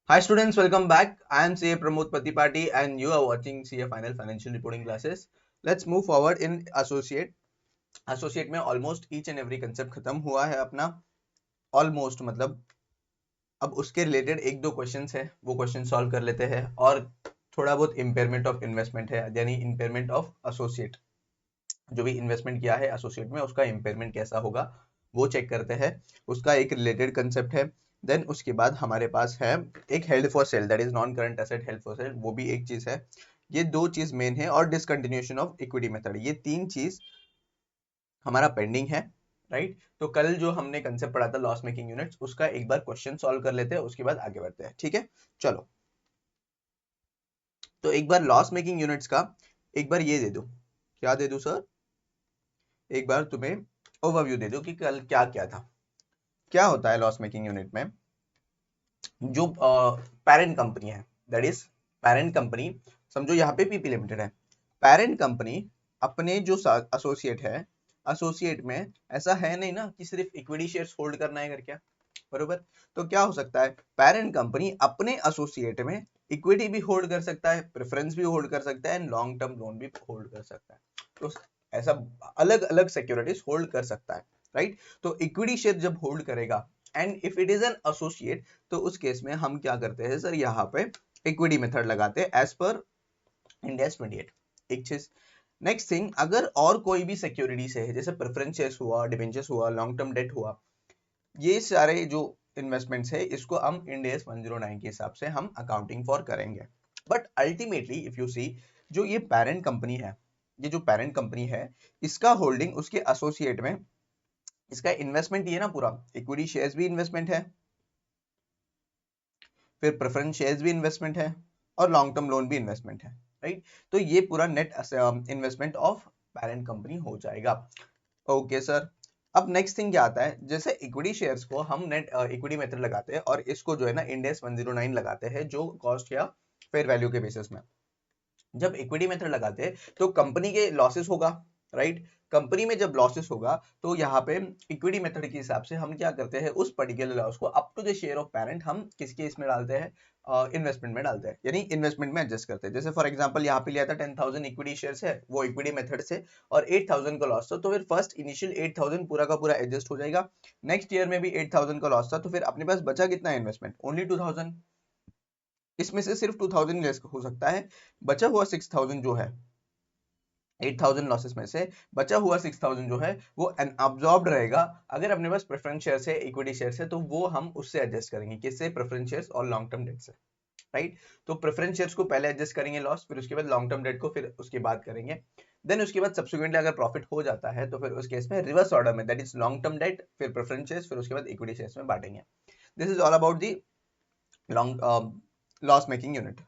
Hi students, welcome back. I am CA Pramod Patipati and you are watching CA Final Financial Reporting classes. Let's move forward in associate. Associate में almost each and every concept खत्म हुआ है अपना. Almost मतलब अब उसके related एक दो क्वेश्चंस है, वो क्वेश्चन सॉल्व कर लेते हैं और थोड़ा बहुत इम्पेयरमेंट ऑफ इन्वेस्टमेंट है, यानी इम्पेयरमेंट ऑफ एसोसिएट. जो भी इन्वेस्टमेंट किया है एसोसिएट में उसका इम्पेयरमेंट कैसा होगा वो चेक करते हैं. उसका एक रिलेटेड कंसेप्ट है. देन उसके बाद हमारे पास है एक held for cell, that is non current asset held for cell, वो भी एक चीज है. ये दो चीज मेन है और डिसकंटिन्यूएशन ऑफ इक्विटी मेथड, ये तीन चीज हमारा पेंडिंग है. राइट, तो कल जो हमने कंसेप्ट पढ़ा था लॉस मेकिंग यूनिट्स, उसका एक बार क्वेश्चन सॉल्व कर लेते हैं, उसके बाद आगे बढ़ते हैं. ठीक है, चलो. तो एक बार लॉस मेकिंग यूनिट्स का एक बार ये दे दो. क्या दे दो सर? एक बार तुम्हें ओवरव्यू दे दो कि कल क्या क्या था. क्या होता है लॉस मेकिंग यूनिट में? जो पेरेंट कंपनी है, दैट इज पेरेंट कंपनी, समझो यहाँ पे पीपी लिमिटेड है. पेरेंट कंपनी अपने जो एसोसिएट है, एसोसिएट में ऐसा है नहीं ना कि सिर्फ इक्विटी शेयर्स होल्ड करना है करके, बरोबर. तो क्या हो सकता है, पेरेंट कंपनी अपने एसोसिएट में इक्विटी भी होल्ड कर सकता है, प्रेफरेंस भी होल्ड कर सकता है एंड लॉन्ग टर्म लोन भी होल्ड कर सकता है. तो ऐसा अलग अलग सिक्योरिटीज होल्ड कर सकता है. राइट, तो इक्विटी शेयर जब होल्ड करेगा and if it is an associate, तो उस केस में हम क्या करते हैं सर, यहाँ पे इक्विटी मेथड लगाते हैं एज पर इंडेक्स 28. एक चीज. नेक्स्ट थिंग, अगर और कोई भी सिक्योरिटीज है जैसे प्रेफरेंस शेयर्स हुआ, डिबेंचर्स हुआ, लॉन्ग टर्म डेट हुआ, ये सारे जो इन्वेस्टमेंट्स है इसको हम इंड एस 109 के हिसाब से हम अकाउंटिंग फॉर करेंगे. बट अल्टीमेटली इफ यू सी, जो ये पेरेंट कंपनी है, ये जो पेरेंट कंपनी है, इसका होल्डिंग उसके एसोसिएट में, इसका इन्वेस्टमेंट ये ना पूरा, इक्विटी शेयर्स भी इन्वेस्टमेंट है, फिर प्रेफरेंस शेयर्स भी इन्वेस्टमेंट है और लॉन्ग टर्म लोन भी इन्वेस्टमेंट है. राइट, तो ये पूरा net investment of parent company हो जाएगा. Okay sir. अब नेक्स्ट थिंग क्या आता है, जैसे इक्विटी शेयर्स को हम नेट इक्विटी मेथड लगाते हैं और इसको जो है ना इंडेक्स 109 लगाते हैं जो कॉस्ट या फेयर वैल्यू के बेसिस में. जब इक्विटी मेथड लगाते हैं तो कंपनी के लॉसेस होगा. राइट, कंपनी में जब लॉसेस होगा तो यहाँ पे इक्विटी मेथड के हिसाब से हम क्या करते हैं, उस पर्टिकुलर लॉस को up to the share of parent हम किसके इसमें डालते हैं, इन्वेस्टमेंट में डालते हैं, यानी इन्वेस्टमेंट में एडजस्ट करते हैं. जैसे फॉर एग्जांपल यहाँ पे लिया था 10,000 इक्विटी शेयर्स है, वो इक्विटी मेथड से, और 8,000 का लॉस था, तो फिर फर्स्ट इनिशियल 8,000 पूरा का पूरा एडजस्ट हो जाएगा. नेक्स्ट ईयर में भी 8,000 का लॉस था, तो फिर अपने पास बचा कितना इन्वेस्टमेंट, ओनली 2,000. इसमें से सिर्फ 2,000 लेस हो सकता है. बचा हुआ 6,000 जो है, 8,000 लॉसेस में से बचा हुआ 6,000 जो है वो अनअब्जॉर्ब्ड रहेगा. अगर अपने पास प्रेफरेंस शेयर है, इक्विटी शेयर है, तो वो हम उससे एडजस्ट करेंगे, किससे, प्रेफरेंस शेयर्स और लॉन्ग टर्म डेट से. राइट, तो प्रेफरेंस शेयर्स को पहले एडजस्ट करेंगे लॉस, फिर उसके बाद लॉन्ग टर्म डेट को फिर उसके बाद करेंगे. देन उसके बाद सब्सिक्वेंटली अगर प्रॉफिट हो जाता है तो फिर उस केस में रिवर्स ऑर्डर में, that is long term debt, फिर प्रेफरेंस शेयर्स, फिर उसके बाद इक्विटी शेयर्स में बांटेंगे. This is all about the long loss making unit.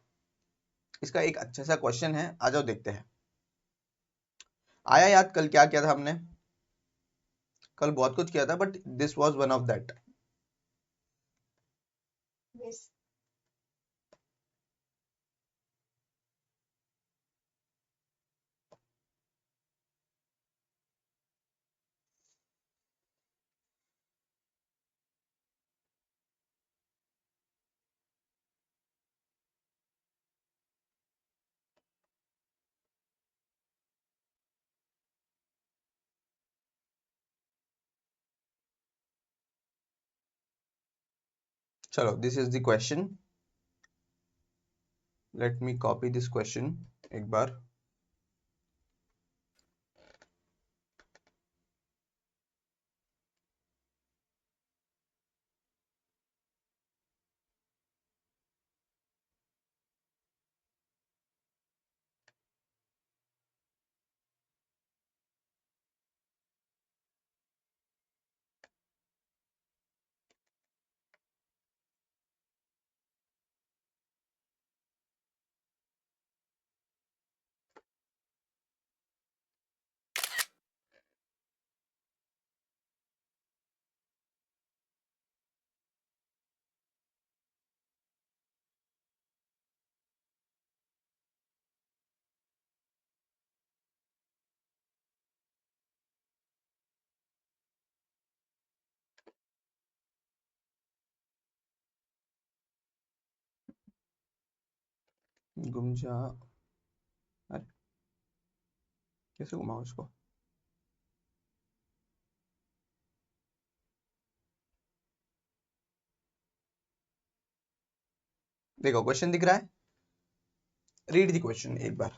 इसका एक अच्छा सा क्वेश्चन है, आ जाओ देखते हैं. आया याद कल क्या किया था हमने? कल बहुत कुछ किया था but this was one of that. चलो, this is the question. Let me copy this question एक बार. गुम जा, अरे कैसे घुमाऊं इसको, देखो क्वेश्चन दिख रहा है, रीड द क्वेश्चन एक बार,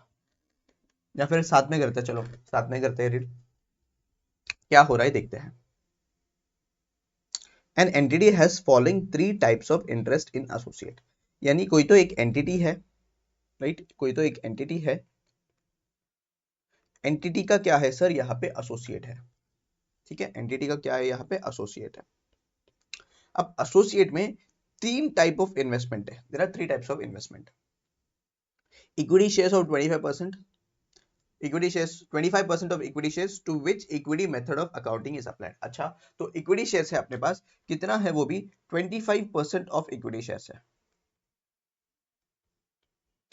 या फिर साथ में करते हैं, चलो साथ में करते हैं रीड, क्या हो रहा है देखते हैं। An entity has following 3 types of interest in associate, यानी कोई तो एक एंटिटी है, राइट, कोई तो एक एंटिटी है, एंटिटी का क्या है सर यहाँ पे एसोसिएट है, ठीक है, एंटिटी का क्या है यहाँ पे एसोसिएट है। अब एसोसिएट में 3 टाइप ऑफ इन्वेस्टमेंट है, there are 3 types of investment. Equity shares of 25%, equity shares 25% of equity shares to which equity method of accounting is applied. अच्छा, तो इक्विटी शेयर्स है अपने पास, कितना है वो भी 25% ऑफ इक्विटी शेयर्स है,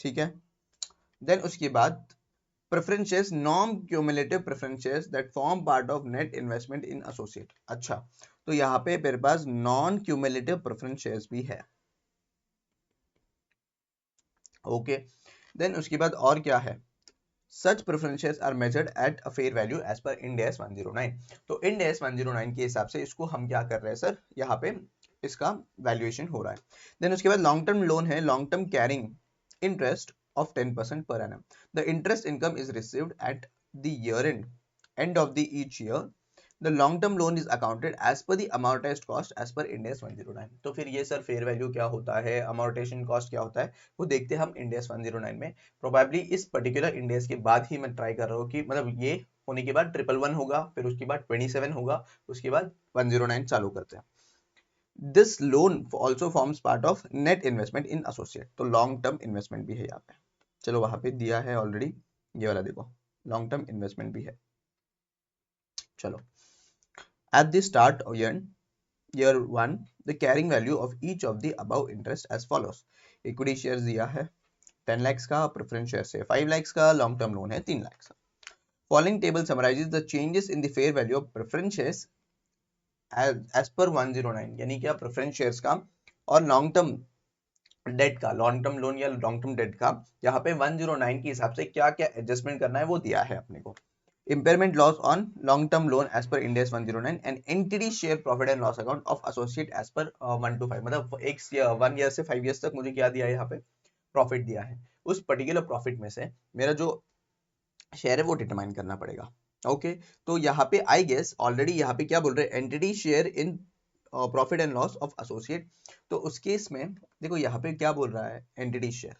ठीक है। देन उसके बाद preference shares, non cumulative preference shares that form part of net investment in associate. अच्छा, तो यहाँ पे मेरे पास नॉन क्यूमुलेटिव प्रेफरेंस शेयर्स भी है, ओके। देन उसके बाद और क्या है, such preferences are measured at a fair value as per Ind AS 109। तो Ind AS 109 के हिसाब से इसको हम क्या कर रहे हैं सर, यहाँ पे इसका वैल्यूएशन हो रहा है। देन उसके बाद लॉन्ग टर्म लोन है, long term carrying interest of 10% per annum। The interest income is received at the end of the each year। The long term loan is accounted as per the amortized cost as per Ind AS 109। तो फिर ये sir fair value क्या होता है, amortisation cost क्या होता है, वो देखते हैं हम Ind AS 109 में। प्रोबेबली इस पर्टिकुलर Ind AS के बाद ही मैं ट्राई कर रहा हूँ कि मतलब ये होने के बाद 111 होगा, फिर उसके बाद 27 होगा, उसके बाद 109 चालू करते हैं। This loan also forms part of net investment in associate. तो लॉन्ग टर्म इन्वेस्टमेंट भी है यहाँ पे, चलो वहां पे दिया है ऑलरेडी, ये वाला देखो लॉन्ग टर्म इन्वेस्टमेंट भी है। चलो, at the start of year 1 the carrying value of each of the above interest as follows। Equity share दिया है 10 lakhs का, प्रेफरेंस शेयर से 5 lakhs का, लॉन्ग टर्म लोन है 3 lakhs का। Following table summarises the changes in the fair value of preference shares as per 109, यानी क्या preference shares का और लॉन्ग टर्म डेट का, लॉन्ग टर्म लोन या लॉन्ग टर्म डेट का यहाँ पे 109 के हिसाब से क्या क्या एडजस्टमेंट करना है वो दिया है अपने को। Impairment loss on long-term loan as per Ind AS 109 and entity share profit and loss account of associate as per 1 to 5। मतलब 1 ईयर से 5 ईयर्स तक मुझे क्या दिया है यहाँ पे, प्रॉफिट दिया है, उस पर्टिकुलर प्रॉफिट में से मेरा जो शेयर है वो डिटरमाइन करना पड़ेगा, ओके। तो यहाँ पे आई गेस ऑलरेडी यहाँ पे क्या बोल रहे हैं, entity share in profit and loss of associate. तो उस केस में देखो यहाँ पे क्या बोल रहा है, एंटिटी शेयर,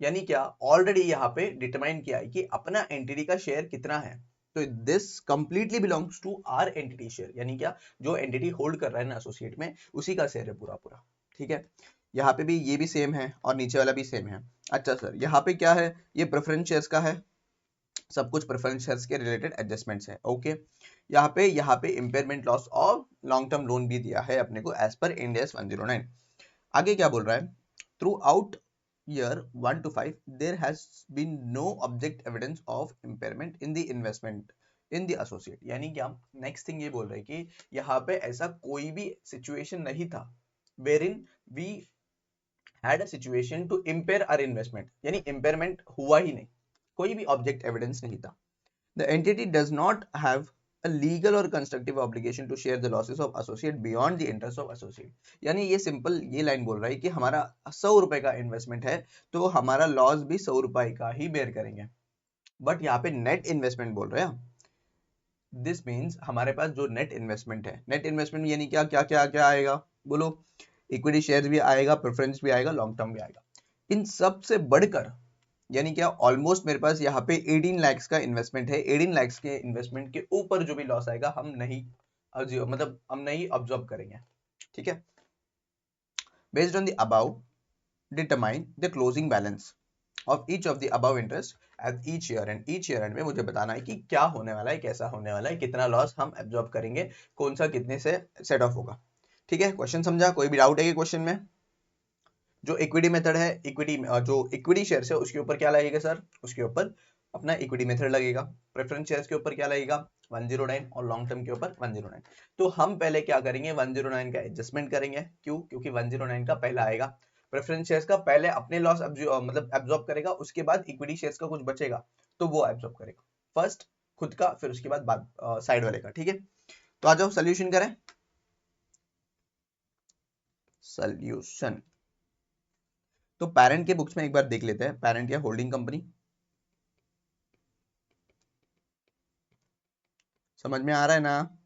यानी क्या ऑलरेडी यहाँ पे डिटरमाइन किया है कि अपना एंटिटी का शेयर कितना है। तो this completely belongs to our entity share, यानी क्या जो एंटिटी होल्ड कर रहा है ना एसोसिएट में उसी का शेयर है पूरा पूरा, ठीक है। यहाँ पे भी ये भी सेम है और नीचे वाला भी सेम है। अच्छा सर, यहाँ पे क्या है, ये प्रेफरेंस शेयर्स का है, सब कुछ प्रेफरेंस शेयर्स के रिलेटेड एडजस्टमेंट्स है, ओके। यहाँ पे इंपेयरमेंट लॉस और लॉन्ग टर्म लोन भी दिया है अपने को एज पर इंड AS 109। आगे क्या बोल रहा है, through out year 1 to 5 there has been no object evidence of impairment in the investment in the associate। यानी क्या नेक्स्ट थिंग ये बोल रहे हैं कि यहाँ पे ऐसा कोई भी सिचुएशन नहीं था wherein we had a situation to impair our investment, यानी impairment हुआ ही नहीं, कोई भी ऑब्जेक्ट एविडेंस नहीं था। The entity does not have a legal or constructive obligation to share the losses of associate beyond the interest of associate। यानी ये simple ये लाइन बोल रहा है कि हमारा 100 रुपए का इन्वेस्टमेंट है तो हमारा लॉस भी 100 रुपए का ही बेयर करेंगे। बट यहाँ पे नेट इन्वेस्टमेंट बोल रहे हैं, दिस मीन्स हमारे पास जो नेट इन्वेस्टमेंट है, नेट इन्वेस्टमेंट यानी क्या क्या क्या क्या आएगा बोलो, इक्विटी शेयर भी आएगा, प्रेफरेंस भी आएगा, लॉन्ग टर्म भी आएगा। इन सब से बढ़कर यानी क्या ऑलमोस्ट मेरे पास यहाँ पे 18 lakhs का इन्वेस्टमेंट है, 18 lakhs के इन्वेस्टमेंट के ऊपर जो भी लॉस आएगा हम नहीं मतलब हम नहीं ऑब्जर्व करेंगे, ठीक है। Based on the above determine the closing balance of each of the above interest at each year and, each year and में मुझे बताना है कि क्या होने वाला है, कैसा होने वाला है, कितना लॉस हम एब्जॉर्ब करेंगे, कौन सा कितने से सेट ऑफ होगा, ठीक है। क्वेश्चन समझा, कोई भी डाउट है कि क्वेश्चन में? जो इक्विटी मेथड है, इक्विटी जो इक्विटी शेयर है उसके ऊपर क्या लगेगा सर, उसके ऊपर अपना इक्विटी मेथड लगेगा। प्रेफरेंस शेयर्स के ऊपर क्या लगेगा 109 और लॉन्ग टर्म के ऊपर 109। तो हम पहले क्या करेंगे 109 का एडजस्टमेंट करेंगे, क्यों, क्योंकि 109 का पहला आएगा। प्रेफरेंस शेयर्स का पहले अपने लॉस मतलब एब्जॉर्ब करेगा, उसके बाद इक्विटी शेयर्स का कुछ बचेगा तो वो एब्जॉर्ब करेगा, फर्स्ट खुद का, फिर उसके बाद साइड वाले का। ठीक है, तो आ जाओ सोल्यूशन करें। सोल्यूशन तो पेरेंट के बुक्स में एक बार देख लेते हैं, पेरेंट या होल्डिंग कंपनी, समझ में आ रहा है ना?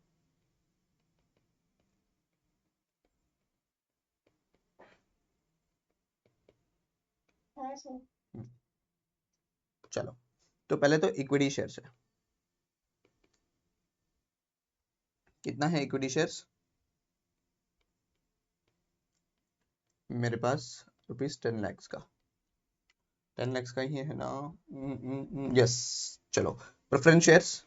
चलो, तो पहले तो इक्विटी शेयर्स है, कितना है इक्विटी शेयर्स मेरे पास? ₹10 लाख का, 10 लाख का ही है ना? यस। चलो, प्रेफरेंस शेयर्स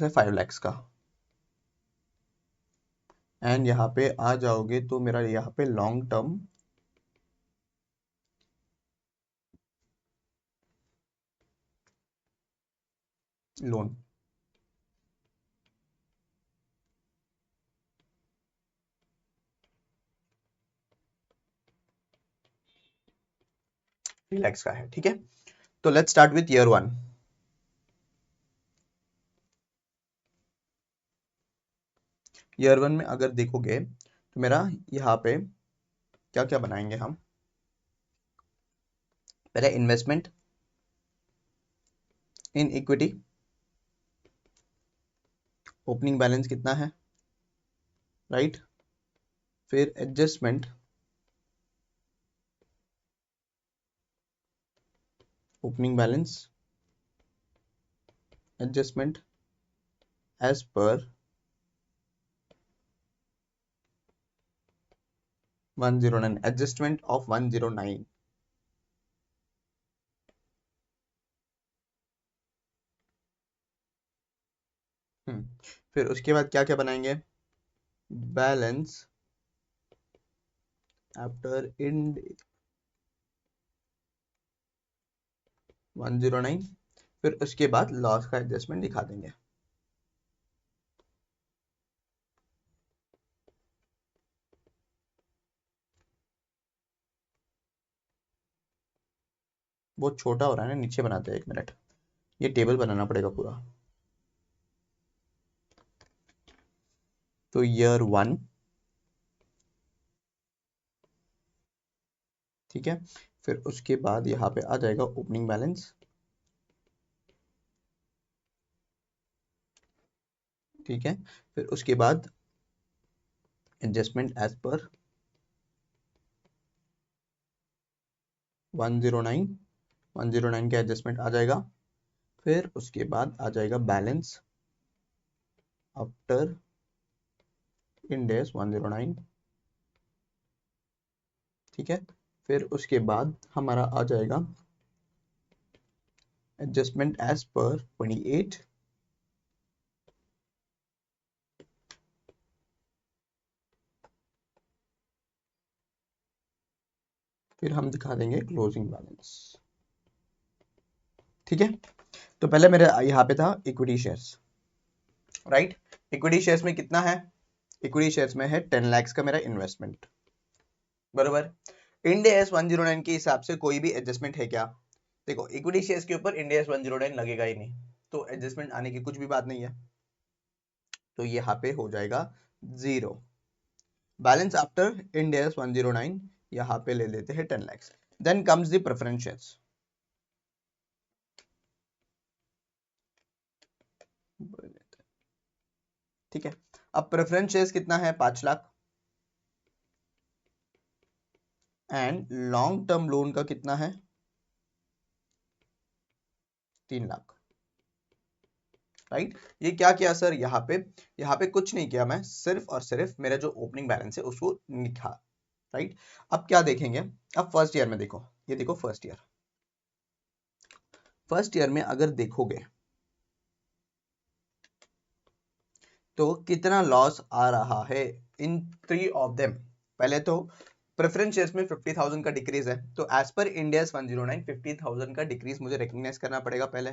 है 5 लाख का, एंड यहाँ पे आ जाओगे तो मेरा यहाँ पे लॉन्ग टर्म लोन, ₹3 लाख का है। ठीक है, तो let's start with year 1। Year 1 में अगर देखोगे तो मेरा यहाँ पे क्या क्या बनाएंगे हम? पहले investment in equity, opening balance कितना है, राइट? फिर adjustment, opening balance adjustment as per 109, adjustment of 109। फिर उसके बाद क्या क्या बनाएंगे? बैलेंस आफ्टर इंड 109, फिर उसके बाद लॉस का एडजस्टमेंट दिखा देंगे। बहुत छोटा हो रहा है ना, नीचे बनाते हैं, 1 मिनट, ये टेबल बनाना पड़ेगा पूरा। तो ईयर 1, ठीक है, फिर उसके बाद यहाँ पे आ जाएगा ओपनिंग बैलेंस, ठीक है, फिर उसके बाद एडजस्टमेंट एज पर 109, 109 का एडजस्टमेंट आ जाएगा, फिर उसके बाद आ जाएगा बैलेंस आफ्टर इंड एज 109, ठीक है, फिर उसके बाद हमारा आ जाएगा एडजस्टमेंट एज पर 28, फिर हम दिखा देंगे क्लोजिंग बैलेंस। ठीक है, तो पहले मेरे यहाँ पे था equity shares, right? Equity shares में कितना है? इक्विटी शेयर्स में है 10 लाख का मेरा इन्वेस्टमेंट, बरोबर। इंड एस 109 के हिसाब से कोई भी एडजस्टमेंट है क्या? देखो, इक्विटी शेयर्स के ऊपर इंड एस 109 लगेगा ही नहीं, तो एडजस्टमेंट आने की कुछ भी बात नहीं है, तो ये यहाँ पे हो जाएगा 0। बैलेंस आफ्टर इंड एस 109 यहाँ पे ले लेते हैं 10 lakh. Then comes the preference shares, ठीक है। अब प्रेफरेंस शेयर्स कितना है? 5 lakh, and long term loan का कितना है? 3 लाख, राइट? ये क्या किया सर? यहाँ पे कुछ नहीं किया, मैं सिर्फ और सिर्फ मेरा जो ओपनिंग बैलेंस है उसको लिखा, राइट? अब क्या देखेंगे? अब फर्स्ट ईयर में देखो, ये देखो फर्स्ट ईयर में अगर देखोगे तो कितना लॉस आ रहा है इन 3 ऑफ देम। पहले तो प्रेफरेंस शेयर्स में 50,000 का डिक्रीज है, तो एज पर इंडिया 109 50,000 का डिक्रीज मुझे रिकॉग्नाइज करना पड़ेगा पहले।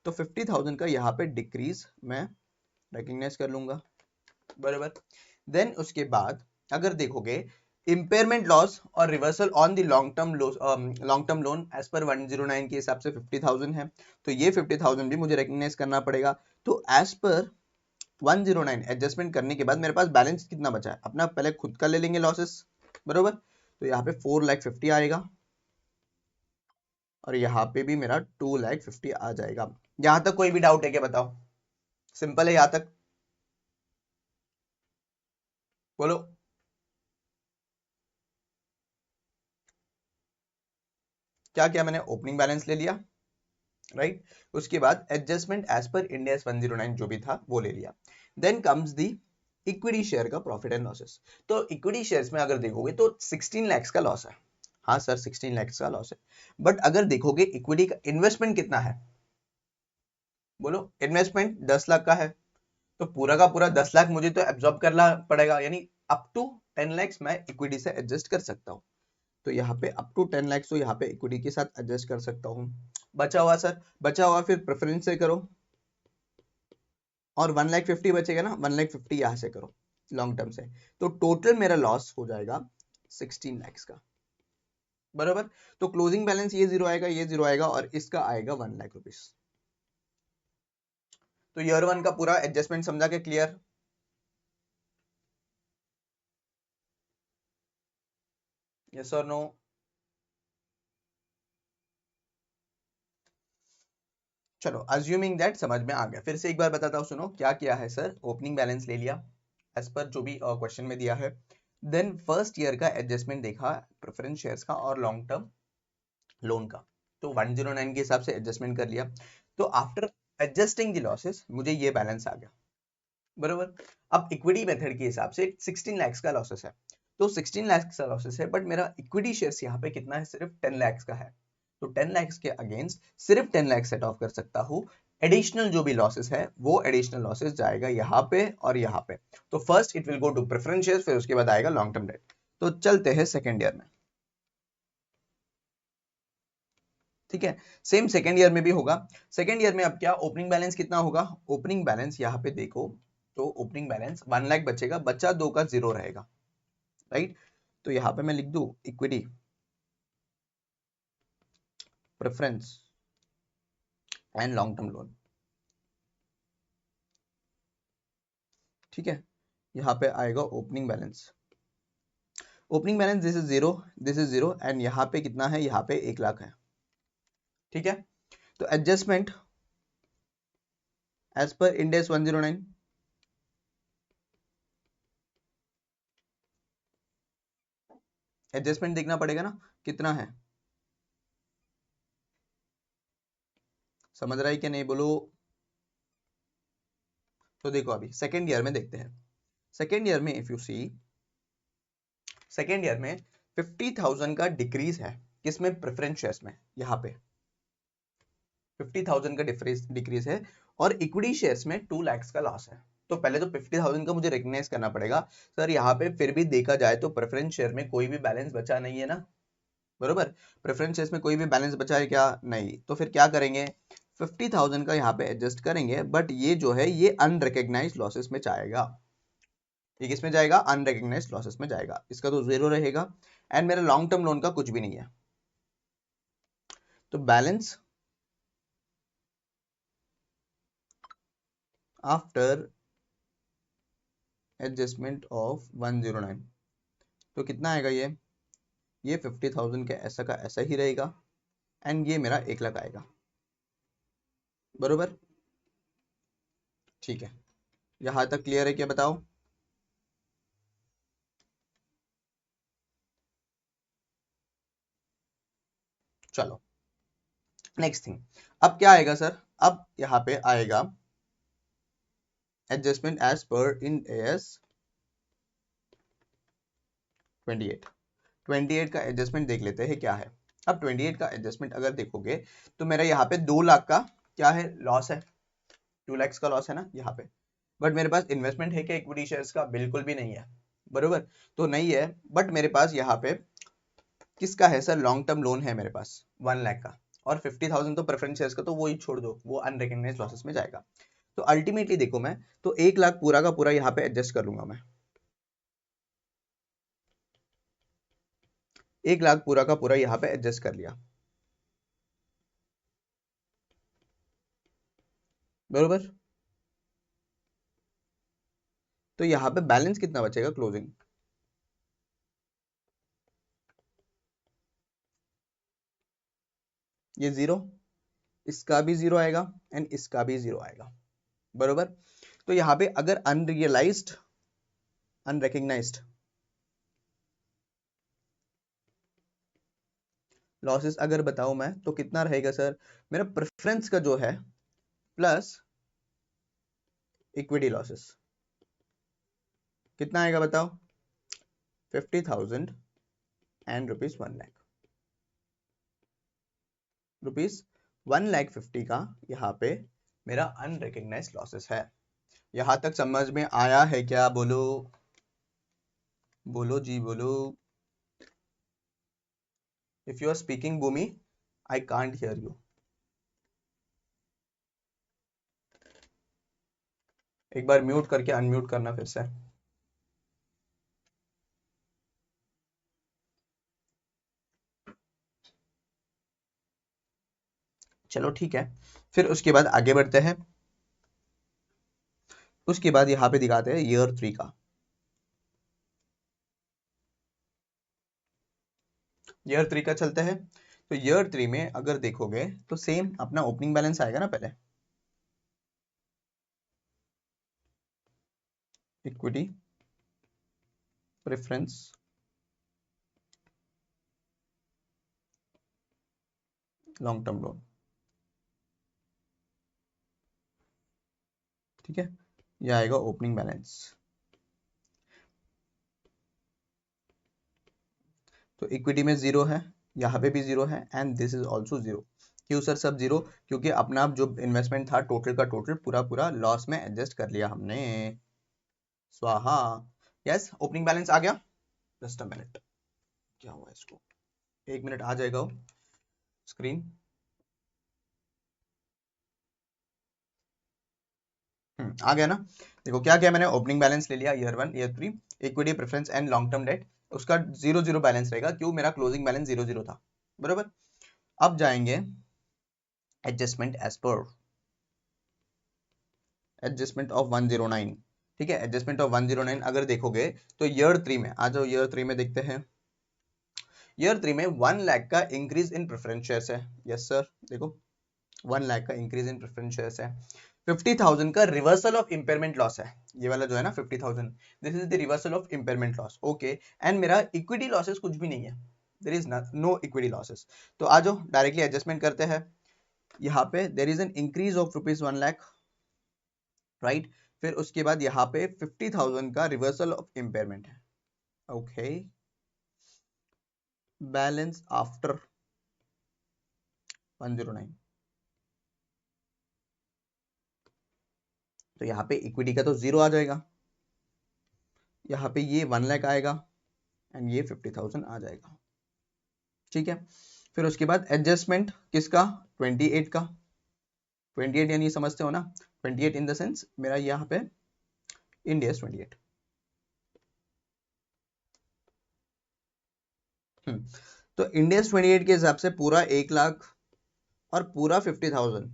तो 50,000 का यहाँ पे डिक्रीज मैं रिकॉग्नाइज कर लूंगा, बराबर। देन उसके बाद अगर देखोगे इम्पेयरमेंट लॉस और reversal on the long term loan as per 109 के हिसाब से 50,000 है, तो ये 50,000 भी मुझे रिकॉग्नाइज करना पड़ेगा। तो एज पर 109 एडजस्टमेंट करने के बाद मेरे पास बैलेंस कितना बचा है, अपना पहले खुद का ले लेंगे लॉसेस, बरोबर। तो यहाँ पे 4,50,000 आएगा और यहाँ पे भी मेरा 2,50,000 आ जाएगा। यहां तक कोई भी डाउट है क्या, बताओ? सिंपल है यहां तक, बोलो। क्या क्या मैंने ओपनिंग बैलेंस ले लिया, राइट। उसके बाद adjustment as per Ind AS 109 जो भी था वो ले लिया। Then comes the equity share का प्रॉफिट एंड लॉसेस। तो इक्विटी शेयर्स में अगर देखोगे तो 16 लाख का लॉस है। हाँ सर 16 लाख का लॉस है, बट अगर देखोगे इक्विटी का इन्वेस्टमेंट कितना है, बोलो। इन्वेस्टमेंट 10 लाख का है, तो पूरा का पूरा 10 लाख मुझे तो एब्जॉर्ब करना पड़ेगा, यानी अप टू 10 लाख मैं इक्विटी से एडजस्ट कर सकता हूँ। तो यहाँ पे अप टू 10 लाख तो यहाँ पे इक्विटी के साथ एडजस्ट कर सकता हूँ। बचा हुआ सर, बचा हुआ फिर प्रेफरेंस से करो, और 1,50,000 बचेगा ना, 1,50,000 यहाँ से करो लॉन्ग टर्म से, तो टोटल मेरा लॉस हो जाएगा 16 लाख का, बराबर। तो क्लोजिंग बैलेंस ये जीरो आएगा, ये जीरो आएगा, और इसका आएगा 1 लाख रुपीस। तो ईयर 1 का पूरा एडजस्टमेंट समझा के क्लियर? यस और नो? चलो अज्यूमिंग दैट समझ में आ गया, फिर से एक बार बताता हूँ, सुनो क्या किया है सर। ओपनिंग बैलेंस ले लिया एज पर जो भी क्वेश्चन में दिया है। देन फर्स्ट ईयर का एडजस्टमेंट देखा प्रेफरेंस शेयर्स का और लॉन्ग टर्म लोन का, तो 109 के हिसाब से एडजस्टमेंट कर लिया। तो आफ्टर एडजस्टिंग द लॉसेस मुझे ये बैलेंस आ गया, बरोबर। अब इक्विटी मेथड के हिसाब से 16 लाख का लॉसेस है, तो 16 लाख का लॉसेस है, बट मेरा इक्विटी शेयर्स यहाँ पे कितना है, सिर्फ 10 लाख का है। तो 10 लाख के अगेंस्ट सिर्फ 10 लाख सेट ऑफ कर सकता हूँ। एडिशनल जो भी लॉसेस है वो एडिशनल लॉसेस जाएगा यहाँ पे और यहाँ पे। तो first it will go to preference shares, फिर उसके बाद आएगा लॉन्ग टर्म डेट। तो चलते हैं सेकेंड ईयर में, ठीक है। सेम सेकेंड ईयर में भी होगा। सेकेंड ईयर में अब क्या, ओपनिंग बैलेंस कितना होगा, ओपनिंग बैलेंस यहाँ पे देखो, तो ओपनिंग बैलेंस 1 लाख बचेगा, बच्चा 2 का 0 रहेगा, राइट। तो यहाँ पे मैं लिख दूं equity preference and long term loan, ठीक है। यहाँ पे आएगा opening balance, opening balance this is 0, this is 0, and यहाँ पे कितना है, यहाँ पे 1 लाख है, ठीक है। तो adjustment as per Ind AS 109, adjustment देखना पड़ेगा ना कितना है, समझ रहा है कि नहीं, बोलो। तो देखो अभी सेकेंड ईयर में देखते हैं। सेकेंड ईयर में if you see, second year में 50,000 का डिक्रीज है, किसमें, प्रेफरेंस शेयर्स में, यहाँ पे 50,000 का डिक्रीज है, और इक्विटी शेयर्स में 2 लाख का लॉस है। तो पहले तो 50,000 का मुझे रिकॉग्नाइज करना पड़ेगा। सर यहाँ पे फिर भी देखा जाए तो प्रेफरेंस शेयर में कोई भी बैलेंस बचा नहीं है ना, बरोबर। प्रेफरेंस शेयर्स में कोई भी बैलेंस बचा है क्या, नहीं। तो फिर क्या करेंगे, 50,000 का यहाँ पे एडजस्ट करेंगे, बट ये जो है ये अनरिकॉग्नाइज्ड लॉसेस में जाएगा। ये किस में जाएगा, अनरिकॉग्नाइज्ड लॉसेस में जाएगा, इसका तो 0 रहेगा। एंड मेरा लॉन्ग टर्म लोन का कुछ भी नहीं है, तो बैलेंस आफ्टर एडजस्टमेंट ऑफ 109, तो कितना आएगा, ये 50,000 के ऐसा का ऐसा ही रहेगा, एंड ये मेरा 1 लाख आएगा, बरोबर। ठीक है, यहां तक क्लियर है क्या, बताओ। चलो नेक्स्ट थिंग, अब क्या आएगा सर, अब यहाँ पे आएगा एडजस्टमेंट एज पर इन AS 28 का एडजस्टमेंट देख लेते हैं क्या है। अब 28 का एडजस्टमेंट अगर देखोगे तो मेरा यहाँ पे 2 लाख का क्या है, लॉस है, 2 लाख का लॉस है ना यहाँ पे। बट मेरे पास इन्वेस्टमेंट है क्या इक्विटी शेयर्स का, बिल्कुल भी नहीं है, बरोबर। तो नहीं है, बट मेरे पास यहाँ पे किसका है सर, लॉन्ग टर्म लोन है मेरे पास 1 लाख का। और 50,000 तो प्रेफरेंस शेयर्स का, तो वो ही छोड़ दो, वो अनरिकग्नाइज्ड लॉसेस में जाएगा। तो अल्टीमेटली देखो, मैं तो 1 लाख पूरा का पूरा यहाँ पे एडजस्ट कर लूंगा मैं, 1 लाख पूरा का पूरा यहाँ पे एडजस्ट कर लिया, बरोबर। तो यहाँ पे बैलेंस कितना बचेगा क्लोजिंग, ये 0, इसका भी 0 आएगा एंड इसका भी 0 आएगा, बरोबर। तो यहाँ पे अगर अनरियलाइज्ड अनरिकग्नाइज्ड लॉसेस अगर बताऊं मैं, तो कितना रहेगा सर, मेरा प्रेफरेंस का जो है प्लस इक्विटी लॉसेस कितना आएगा बताओ, 50,000 एंड ₹1,00,000, ₹1,50,000 का यहाँ पे मेरा अनरिकग्नाइज्ड लॉसेस है। यहां तक समझ में आया है क्या, बोलो बोलो जी बोलो। If you are speaking Bhumi, I can't hear you. एक बार म्यूट करके अनम्यूट करना फिर से। चलो ठीक है, फिर उसके बाद आगे बढ़ते हैं। उसके बाद यहाँ पे दिखाते हैं ईयर 3 का। ईयर 3 का चलते हैं। तो ईयर 3 में अगर देखोगे तो सेम अपना ओपनिंग बैलेंस आएगा ना पहले, equity, preference, long term loan, ठीक है, यह आएगा ओपनिंग बैलेंस। तो इक्विटी में 0 है, यहाँ पे भी 0 है एंड दिस इज ऑल्सो 0। क्यों सर सब 0, क्योंकि अपना जो इन्वेस्टमेंट था टोटल का टोटल पूरा पूरा लॉस में एडजस्ट कर लिया हमने, स्वाहा। यस, ओपनिंग बैलेंस आ गया। जस्ट अ मिनट, क्या हुआ इसको, 1 मिनट आ जाएगा स्क्रीन। आ गया ना। देखो क्या किया मैंने, ओपनिंग बैलेंस ले लिया year 1 year 3, equity preference and long term debt, उसका 0 0 बैलेंस रहेगा, क्यों मेरा क्लोजिंग बैलेंस 0 0 था, बरोबर। अब जाएंगे adjustment as per adjustment of 109, ठीक है। एडजस्टमेंट ऑफ 109 अगर देखोगे तो ईयर 3 में आ जाओ, ईयर 3 में देखते हैं। ईयर 3 में 1 लाख का इंक्रीज इन प्रेफरेंस शेयर्स है, यस सर। देखो 1 लाख का इंक्रीज इन प्रेफरेंस शेयर्स है। 50,000 का रिवर्सल ऑफ इंपेयरमेंट लॉस है, ये वाला जो है ना 50,000, this is the reversal of impairment loss, okay. And मेरा इक्विटी लॉसेस कुछ भी नहीं है, there is no equity losses. तो आ जाओ डायरेक्टली एडजस्टमेंट करते हैं। यहाँ पे there is an increase of ₹1,00,000, right. फिर उसके बाद यहाँ पे 50,000 का रिवर्सल ऑफ इंपेयरमेंट है, ओके। बैलेंस आफ्टर 109, तो यहाँ पे इक्विटी का तो 0 आ जाएगा, यहाँ पे ये 1 लाख आएगा एंड ये 50,000 आ जाएगा, ठीक है। फिर उसके बाद एडजस्टमेंट किसका, 28 का। 28 यानी समझते हो ना, 28 इन द सेंस मेरा यहाँ पे इंडियस 28। तो इंडियस 28 के हिसाब से पूरा 1 लाख और पूरा 50,000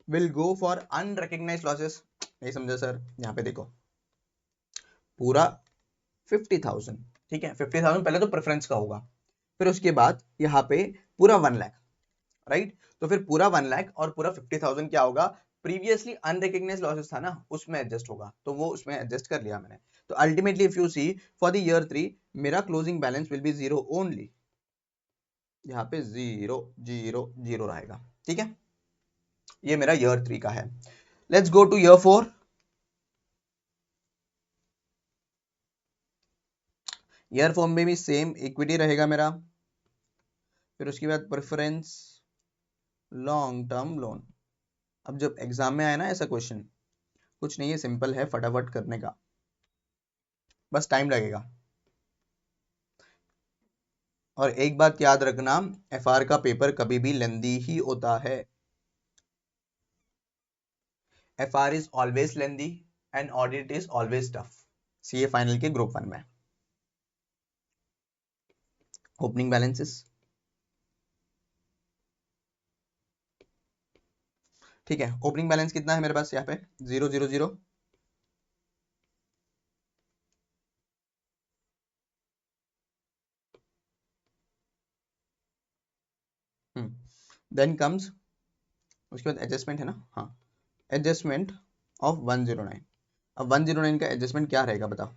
will go for unrecognised losses. नहीं समझा सर, यहाँ पे देखो पूरा 50,000, ठीक है। 50,000 पहले तो प्रेफरेंस का होगा, फिर उसके बाद यहाँ पे पूरा 1 लाख, राइट। तो फिर पूरा 1 लाख और पूरा 50,000 क्या होगा, प्रीवियसली अनरिकग्नाइज्ड लॉसेस था ना, उसमें एडजस्ट होगा, तो वो उसमें एडजस्ट कर लिया मैंने। तो ultimately if you see for the year 3 मेरा closing balance will be 0 only, यहाँ पे 0 0 0 रहेगा, ठीक है। ये मेरा ईयर 3 का है। Let's go to year 4। Year 4 में भी सेम इक्विटी रहेगा मेरा, फिर उसके बाद प्रेफरेंस, लॉन्ग टर्म लोन। अब जब एग्जाम में आया ना ऐसा क्वेश्चन, कुछ नहीं है, सिंपल है, फटाफट करने का, बस टाइम लगेगा। और एक बात याद रखना, एफआर का पेपर कभी भी लेंदी ही होता है। FR is always lengthy and audit is always tough. CA final के ग्रुप 1 में। ओपनिंग बैलेंसेस, ठीक है। ओपनिंग बैलेंस कितना है मेरे पास यहाँ पे? 000। देन कम्स, उसके बाद एडजस्टमेंट है ना, हाँ, एडजस्टमेंट ऑफ 109। अब 109 का एडजस्टमेंट क्या रहेगा बताओ?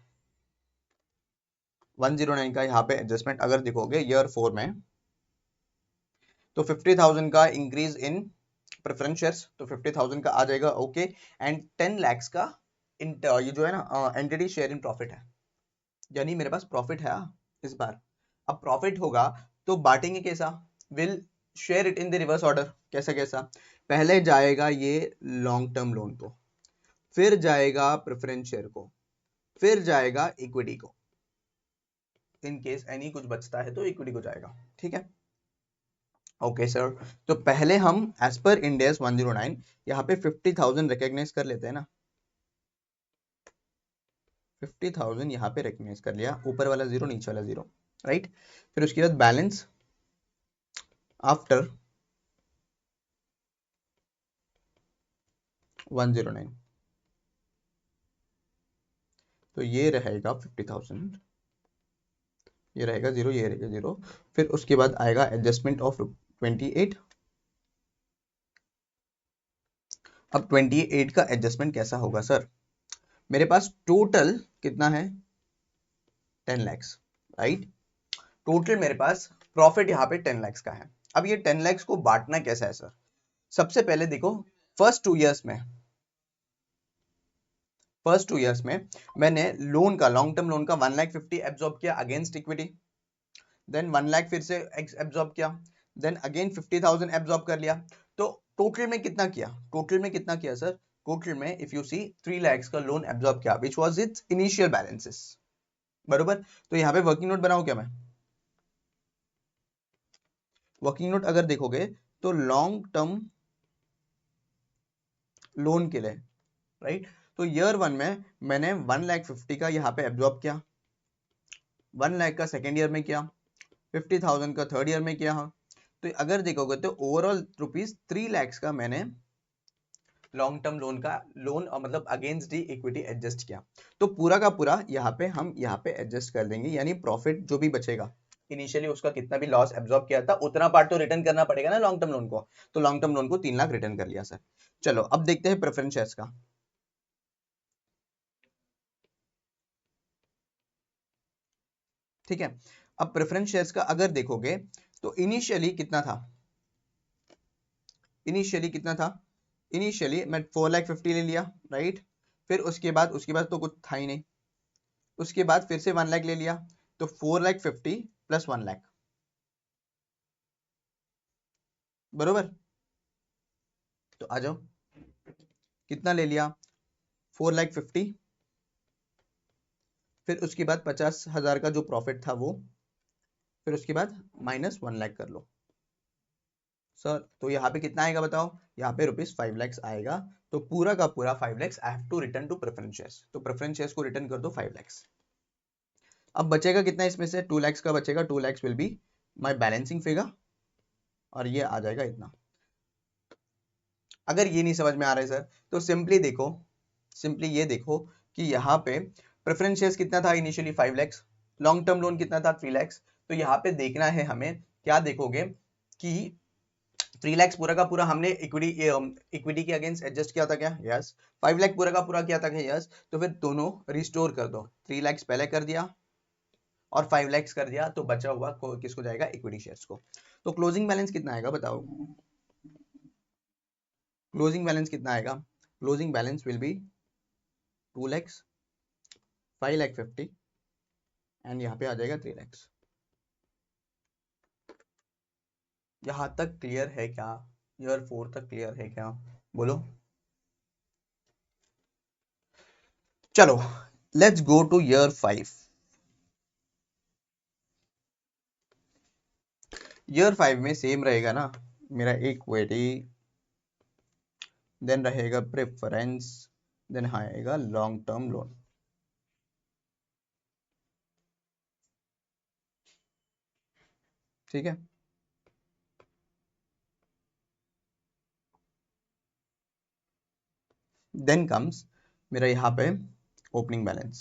109 का यहाँ पे एडजस्टमेंट अगर देखोगे ईयर 4 में, तो 50,000 का इंक्रीज इन प्रेफरेंस शेयर्स, तो 50,000 का आ जाएगा, ओके। एंड 10 lakhs का ये जो है ना एंटिटी शेयर इन प्रॉफिट है, यानी मेरे पास प्रॉफिट है इस बार। अब प्रॉफिट होगा तो बांटेंगे कैसा? Will share it in the reverse order. कैसा कैसा? पहले जाएगा ये लॉन्ग टर्म लोन को, फिर जाएगा प्रेफरेंस शेयर को, फिर जाएगा इक्विटी को। इन केस एनी कुछ बचता है तो इक्विटी को जाएगा, ठीक है। ओके सर, तो पहले हम एज पर इंड एस 109 यहाँ पे 50,000 रिकॉग्नाइज कर लेते हैं ना। 50,000 यहाँ पे रिकॉग्नाइज कर लिया, ऊपर वाला जीरो नीचे वाला जीरो, राइट। फिर उसके बाद बैलेंस आफ्टर 109, तो ये रहेगा 50,000, ये रहेगा जीरो, ये रहेगा जीरो। फिर उसके बाद आएगा एडजस्टमेंट ऑफ 28। अब 28 का एडजस्टमेंट कैसा होगा सर? मेरे पास टोटल कितना है? 10 lakhs, राइट। टोटल मेरे पास प्रॉफिट यहाँ पे 10 lakhs का है। अब ये 10 lakhs को बांटना कैसा है सर? सबसे पहले देखो, फर्स्ट 2 years में, मैंने लोन का, लॉन्ग टर्म लोन का 1,50,000 एब्जॉर्ब किया अगेंस्ट इक्विटी। देन 1 लाख फिर से एब्जॉर्ब किया, देन अगेन 50,000 एब्जॉर्ब कर लिया। तो टोटल में कितना किया? टोटल में कितना किया सर? टोटल में इफ यू सी 3 lakhs का लोन एब्जॉर्ब किया, which was it's initial balances, बरोबर। तो यहाँ पे वर्किंग नोट बनाऊं क्या मैं? वर्किंग नोट अगर देखोगे तो लॉन्ग टर्म लोन के लिए, राइट, तो ईयर 1 में मैंने 1,50,000 का यहाँ पे एब्जॉर्ब किया, 1 लाख का सेकेंड ईयर में किया, 50,000 का थर्ड ईयर में किया। तो अगर देखोगे तो ओवरऑल रुपीज 3 lakhs का मैंने लॉन्ग टर्म लोन का लोन मतलब अगेंस्ट दी इक्विटी एडजस्ट किया। तो पूरा का पूरा यहाँ पे हम यहाँ पे एडजस्ट कर देंगे, यानी प्रॉफिट जो भी बचेगा, इनिशियली उसका कितना भी लॉस एब्जॉर्ब किया था उतना पार्ट तो रिटर्न करना पड़ेगा ना लॉन्ग टर्म लोन को। तो लॉन्ग टर्म लोन को 3 लाख रिटर्न कर लिया सर। चलो अब देखते हैं प्रेफरेंस शेयर्स का। ठीक है, अब प्रेफरेंस शेयर्स का अगर देखोगे तो इनिशियली कितना था? इनिशियली मैं 4,50,000 ले लिया, राइट। फिर उसके बाद तो कुछ था ही नहीं। उसके बाद फिर से 1 लाख ले लिया, तो 4,50,000 प्लस 1 लाख, बरोबर। तो आ जाओ, कितना ले लिया? 4,50,000, फिर उसके बाद 50,000 का जो प्रॉफिट था वो, फिर उसके बाद माइनस 1 लाख कर लो सर। तो यहाँ पे कितना आएगा बताओ? यहाँ पे रुपीज 5 lakhs आएगा। तो पूरा का पूरा 5 lakhs I have to return to preference shares. तो प्रेफरेंस शेयर्स को रिटर्न कर दो 5 lakhs। अब बचेगा कितना इसमें से? 2 lakhs का बचेगा। 2 lakhs will be my balancing figure, और ये आ जाएगा इतना। अगर ये नहीं समझ में आ रहा है सर, तो सिंपली ये देखो कि यहाँ पे प्रेफरेंस शेयर्स कितना था initially? 5 lakhs। Long term loan कितना था? 3 lakhs। तो यहाँ पे देखना है हमें, क्या देखोगे कि 3 lakhs पूरा का पूरा हमने इक्विटी के अगेंस्ट एडजस्ट किया था क्या? यस। 5 लाख पूरा का पूरा किया था क्या? यस। तो फिर दोनों रिस्टोर कर दो। 3 lakhs पहले कर दिया और 5 lakhs कर दिया, तो बचा हुआ किसको जाएगा? इक्विटी शेयर्स को। तो क्लोजिंग बैलेंस कितना आएगा बताओ? क्लोजिंग बैलेंस कितना आएगा? Closing balance will B 2 lakhs, 5,50,000 and यहाँ पे आ जाएगा 3 lakhs। यहाँ तक क्लियर है क्या? ईयर 4 तक क्लियर है क्या? बोलो। चलो let's go to year 5। Year 5 में सेम रहेगा ना मेरा इक्विटी, देन रहेगा प्रेफरेंस, देन आएगा लॉन्ग टर्म लोन। ठीक है, देन कम्स मेरा यहाँ पे ओपनिंग बैलेंस।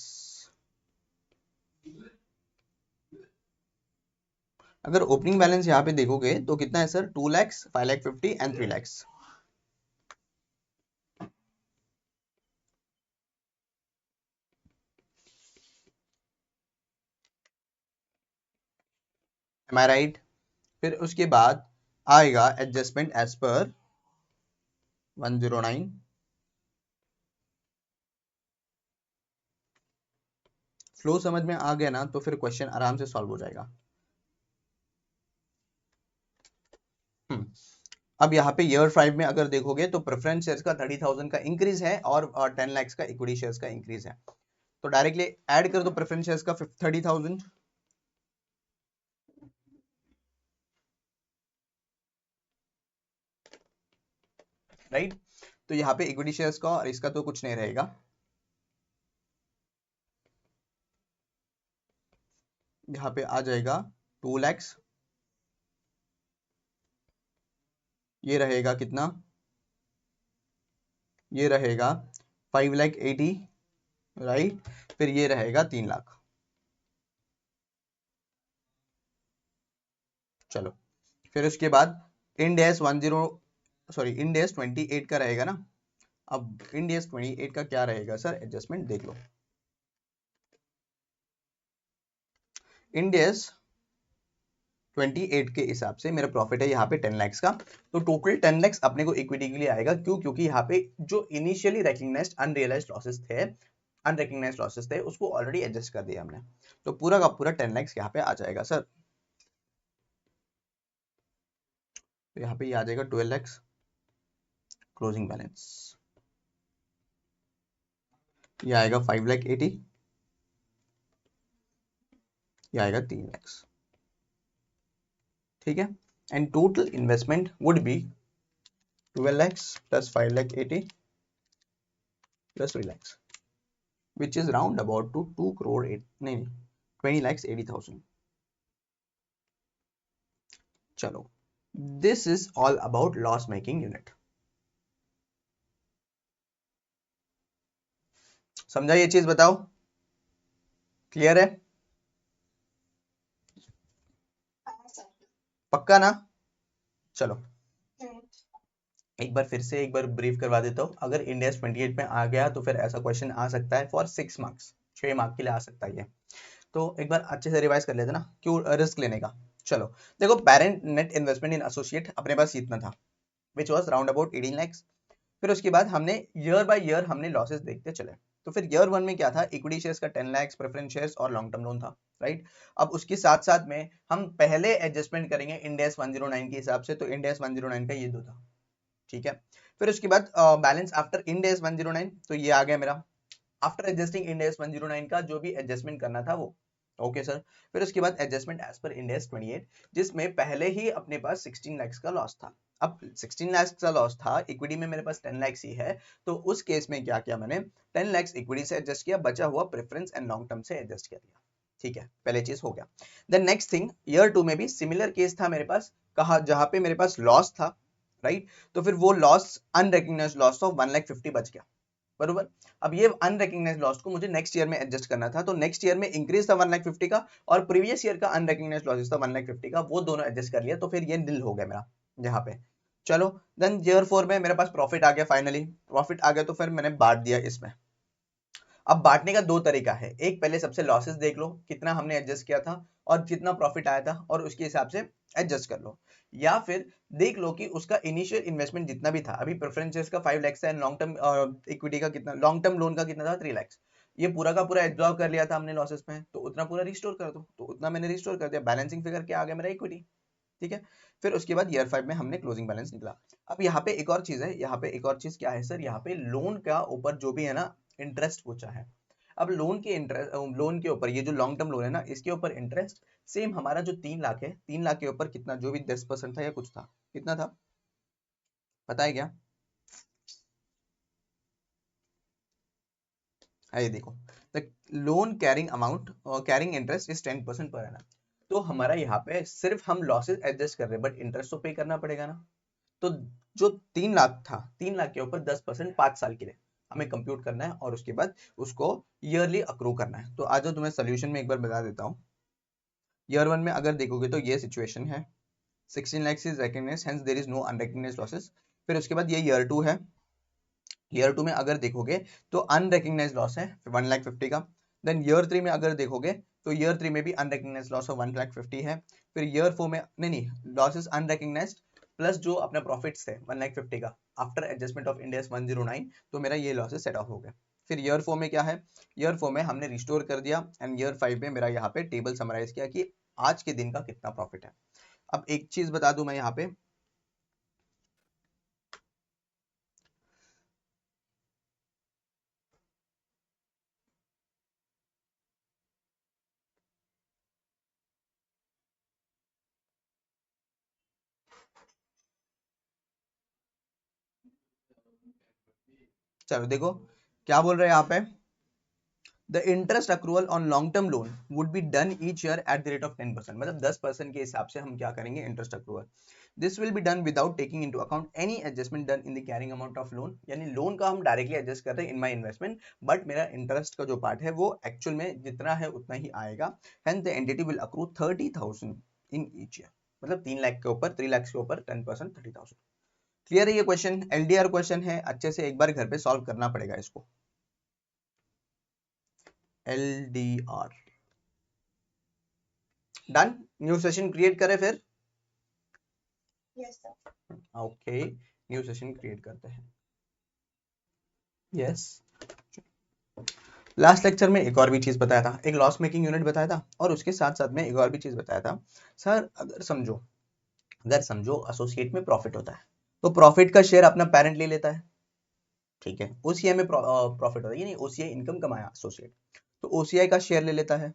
अगर ओपनिंग बैलेंस यहाँ पे देखोगे तो कितना है sir, 2 lakhs, 5 lakh 50 and 3 lakhs। Am I right? फिर उसके बाद आएगा एडजस्टमेंट एज पर 109। फ्लो समझ में आ गया ना, तो फिर क्वेश्चन आराम से सॉल्व हो जाएगा। अब यहाँ पे ईयर 5 में अगर देखोगे तो प्रेफरेंस शेयर्स का 30,000 का इंक्रीज है और 10 lakhs का इक्विटी शेयर्स का इंक्रीज है। तो डायरेक्टली ऐड कर दो प्रेफरेंस शेयर्स का 30,000, राइट? तो यहाँ पे इक्विटी शेयर्स का और इसका तो कुछ नहीं रहेगा। यहाँ पे आ जाएगा 2 lakhs, ये रहेगा कितना, ये रहेगा 5 lakh 80, राइट? फिर ये रहेगा 3 लाख। चलो, फिर उसके बाद इंडेस 28 का रहेगा ना। अब इंडेस 28 का क्या रहेगा सर, एडजस्टमेंट देख लो। इंडेस 28 के हिसाब से मेरा प्रॉफिट है यहाँ पे 10 lakhs का, तो टोटल 10 lakhs अपने को इक्विटी के लिए आएगा। क्यों? क्योंकि यहाँ पे जो इनिशियली रेकग्नाइज्ड अनरियलाइज्ड लॉसेस थे उसको ऑलरेडी एडजस्ट कर दिया हमने, तो पूरा का पूरा 10 lakhs यहाँ पे आ जाएगा सर। तो यहाँ पे ये आ जाएगा 12 lakhs क्लोजिंग बैलेंस, ये आएगा 5 lakh 80, ये आएगा 3 lakhs। ठीक है, and total investment would be 12 lakhs plus 5 lakh 80 plus 3 lakhs, which is round about to 2 crore 8, नहीं 20 lakhs 80,000। चलो, this is all about loss making unit। समझा ये चीज, बताओ क्लियर है? पक्का ना? चलो एक बार फिर से एक बार ब्रीफ करवा देता हूँ। अगर इंडेस 28 में आ गया तो फिर ऐसा क्वेश्चन आ सकता है फॉर 6 मार्क्स, 6 मार्क के लिए आ सकता है ये। तो एक बार अच्छे से रिवाइज कर लेते ना, क्यों रिस्क लेने का। चलो देखो, parent net investment in associate अपने पास इतना था, which was round about 18 lakhs। फिर उसके बाद हमने ईयर बाय ईयर हमने लॉसेस देखते चले। तो फिर ईयर 1 में क्या था, इक्विटी शेयर्स का 10 lakhs, प्रेफरेंस शेयर्स और लॉन्ग टर्म लोन था, राइट? अब उसके साथ साथ में हम पहले एडजस्टमेंट करेंगे इंडेस 109 के हिसाब से, तो इंडेस 109 का ये दो था। ठीक है, फिर उसके बाद बैलेंस आफ्टर इंडेस 109, तो ये आ गया मेरा आफ्टर एडजस्टिंग इंडेस 109 का जो भी एडजस्टमेंट करना था वो। ओके सर, फिर उसके बाद एडजस्टमेंट एज पर इंडेस 28, जिसमें पहले ही अपने पास 16 lakhs का लॉस था। अब 16 lakhs का लॉस था, इक्विटी में मेरे पास 10 lakhs ही है, तो उस केस में क्या किया मैंने, 10 lakhs इक्विटी से एडजस्ट किया, बचा हुआ प्रेफरेंस एंड लॉन्ग टर्म से एडजस्ट कर दिया। ठीक है, पहले चीज हो गया। देन नेक्स्ट थिंग, ईयर 2 में भी सिमिलर केस था मेरे पास, कहा जहां पे मेरे पास लॉस था, राइट? तो फिर वो loss unrecognised loss of 1 lakh 50 बच गया, बरोबर। अब ये अनरिकग्नाइज्ड लॉस को मुझे नेक्स्ट ईयर में एडजस्ट करना था, तो नेक्स्ट ईयर में इंक्रीज था 1 लाख 50 का, और प्रीवियस ईयर का अनरिकग्नाइज्ड लॉसेस था 1 लाख 50 का, वो दोनों एडजस्ट कर लिया, तो फिर ये नील हो गया मेरा यहाँ पे। चलो, देन ईयर 4 में मेरे पास प्रॉफिट आ गया, फाइनली प्रॉफिट आ गया, तो फिर मैंने बांट दिया इसमें। अब बांटने का दो तरीका है, एक पहले सबसे लॉसेस देख लो कितना हमने एडजस्ट किया था और कितना प्रॉफिट आया था, और उसके हिसाब से एडजस्ट कर लो, या फिर देख लो कि उसका इनिशियल इन्वेस्टमेंट जितना भी था, अभी प्रेफरेंसेस का 5 lakhs है, लॉन्ग टर्म इक्विटी का कितना, लॉन्ग टर्म लोन का कितना था 3 lakhs, ये पूरा का पूरा एब्जॉर्ब कर लिया था हमने लॉसेस में, तो उतना पूरा रिस्टोर कर दो, तो उतना मैंने रिस्टोर कर दिया, बैलेंसिंग फिगर क्या आ गया मेरा, इक्विटी। ठीक है, फिर उसके बाद ईयर 5 में हमने क्लोजिंग बैलेंस निकला। अब यहाँ पे एक और चीज है, यहाँ पे एक और चीज क्या है सर, यहाँ पे लोन का ऊपर जो भी है ना इंटरेस्ट पूछा है। अब लोन के इंटरेस्ट, लोन के ऊपर ये जो लॉन्ग टर्म लोन है ना, इसके ऊपर इंटरेस्ट सेम हमारा जो 3 लाख है, 3 लाख के ऊपर कितना, जो भी 10% था या कुछ था, कितना था पता है क्या? ये देखो, the loan carrying amount carrying interest is 10% per annum. तो हमारा यहाँ पे सिर्फ हम लॉसेस एडजस्ट कर रहे हैं, बट इंटरेस्ट तो पे करना पड़ेगा ना। तो जो 3 लाख था, 3 लाख के ऊपर 10% 5 साल के लिए हमें कंप्यूट करना है, और उसके बाद उसको ईयरली अक्रू करना है। तो आज तुम्हें सोल्यूशन में एक बार बता देता हूँ। ईयर 1 में अगर देखोगे तो ये सिचुएशन है, 16 lakhs is recognized, hence there is no unrecognized losses। फिर उसके बाद ये ईयर 2 है, ईयर 2 में अगर देखोगे तो अनरिकग्नाइज्ड लॉस है 1,50,000 का। देन ईयर 3 में अगर देखोगे तो ईयर 3 में भी अनरिकग्नाइज्ड लॉस ऑफ 1,50,000 है। फिर ईयर 4 में नहीं लॉसेस अनरिकग्नाइज्ड प्लस जो अपना प्रॉफिट्स थे 1,50,000 का after adjustment of Ind AS 109, तो मेरा ये लॉसेस सेट ऑफ हो गया। फिर ईयर 4 में क्या है, ईयर 4 में हमने रिस्टोर कर दिया, एंड ईयर 5 में मेरा यहाँ पे टेबल समराइज किया कि आज के दिन का कितना प्रॉफिट है। अब एक चीज बता दूं मैं यहाँ पे, चलो देखो क्या बोल रहे हैं यहाँ पे, the interest accrual on long term loan would be done each year at the rate of 10%, मतलब 10% के हिसाब से हम क्या करेंगे interest accrual. This will be done without taking into account any adjustment done in the carrying amount of loan, यानी loan का हम डायरेक्टली एडजस्ट कर रहे हैं इन माय इन्वेस्टमेंट, बट मेरा इंटरेस्ट का जो पार्ट है वो एक्चुअल में जितना है उतना ही आएगा। Hence the entity will accrue 30,000 in each year, मतलब 3 लाख के ऊपर 3 लाख के ऊपर 10% 30,000। क्लियर है ये क्वेश्चन? एलडीआर क्वेश्चन है, अच्छे से एक बार घर पे सॉल्व करना पड़ेगा इसको। LDR done. New session create करें फिर? Yes sir. Okay, new session create करते हैं। यस, लास्ट लेक्चर में एक और भी चीज बताया था, एक लॉस मेकिंग यूनिट बताया था, और उसके साथ साथ में एक और भी चीज बताया था। सर अगर समझो एसोसिएट में प्रॉफिट होता है, तो प्रॉफिट का शेयर अपना पेरेंट ले लेता है, ठीक है। ओसीआई में प्रॉफिट होता है, यानी ओसीआई इनकम कमाया एसोसिएट, तो ओसीआई का शेयर ले लेता है।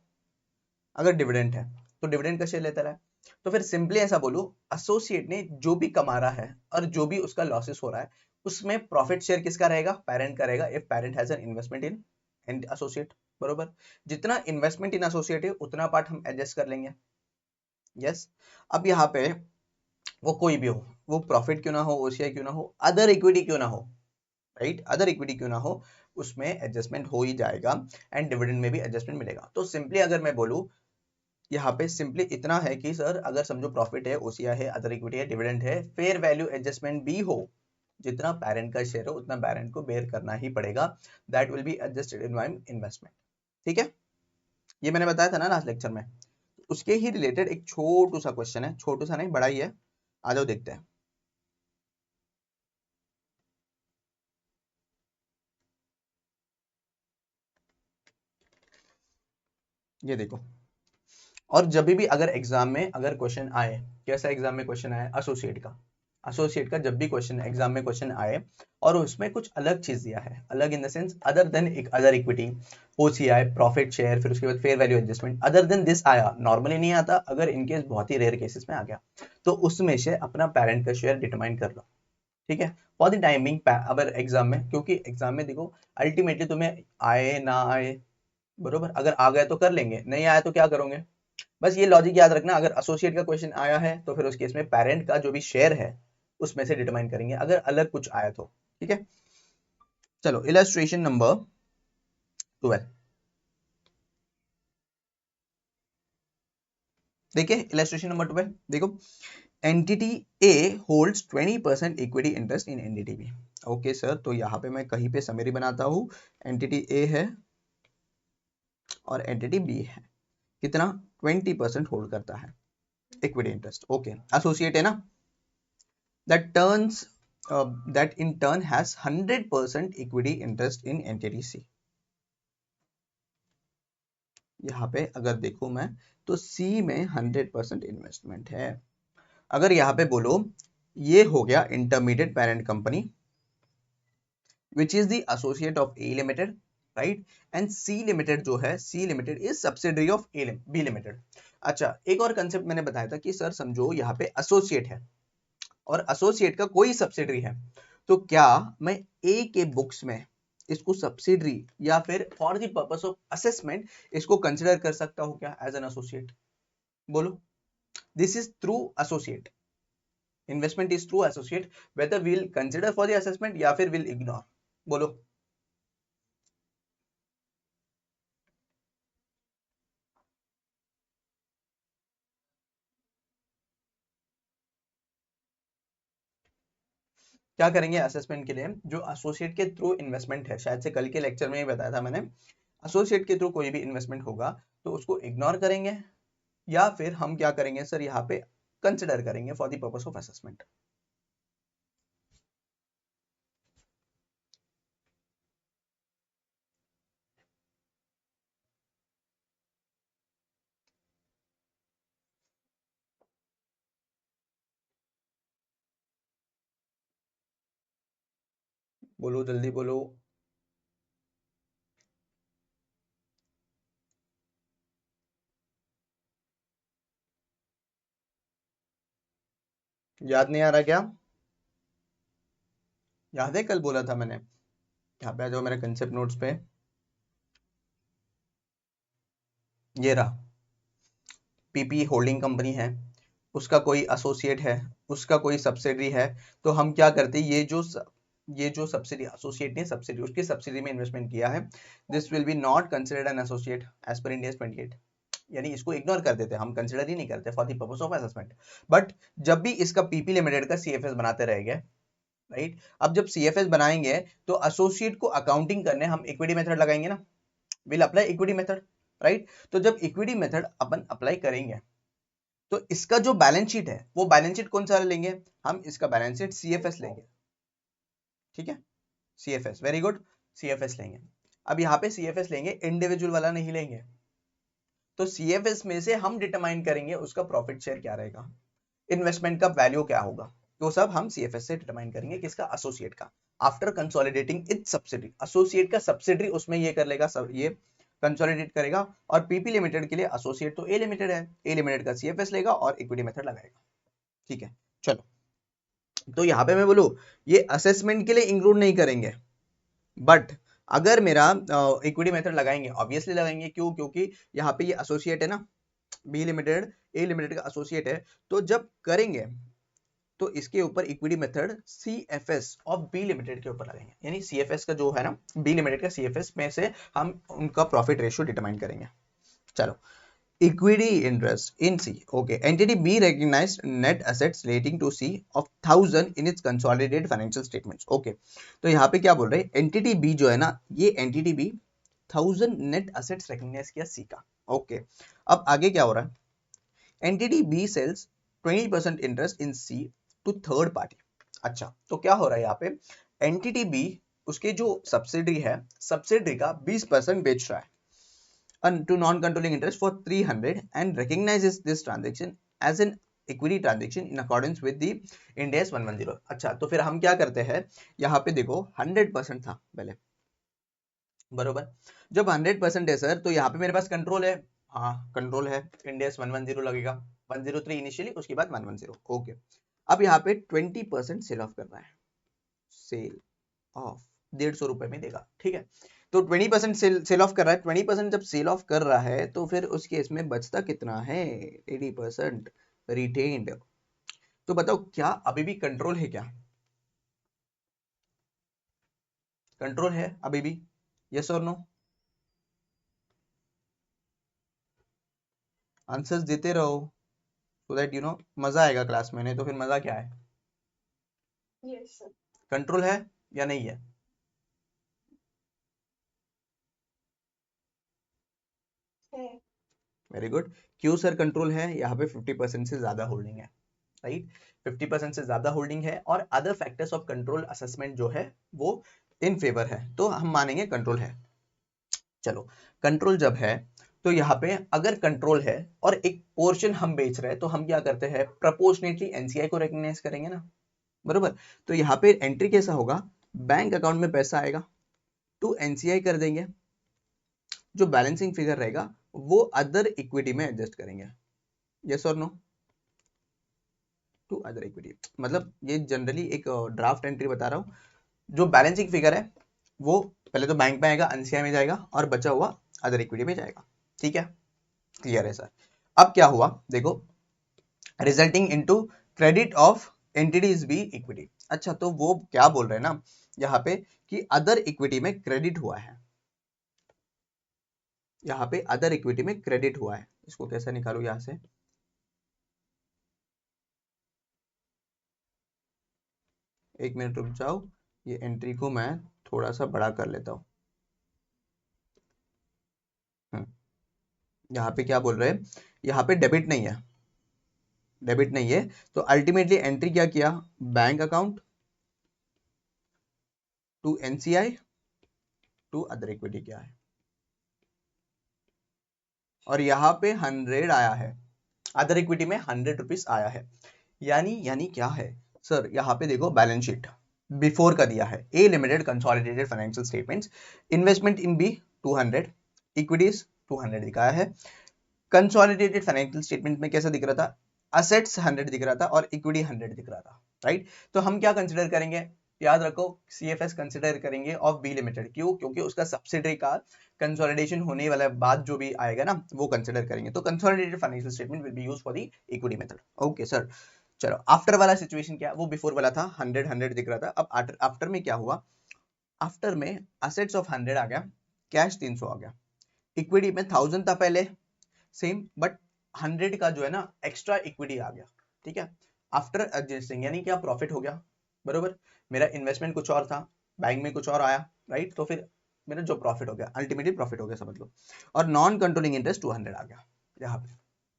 अगर डिविडेंड है तो डिविडेंड का शेयर लेता रहा है। तो फिर सिंपली ऐसा बोलूं, एसोसिएट ने जो भी कमा रहा है और जो भी उसका लॉसेस हो रहा है, उसमें प्रॉफिट शेयर किसका रहेगा? पेरेंट का रहेगा, if parent has an investment in associate, बरोबर। जितना इन्वेस्टमेंट इन एसोसिएट है उतना पार्ट हम एडजस्ट कर लेंगे। यस, अब यहाँ पे वो कोई भी हो, वो प्रॉफिट क्यों ना हो, ओसीआई क्यों ना हो, अदर इक्विटी क्यों ना हो, राइट, अदर इक्विटी क्यों ना हो, उसमें एडजस्टमेंट हो ही जाएगा, एंड डिविडेंड में भी एडजस्टमेंट मिलेगा। तो सिंपली अगर मैं बोलूं, यहाँ पे सिंपली इतना है कि सर अगर समझो प्रॉफिट है, ओसीआई है, अदर इक्विटी है, डिविडेंड है, फेयर वैल्यू एडजस्टमेंट भी हो, जितना पेरेंट का शेयर हो उतना पेरेंट को बेयर करना ही पड़ेगा, that will be adjusted in my investment. ठीक है, ये मैंने बताया था ना लास्ट लेक्चर में। उसके ही रिलेटेड एक छोटू सा क्वेश्चन है, छोटू सा नहीं बड़ा ही है, आ जाओ देखते हैं। ये देखो, और जब भी अगर एग्जाम में अगर क्वेश्चन आए, कैसा एग्जाम में क्वेश्चन आए, एसोसिएट का जब भी क्वेश्चन एग्जाम में क्वेश्चन आए और उसमें कुछ अलग चीज दिया है, अलग in the sense other than एक other equity, OCI, profit share, फिर उसके बाद fair value adjustment, other than this आया, नॉर्मली नहीं आता, अगर इनकेस बहुत ही रेयर केसेस में आ गया, तो उसमें से अपना पेरेंट का शेयर डिटरमाइन कर लो, ठीक है। फॉर द टाइमिंग अगर एग्जाम में, क्योंकि एग्जाम में देखो अल्टीमेटली तुम्हें आए ना आए, बरोबर, अगर आ गए तो कर लेंगे, नहीं आया तो क्या करोगे। बस ये लॉजिक याद रखना, अगर एसोसिएट का क्वेश्चन आया है तो फिर उस केस में पेरेंट का जो भी शेयर है उसमें से डिटरमाइन करेंगे, अगर अलग कुछ आया तो, ठीक है। चलो इलस्ट्रेशन नंबर 12 देखिए, इलस्ट्रेशन नंबर 12 देखो, entity A holds 20% equity interest in entity B. Okay sir, तो यहाँ पे मैं कहीं पे समरी बनाता हूँ, एंटिटी ए है और एंटिटी बी है, कितना 20% होल्ड करता है इक्विटी इंटरेस्ट, ओके। एसोसिएट है ना, that turns that in turn has 100% equity interest in entity C। यहाँ पे अगर देखूं मैं तो C में 100% इन्वेस्टमेंट है। अगर यहाँ पे बोलो ये हो गया intermediate parent company which is the associate of A limited, right. And C limited जो है, C limited is subsidiary of B limited. अच्छा, एक और कंसेप्ट मैंने बताया था कि सर समझो यहाँ पे एसोसिएट है और एसोसिएट का कोई सब्सिडरी है, तो क्या मैं ए के बुक्स में इसको सब्सिडरी या फिर for the purpose of assessment इसको कंसिडर कर सकता हूं क्या एज एन एसोसिएट? बोलो। This is through associate, investment is through associate, whether will consider for the assessment या फिर विल इग्नोर। बोलो। क्या करेंगे असेसमेंट के लिए? जो एसोसिएट के थ्रू इन्वेस्टमेंट है, शायद से कल के लेक्चर में ही बताया था मैंने, एसोसिएट के थ्रू कोई भी इन्वेस्टमेंट होगा तो उसको इग्नोर करेंगे या फिर हम क्या करेंगे सर यहाँ पे कंसिडर करेंगे for the purpose of assessment. बोलो जल्दी बोलो। याद नहीं आ रहा क्या? याद है कल बोला था मैंने? यहाँ पे आ जाओ मेरे कंसेप्ट नोट्स पे। ये रहा, पीपी होल्डिंग कंपनी है, उसका कोई एसोसिएट है, उसका कोई सब्सिडरी है, तो हम क्या करते हैं, ये जो सब्सिडी एसोसिएट ने सब्सिडी उसकी सब्सिडी में इन्वेस्टमेंट किया है, this will be not considered an associate as per India 28, यानी इसको इग्नोर कर देते हैं, हम कंसिडर ही नहीं करते for the purpose of assessment. But जब भी इसका पीपी लिमिटेड का सीएफएस बनाते रहेंगे, राइट, अब जब सीएफएस बनाएंगे तो एसोसिएट को अकाउंटिंग करने हम इक्विटी मेथड लगाएंगे ना, will apply equity method, right. तो जब इक्विटी मेथड अपन अप्लाई करेंगे तो इसका जो बैलेंस शीट है वो बैलेंस शीट कौन सा लेंगे? हम इसका बैलेंस शीट सीएफएस लेंगे, ठीक है, सीएफएस, वेरी गुड, सीएफएस लेंगे। अब यहाँ पे सीएफएस लेंगे, इंडिविजुअल वाला नहीं लेंगे। तो सीएफएस में से हम डिटरमाइन करेंगे उसका प्रॉफिट शेयर क्या रहेगा, इन्वेस्टमेंट का वैल्यू क्या होगा, तो सब हम सीएफएस से डिटरमाइन करेंगे, किसका? एसोसिएट का। After consolidating it's subsidy, associate का सब्सिडरी उसमें ये कर लेगा, सब ये कंसोलिडेट करेगा। और पीपी लिमिटेड के लिए एसोसिएट तो ए लिमिटेड है, ए लिमिटेड का सीएफएस लेगा और इक्विटी मेथड लगाएगा, ठीक है। चलो, तो यहाँ पे मैं बोलूँ ये असेसमेंट के लिए इंक्लूड नहीं करेंगे, बट अगर मेरा इक्विटी मेथड लगाएंगे, ऑब्वियसली लगाएंगे, क्यों? क्योंकि यहाँ पे ये एसोसिएट है ना, बी लिमिटेड ए लिमिटेड का एसोसिएट है, तो जब करेंगे तो इसके ऊपर equity method CFS of B limited के ऊपर लगाएंगे, यानी सीएफएस का जो है ना, बी लिमिटेड का सीएफएस में से हम उनका प्रॉफिट रेशियो डिटरमाइन करेंगे। चलो, equity interest in C. Okay. Entity B recognized net assets relating to C of 1000 in its consolidated financial statements. Okay. तो यहाँ पे क्या बोल रहे हैं, एंटिटी बी जो है ना, ये entity B 1000 net assets recognise किया सी का। ओके, अब आगे क्या हो रहा है, entity B sells 20% interest in C to third party. अच्छा, तो क्या हो रहा है यहाँ पे, एंटिटी बी उसके जो सब्सिडरी है, सब्सिडरी का 20% बेच रहा है to non-controlling interest for 300 and recognizes this transaction as an equity transaction in accordance with the Ind AS 110। अच्छा, तो फिर हम क्या करते हैं, यहाँ पे देखो 100% था पहले, बरोबर। जब 100% है सर, तो यहाँ पे मेरे पास कंट्रोल है, हाँ कंट्रोल है, Ind AS 110 लगेगा, 103 इनिशियली, उसके बाद 110। ओके, अब यहाँ पे 20% सेल ऑफ कर रहा है, सेल ऑफ 150 रुपए में देगा, ठीक है। तो 20% सेल ऑफ कर रहा है, 20% जब सेल ऑफ कर रहा है तो फिर उस केस में बचता कितना है, 80% रिटेन्ड। तो बताओ क्या अभी भी कंट्रोल है क्या? कंट्रोल है अभी भी, यस और नो? आंसर्स देते रहो सो दैट यू नो मजा आएगा क्लास में, नहीं तो फिर मजा क्या है? Yes, sir. कंट्रोल है या नहीं है? है। Very good. क्यों सर कंट्रोल है? यहाँ पे 50% से ज्यादा होल्डिंग है, राइट, 50% से ज्यादा होल्डिंग है और other factors of control assessment जो है वो इन फेवर है, तो हम मानेंगे कंट्रोल है। चलो, कंट्रोल जब है तो यहाँ पे अगर कंट्रोल है और एक पोर्शन हम बेच रहे हैं, तो हम क्या करते हैं, प्रपोर्शनेटली एनसीआई को रिकॉग्नाइज करेंगे ना, बरोबर। तो यहाँ पे एंट्री कैसा होगा, बैंक अकाउंट में पैसा आएगा, टू एनसीआई कर देंगे, जो बैलेंसिंग फिगर रहेगा वो अदर इक्विटी में एडजस्ट करेंगे। यस और नो? टू अदर इक्विटी, मतलब ये जनरली एक ड्राफ्ट एंट्री बता रहा हूँ। जो बैलेंसिंग फिगर है वो पहले तो बैंक में आएगा, एनसीआई में जाएगा और बचा हुआ अदर इक्विटी में जाएगा। ठीक है, क्लियर है सर? अब क्या हुआ देखो, resulting into credit of entities B equity. अच्छा, तो वो क्या बोल रहे हैं ना यहाँ पे कि अदर इक्विटी में क्रेडिट हुआ है, यहाँ पे अदर इक्विटी में क्रेडिट हुआ है। इसको कैसे निकालू यहाँ से? एक मिनट रुक जाओ, ये एंट्री को मैं थोड़ा सा बड़ा कर लेता हूँ। यहाँ पे क्या बोल रहे हैं, यहाँ पे डेबिट नहीं है, डेबिट नहीं है, तो अल्टीमेटली एंट्री क्या किया, bank account to NCI to other equity क्या है, और यहाँ पे 100 आया है, अदर इक्विटी में 100 रुपीज आया है। यानी क्या है सर, यहाँ पे देखो बैलेंस शीट बिफोर का दिया है, A limited consolidated financial statements, investment in B 200, equities 200 दिखाया है। कंसोलिडेटेड फाइनेंशियल स्टेटमेंट में कैसा दिख रहा था, असेट्स 100 दिख रहा था और इक्विटी 100 दिख रहा था, राइट? तो हम क्या कंसिडर करेंगे, याद रखो सीएफएस कंसिडर करेंगे ऑफ बी लिमिटेड। क्यों? क्योंकि उसका सब्सिडरी का कंसोलिडेशन होने वाला बाद जो भी आएगा ना वो कंसिडर करेंगे। तो consolidated financial statement will be used for the equity method. Okay sir, चलो आफ्टर वाला सिचुएशन क्या, वो बिफोर वाला था 100 दिख रहा था। अब आफ्टर में क्या हुआ, आफ्टर में असेट्स ऑफ 100 आ गया, कैश 300 आ गया, इक्विटी में 1000 था पहले सेम, बट 100 का जो है ना एक्स्ट्रा इक्विटी आ गया। ठीक है, आफ्टर एडजस्टिंग यानी क्या, प्रॉफिट हो गया, बरोबर? मेरा इन्वेस्टमेंट कुछ और था, बैंक में कुछ और आया, राइट? तो फिर मेरा जो प्रॉफिट हो गया, अल्टीमेटली प्रॉफिट हो गया समझ लो, और नॉन कंट्रोलिंग इंटरेस्ट 200 आ गया यहाँ पे।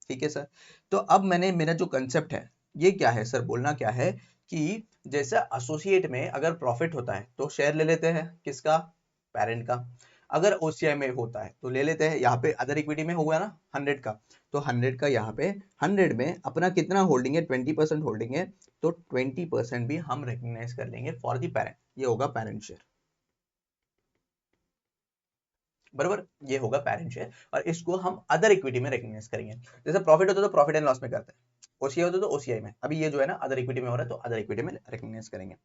ठीक है सर, तो अब मैंने मेरा जो कंसेप्ट है ये क्या है सर, बोलना क्या है कि जैसा एसोसिएट में अगर प्रॉफिट होता है तो शेयर ले लेते हैं, किसका, पेरेंट का। अगर ओसीआई में होता है तो ले लेते हैं, यहाँ पे अदर इक्विटी में होगा ना 100 का, तो 100 का यहाँ पे 100 में अपना कितना होल्डिंग है, 20% होल्डिंग है, तो 20% भी हम रिकॉग्नाइज कर लेंगे फॉर दी पेरेंट, ये होगा पेरेंट शेयर, बराबर? ये होगा पेरेंट शेयर, और इसको हम अदर इक्विटी में रिकॉग्नाइज करेंगे। जैसे प्रॉफिट होता है तो प्रॉफिट एंड लॉस में करते हैं, ओसीआई होता है तो ओसीआई में, अभी ये जो है ना अदर इक्विटी में हो रहा है तो अदर इक्विटी में रिकॉग्नाइज करेंगे।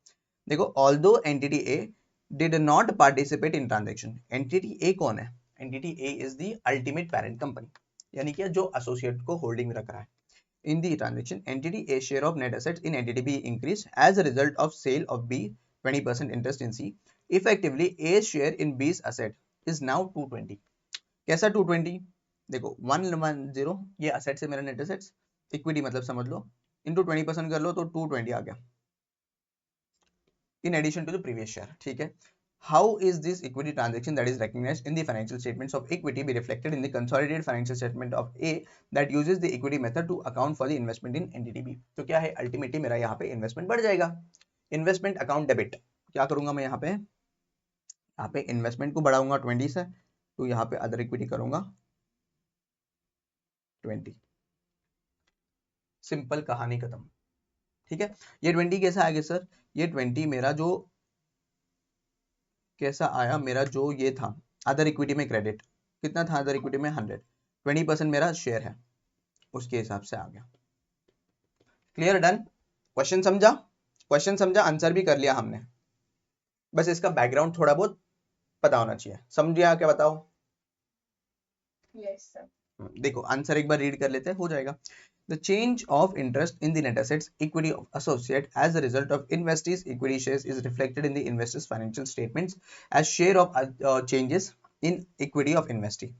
देखो, although entity A did not participate in transaction, entity ए कौन है, entity A is the ultimate parent company, यानी कि जो एसोसिएट को होल्डिंग रख रहा है। In the transaction, entity A share of net assets in entity B increased as a result of sale of B 20% interest in C. Effectively, A's share in B's asset is now 220. कैसा 220? देखो 110 ये assets है मेरा, net assets, equity मतलब समझ लो, into 20% कर लो तो 220 आ गया, in addition to the previous share. ठीक है, how is this equity transaction that is recognized in the financial statements of equity be reflected in the consolidated financial statement of A that uses the equity method to account for the investment in entity B? तो क्या है, ultimately मेरा यहाँ पे investment बढ़ जाएगा, investment account debit. क्या करूंगा मैं यहाँ पे इन्वेस्टमेंट को बढ़ाऊंगा 20 से, तो यहाँ पे अदर इक्विटी करूंगा 20, सिंपल कहानी खत्म। ठीक है, ये 20 कैसा आएगा सर, ये 20 मेरा जो कैसा आया, मेरा जो ये था अदर इक्विटी में क्रेडिट, कितना था अदर इक्विटी में 100, 20% मेरा शेयर है, उसके हिसाब से आ गया। Clear, done? क्वेश्चन समझा? क्वेश्चन समझा, आंसर भी कर लिया हमने, बस इसका बैकग्राउंड थोड़ा बहुत पता होना चाहिए। समझिए क्या, बताओ? Yes, sir. देखो आंसर एक बार रीड कर लेते हैं, हो जाएगा। The change of interest in the net assets equity of associate as a result of investees equity shares is reflected in the investors financial statements as share of changes in equity of investee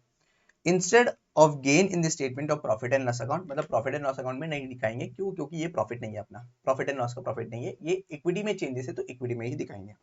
instead of gain in the statement of profit and loss account। मतलब profit and loss account में नहीं दिखाएंगे, क्यों? क्योंकि ये profit नहीं है, अपना प्रॉफिट एंड लॉस का प्रॉफिट नहीं है, ये इक्विटी में चेंजेस है तो इक्विटी में ही दिखाएंगे।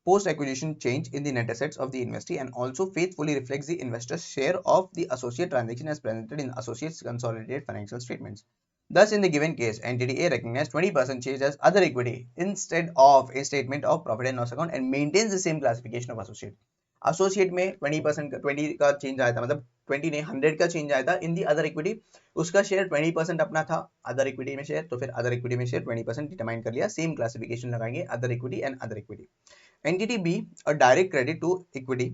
Post acquisition change in the net assets of the investee and also faithfully reflects the investor's share of the associate transaction as presented in associate's consolidated financial statements. Thus, in the given case, entity A recognized 20% change as other equity instead of a statement of profit and loss account and maintains the same classification of associate. Associate में 20% 20 का change आया था, मतलब 20 नहीं 100 का change आया था in the other equity, उसका शेयर 20% अपना था अदर इक्विटी में शेयर, तो फिर अदर इक्विटी में शेयर 20% डिटरमाइन कर लिया, सेम क्लासिफिकेशन लगाएंगे other equity and other equity. Entity B a direct credit to equity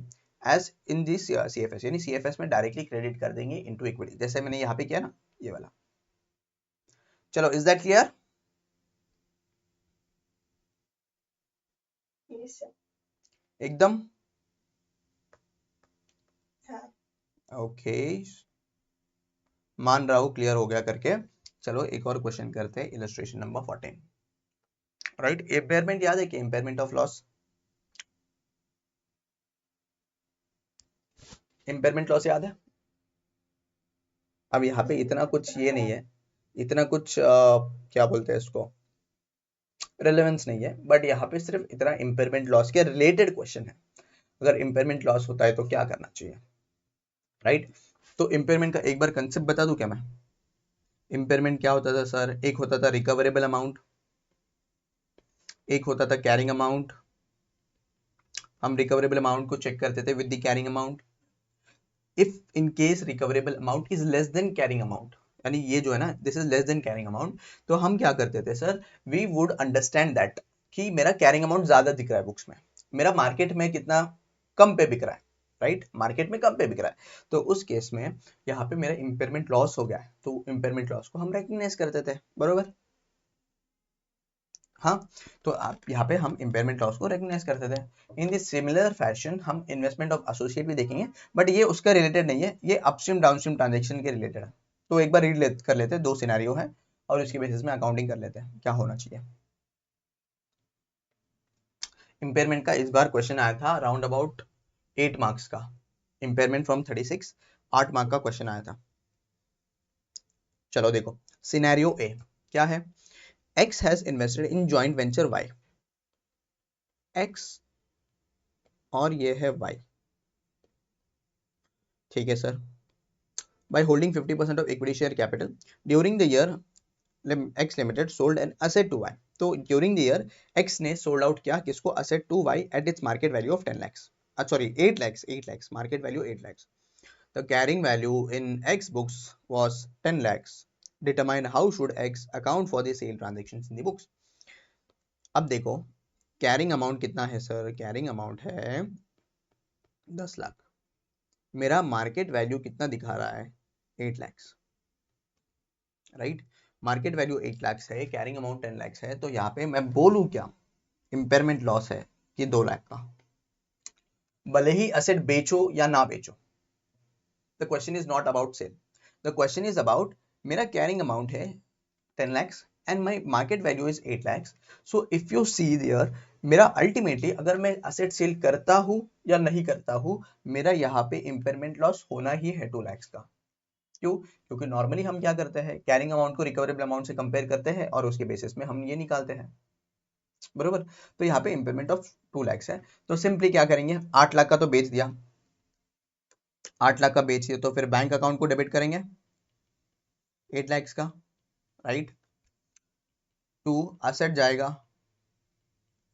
as in this CFS, यानी सीएफएस में डायरेक्टली क्रेडिट कर देंगे इनटू इक्विटी, जैसे मैंने यहाँ पे किया ना ये वाला। चलो, is that clear? Yes, sir. एकदम हाँ. ओके, मान रहा हूं क्लियर हो गया करके। चलो एक और क्वेश्चन करते हैं, इलस्ट्रेशन नंबर 14। राइट, इम्पेयरमेंट याद है कि impairment of loss, impairment loss याद है? अब यहाँ पे इतना कुछ ये नहीं है, इतना कुछ क्या बोलते हैं इसको, रेलेवेंस नहीं है, बट यहाँ पे सिर्फ इतना इम्पेयरमेंट लॉस के रिलेटेड क्वेश्चन है। अगर इम्पेयरमेंट लॉस होता है तो क्या करना चाहिए, राइट? तो इम्पेयरमेंट का एक बार कंसेप्ट बता दूं क्या मैं? इम्पेयरमेंट क्या होता था सर? एक होता था रिकवरेबल अमाउंट, एक होता था कैरिंग अमाउंट। हम रिकवरेबल अमाउंट को चेक करते थे with the carrying amount. If in case recoverable amount is less than carrying amount, यानी ये जो है ना, this is less than carrying amount, तो हम क्या करते थे sir? We would understand that कि मेरा कैरिंग अमाउंट ज्यादा दिख रहा है बुक्स में, मेरा मार्केट में कितना कम पे बिक रहा है, राइट? मार्केट में कम पे बिक रहा है, तो उस केस में यहाँ पे मेरा इंपेयरमेंट लॉस हो गया है, तो इंपेयरमेंट लॉस को हम रेकग्नाइज करते थे, बरोबर? हाँ, तो आप यहाँ पे हम इम्पेयरमेंट लॉस को रिकग्नाइज करते थे। इन दिस सिमिलर फैशन हम इन्वेस्टमेंट ऑफ एसोसिएट भी देखेंगे, बट ये उसका रिलेटेड नहीं है, ये अपस्ट्रीम डाउनस्ट्रीम ट्रांजैक्शन के रिलेटेड है। तो एक बार कर लेते हैं, दो सिनेरियो है और इसके बेसिस में अकाउंटिंग कर लेते हैं क्या होना चाहिए। इम्पेयरमेंट का इस बार क्वेश्चन आया था अराउंड अबाउट 8 मार्क्स का, इम्पेयरमेंट फ्रॉम 36, 8 मार्क का क्वेश्चन आया था। चलो देखो, सिनेरियो ए क्या है? X has invested in joint venture Y, X और ये है Y, ठीक है sir. By holding 50% of equity share capital during the year, X Limited sold an asset to Y. तो during the year X ने sold out क्या किसको? asset to Y at its market value of 10 lakhs. Sorry, 8 lakhs, 8 lakhs, market value 8 lakhs. The carrying value in X books was 10 lakhs. Determine how should X account for the sale transactions in the books. अब देखो, carrying amount कितना है sir? Carrying amount है 10 लाख, मेरा market value कितना दिखा रहा है? 8 lakhs, right? Market value 8 lakhs है, कैरिंग अमाउंट 10 lakhs है, तो यहाँ पे मैं बोलूँ क्या? इंपेयरमेंट लॉस है कि 2 लाख का, भले ही असेट बेचो या ना बेचो। The question is not about sale, the question is about मेरा कैरिंग अमाउंट है 10 lakhs and my market value is 8 lakhs। So if you see there, मेरा अल्टीमेटली अगर मैं असेट सेल करता हूं या नहीं करता हूं, मेरा यहाँ पे इंपेयरमेंट लॉस होना ही है 2 lakhs का। क्यों? क्योंकि नॉर्मली हम क्या करते हैं, कैरिंग अमाउंट को रिकवरेबल अमाउंट से कंपेयर करते हैं और उसके बेसिस में हम ये निकालते हैं, बरोबर? तो यहाँ पे इंपेयरमेंट ऑफ 2 lakhs है, तो सिंपली क्या करेंगे, 8 लाख का तो बेच दिया, 8 लाख का बेच दिया, तो फिर बैंक अकाउंट को डेबिट करेंगे 8 lakhs का, राइट? टू असेट जाएगा,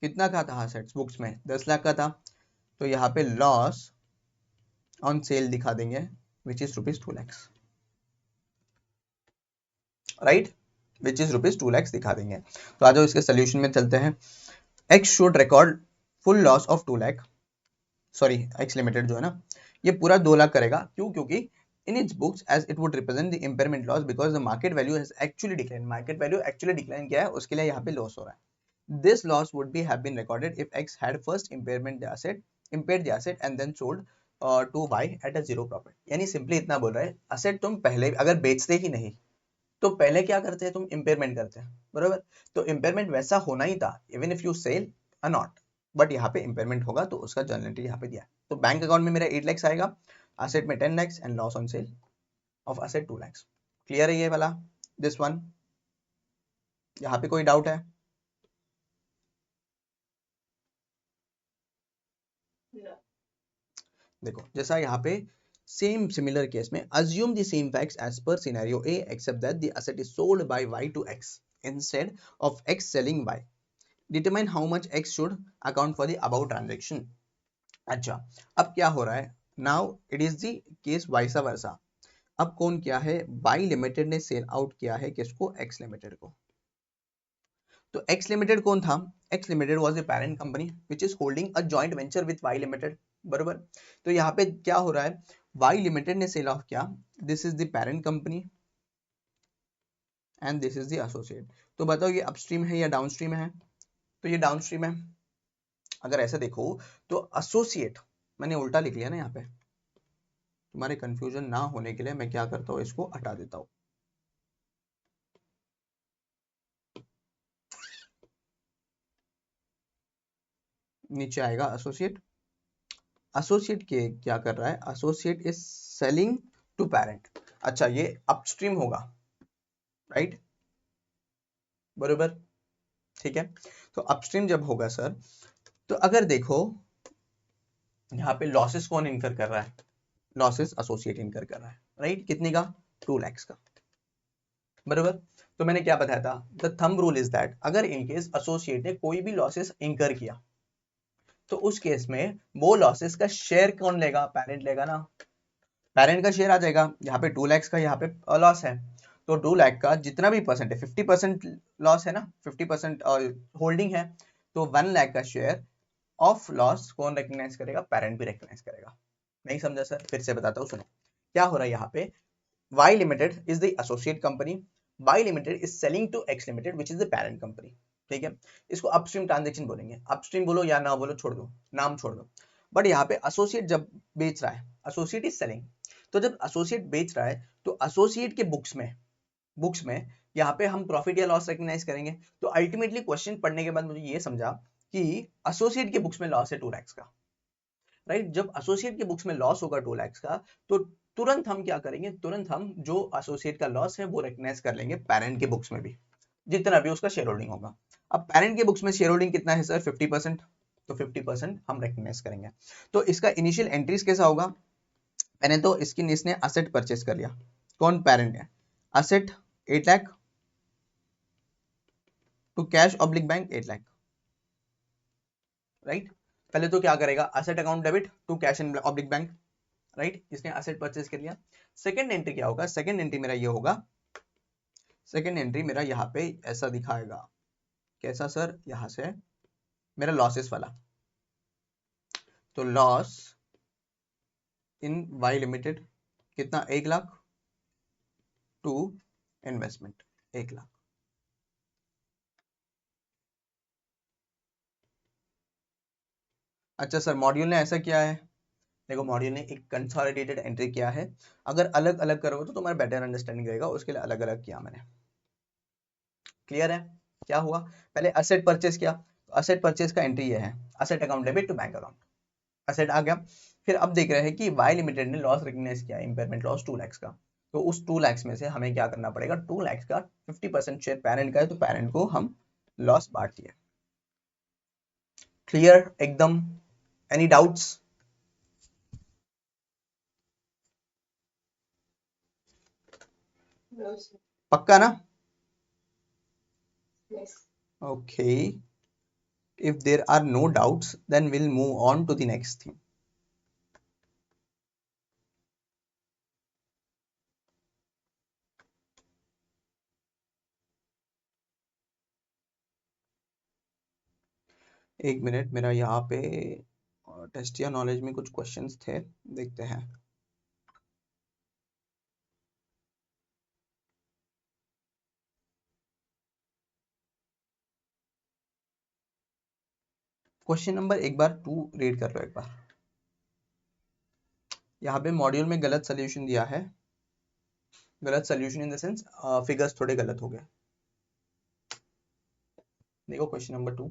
कितना का था असेट्स बुक्स में? 10 लाख का था, तो यहाँ पे लॉस ऑन सेल दिखा देंगे which is rupees 2 lakhs, right? Which is rupees 2 lakhs दिखा देंगे। तो आ जाओ इसके सोल्यूशन में चलते हैं। X should record full loss of 2 lakh, sorry X limited जो है ना, ये पूरा 2 लाख करेगा। क्यों? क्योंकि in its books as it would represent the impairment loss because the market value has actually decline, market value actually decline किया है, उसके लिए यहाँ पे लॉस हो रहा है। This loss would be have been recorded if X had first impairment the asset, impaired the asset and then sold to Y at a zero profit। यानी सिंपली इतना बोल रहा है, असेट तुम पहले अगर बेचते ही नहीं तो पहले क्या करते हैं तुम? इंपेयरमेंट करते हैं, बरोबर? तो इंपेयरमेंट वैसा होना ही था even if you sell a not, but यहाँ पे इंपेयरमेंट होगा तो उसका जर्नल एंट्री यहाँ पे दिया है। तो बैंक अकाउंट में मेरा 8 lakhs आएगा, असेट में 10 lakhs and loss on sale of asset 2 lakhs। Clear है ये वाला? दिस वन, यहाँ पे कोई डाउट है? No. देखो, जैसा यहाँ पे सेम सिमिलर केस में assume the same facts as per scenario A except that the asset is sold by Y to X instead of X selling Y। Determine how much X should account for the above transaction। अच्छा, अब क्या हो रहा है? Now it is the case vice versa। अब कौन क्या है? Y लिमिटेड ने सेल आउट किया है किसको? X लिमिटेड को। तो एक्स लिमिटेड कौन था? X limited was a parent company which is holding a joint venture with Y limited, बरोबर। तो यहाँ पे क्या हो रहा है, वाई लिमिटेड ने सेल ऑफ किया, this is the parent company and this is the associate. तो बताओ ये अपस्ट्रीम है या डाउनस्ट्रीम है? तो ये डाउनस्ट्रीम है। अगर ऐसे देखो तो एसोसिएट, मैंने उल्टा लिख लिया ना यहाँ पे, तुम्हारे कंफ्यूजन ना होने के लिए मैं क्या करता हूँ, इसको हटा देता हूँ। नीचे आएगा एसोसिएट। एसोसिएट के क्या कर रहा है, associate is selling to parent. अच्छा ये अपस्ट्रीम होगा, राइट, बरोबर, ठीक है। तो अपस्ट्रीम जब होगा सर, तो अगर देखो यहाँ पे लॉसेस कौन इनकर कर रहा है, लॉसेस एसोसिएट इनकर कर रहा है, राइट, कितने का, 2 lakhs का, बरोबर। तो मैंने क्या बताया था, the thumb rule is that अगर इनकेस एसोसिएट ने कोई भी लॉसेस इंकर किया, तो उस केस में वो लॉसेस का शेयर कौन लेगा, पेरेंट लेगा ना, पेरेंट का शेयर आ जाएगा। यहाँ पे 2 lakhs का यहाँ पे लॉस है, तो 2 लाख का जितना भी परसेंट है, 50% लॉस है ना, 50% होल्डिंग है, तो 1 लाख का शेयर ऑफ लॉस कौन रिकग्नाइज करेगा, पेरेंट भी रिकग्नाइज करेगा। नहीं समझा सर, फिर से बताता हूँ, सुनो क्या हो रहा है यहाँ पे। Y Limited is the associate company. Y Limited is selling to X Limited, which is the parent company. ठीक है, इसको अपस्ट्रीम ट्रांजेक्शन बोलेंगे, अपस्ट्रीम बोलो या ना बोलो छोड़ दो, नाम छोड़ दो। बट यहाँ पे एसोसिएट जब बेच रहा है, एसोसिएट इज सेलिंग, तो जब एसोसिएट बेच रहा है तो एसोसिएट के बुक्स में यहाँ पे हम प्रॉफिट या लॉस रिकग्नाइज करेंगे। तो अल्टीमेटली क्वेश्चन पढ़ने के बाद मुझे ये समझा कि एसोसिएट के बुक्स में लॉस है 2 lakhs का, राइट। जब एसोसिएट के बुक्स में लॉस होगा 2 lakhs का, तो तुरंत हम क्या करेंगे, तुरंत हम जो एसोसिएट का लॉस है वो रिकग्नाइज कर लेंगे पेरेंट के बुक्स में भी, जितना भी उसका शेयर होल्डिंग होगा। अब पेरेंट के बुक्स में शेयर होल्डिंग कितना है सर, 50%, तो 50% हम रिकग्नाइज करेंगे। तो इसका इनिशियल एंट्रीज कैसा होगा, मैंने तो इसने असेट परचेस कर लिया, कौन, पेरेंट है, asset 8 lakh to cash oblique bank 8 lakh, right. पहले तो क्या करेगा, asset account debit to cash in oblique bank, right, इसने असेट परचेस कर लिया। सेकंड एंट्री क्या होगा, सेकंड एंट्री मेरा ये होगा, सेकंड एंट्री मेरा यहाँ पे ऐसा दिखाएगा, कैसा सर, यहाँ से मेरा लॉसेस वाला, तो लॉस इन वाई लिमिटेड कितना, 1 लाख टू इन्वेस्टमेंट 1 लाख। अच्छा सर मॉड्यूल ने ऐसा किया है, देखो मॉड्यूल ने एक कंसोलिडेटेड एंट्री किया है, अगर अलग अलग करोगे तो तुम्हारा बेटर अंडरस्टैंडिंग रहेगा, उसके लिए अलग अलग किया मैंने, क्लियर है। क्या हुआ, पहले असेट परचेस किया, असेट परचेस का एंट्री ये है, asset account debit to bank account, asset आ गया। फिर अब देख रहे हैं कि वाई लिमिटेड ने लॉस रिकग्नाइज किया, इंपेयरमेंट लॉस 2 lakhs का, तो उस 2 lakhs में से हमें क्या करना पड़ेगा, 2 lakhs का 50% शेयर पेरेंट का है, तो पेरेंट को हम लॉस बांट दिए। क्लियर एकदम, एनी डाउट्स? No, sir. पक्का ना? Yes. Okay, if there are no doubts then will move on to the next thing. एक मिनट, मेरा यहाँ पे टेस्ट या नॉलेज में कुछ क्वेश्चंस थे, देखते हैं। क्वेश्चन नंबर एक बार 2 रीड कर लो एक बार, यहाँ पे मॉड्यूल में गलत सोल्यूशन दिया है, गलत solution in the sense figures थोड़े गलत हो गए। देखो question number 2,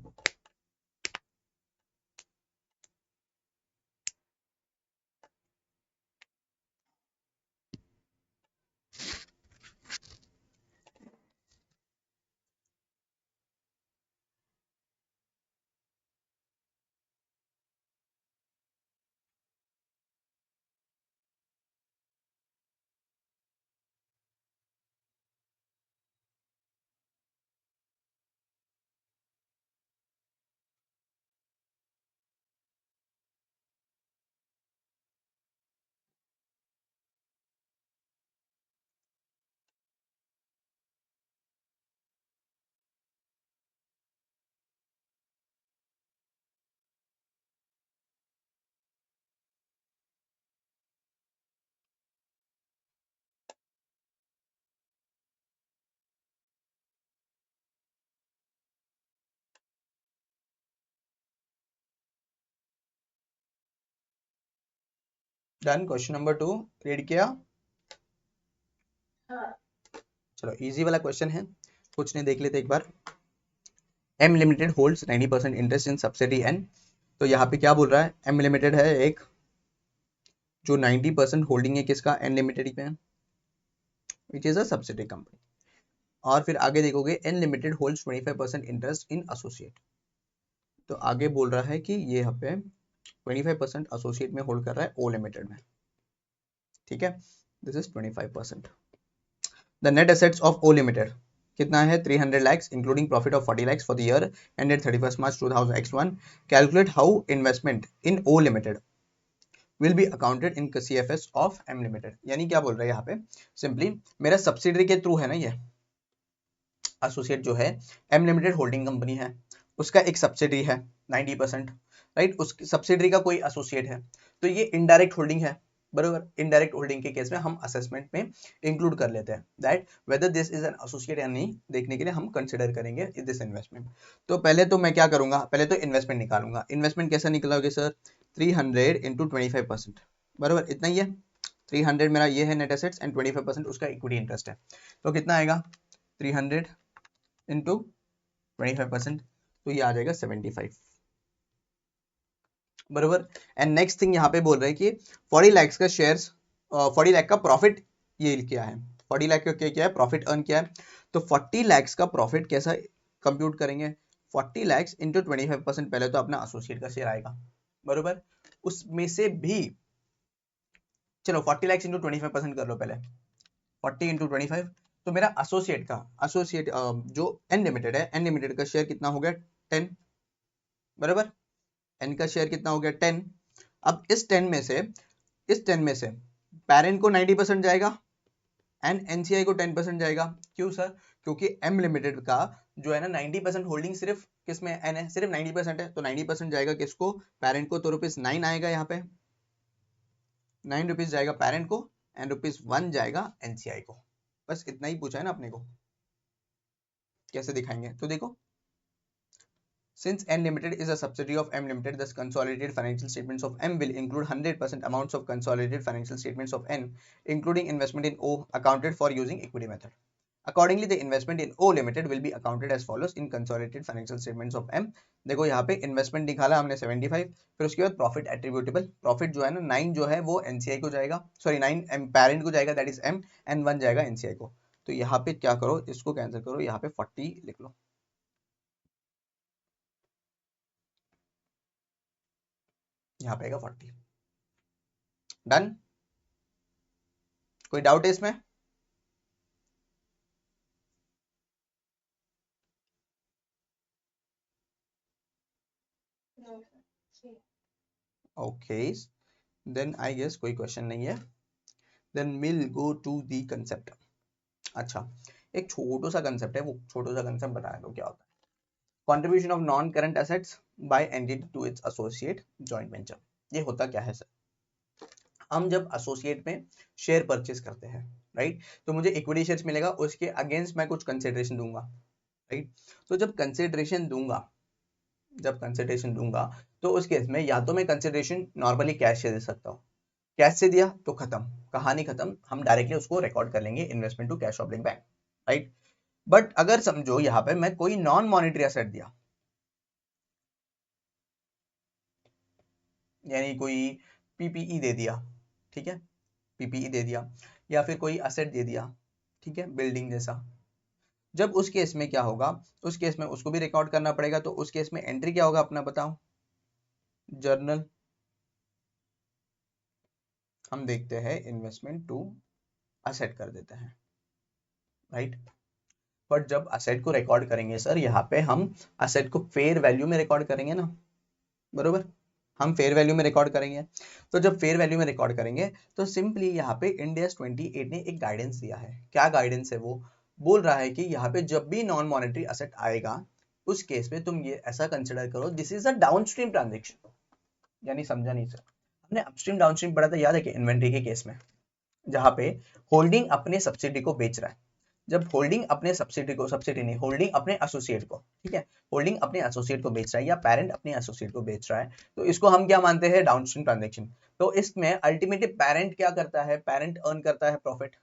done. Question number 2 read किया? हाँ। चलो इजी वाला क्वेश्चन है, कुछ नहीं, देख लेते एक बार। M limited holds 90% interest in subsidiary N. तो यहाँ पे क्या बोल रहा है, एम लिमिटेड है एक जो 90% होल्डिंग है किसका, एन लिमिटेड पे, which is a subsidy company. और फिर आगे देखोगे N limited holds 25% interest in associate. तो आगे बोल रहा है कि ये यहाँ पे 25% एसोसिएट में होल्ड कर रहा है ओ लिमिटेड में, ठीक है। This is 25%। The net assets of O limited कितना है, 300 lakhs including profit of 40 lakhs for the year ended 31 March 2000 calculate how investment in O limited will be accounted in CFS of M limited. यानी क्या बोल रहा है यहाँ पे, simply मेरा सब्सिडरी के थ्रू है ना ये एसोसिएट जो है, एम लिमिटेड होल्डिंग कंपनी है, उसका एक सब्सिडरी है 90%, राइट। उस सब्सिडरी का कोई एसोसिएट है, तो ये इनडायरेक्ट होल्डिंग है, बरोबर। इनडायरेक्ट होल्डिंग के केस में हम असेसमेंट में इंक्लूड कर लेते हैं that whether this is an associate या नहीं, देखने के लिए हम कंसिडर करेंगे दिस इन्वेस्टमेंट। तो पहले तो मैं क्या करूंगा, पहले तो इन्वेस्टमेंट निकालूंगा। इन्वेस्टमेंट कैसा निकलोगे सर, 300 इंटू 25%, बरोबर, इतना ही है। 300 मेरा ये है नेट एसेट्स एंड 25% उसका इक्विटी इंटरेस्ट है, तो कितना आएगा 300 इंटू 25%, तो ये आ जाएगा 75, बरोबर। एंड नेक्स्ट थिंग यहाँ पे बोल रहे हैं कि 40 lakhs का शेयर्स, 40 लाख का प्रॉफिट ये किया है, 40 लाख का क्या किया है, प्रॉफिट अर्न किया है। तो 40 lakhs का प्रॉफिट कैसा कंप्यूट करेंगे, 40 lakhs इंटू 25%, पहले तो अपना एसोसिएट का शेयर आएगा, बरोबर। उसमें से भी चलो 40 lakhs इंटू 25% कर लो पहले, 40 इंटू 25, तो मेरा एसोसिएट का, एसोसिएट जो एन लिमिटेड है, एन लिमिटेड का शेयर कितना हो गया 10, बराबर। एन का शेयर कितना हो गया 10। अब इस 10 में से, इस 10 में से पेरेंट को 90% जाएगा एंड एनसीआई को 10% जाएगा। क्यों सर, क्योंकि एम लिमिटेड का जो है ना 90% होल्डिंग सिर्फ किसमें, एन है, सिर्फ 90% है, तो 90% जाएगा किसको, पेरेंट को। तो ₹9 आएगा यहाँ पे, 9 रुपीज जाएगा पेरेंट को एंड ₹1 जाएगा एनसीआई को। बस इतना ही पूछा है ना अपने को, कैसे दिखाएंगे, तो देखो। Since N Limited is a subsidiary of M Limited, thus consolidated financial statements of M will include 100% amounts of consolidated financial statements of N, including investment in O, accounted for using equity method. Accordingly, the investment in O Limited will be accounted as follows in consolidated financial statements of M. देखो यहाँ पे investment निकाला हमने 75, फिर उसके बाद profit attributable, profit जो है ना 9 जो है वो एनसीआई को जाएगा, सॉरी 9 पेरेंट को जाएगा दैट इज एम, एंड 1 जाएगा एनसीआई को। तो यहाँ पे क्या करो, इसको कैंसिल करो, यहाँ पे 40 लिख लो, यहाँ पे आएगा 40। डन, कोई डाउट है इसमें? No, sir. Okay, then I guess कोई क्वेश्चन नहीं है, then will go to the concept. अच्छा, एक छोटा सा कंसेप्ट है, वो छोटा सा कंसेप्ट बताया दो क्या होता है। Contribution of non current assets by entity to its associate joint venture. ये होता क्या है सर, हम जब एसोसिएट में शेयर परचेस करते हैं, राइट, तो मुझे इक्विटी शेयर्स मिलेगा, उसके अगेंस्ट मैं कुछ कंसिडरेशन दूंगा, राइट। तो जब कंसिडरेशन दूंगा, जब कंसिडरेशन दूंगा, तो उस केस में या तो मैं कंसिडरेशन नॉर्मली कैश से दे सकता हूँ, कैश से दिया तो खत्म, कहानी खत्म, हम डायरेक्टली उसको रिकॉर्ड कर लेंगे investment to cash oblique bank, right. But अगर समझो यहाँ पे मैं कोई नॉन मॉनिटरी एसेट दिया, यानी कोई पीपीई दे दिया, ठीक है, पीपीई दे दिया, या फिर कोई एसेट दे दिया, ठीक है, बिल्डिंग जैसा, जब उस केस में क्या होगा, उस केस में उसको भी रिकॉर्ड करना पड़ेगा। तो उस केस में एंट्री क्या होगा अपना बताओ, जर्नल, हम देखते हैं इन्वेस्टमेंट टू असेट कर देते हैं, राइट। बट जब असेट को रिकॉर्ड करेंगे सर, यहाँ पे हम असेट को फेयर वैल्यू में रिकॉर्ड करेंगे ना, बरोबर, हम फेयर वैल्यू में रिकॉर्ड करेंगे। तो जब फेयर वैल्यू में रिकॉर्ड करेंगे, तो सिंपली यहाँ पे इंडिया 28 ने एक गाइडेंस दिया है। क्या गाइडेंस है, वो बोल रहा है कि यहाँ पे जब भी नॉन मॉनेटरी असेट आएगा, उस केस में तुम ये ऐसा कंसिडर करो, this is a downstream transaction. यानी समझा नहीं सर, हमने अपस्ट्रीम डाउनस्ट्रीम पढ़ा था, याद है कि इन्वेंट्री के केस में, जहां पे होल्डिंग अपने सब्सिडी को बेच रहा है, जब होल्डिंग अपने सब्सिडी नहीं, होल्डिंग अपने एसोसिएट को, ठीक है, होल्डिंग अपने एसोसिएट को बेच रहा है या पेरेंट अपने एसोसिएट को बेच रहा है, तो इसको हम क्या मानते हैं, डाउनस्ट्रीम ट्रांजैक्शन। तो इसमें अल्टीमेटली पेरेंट क्या करता है, पेरेंट अर्न करता है प्रॉफिट,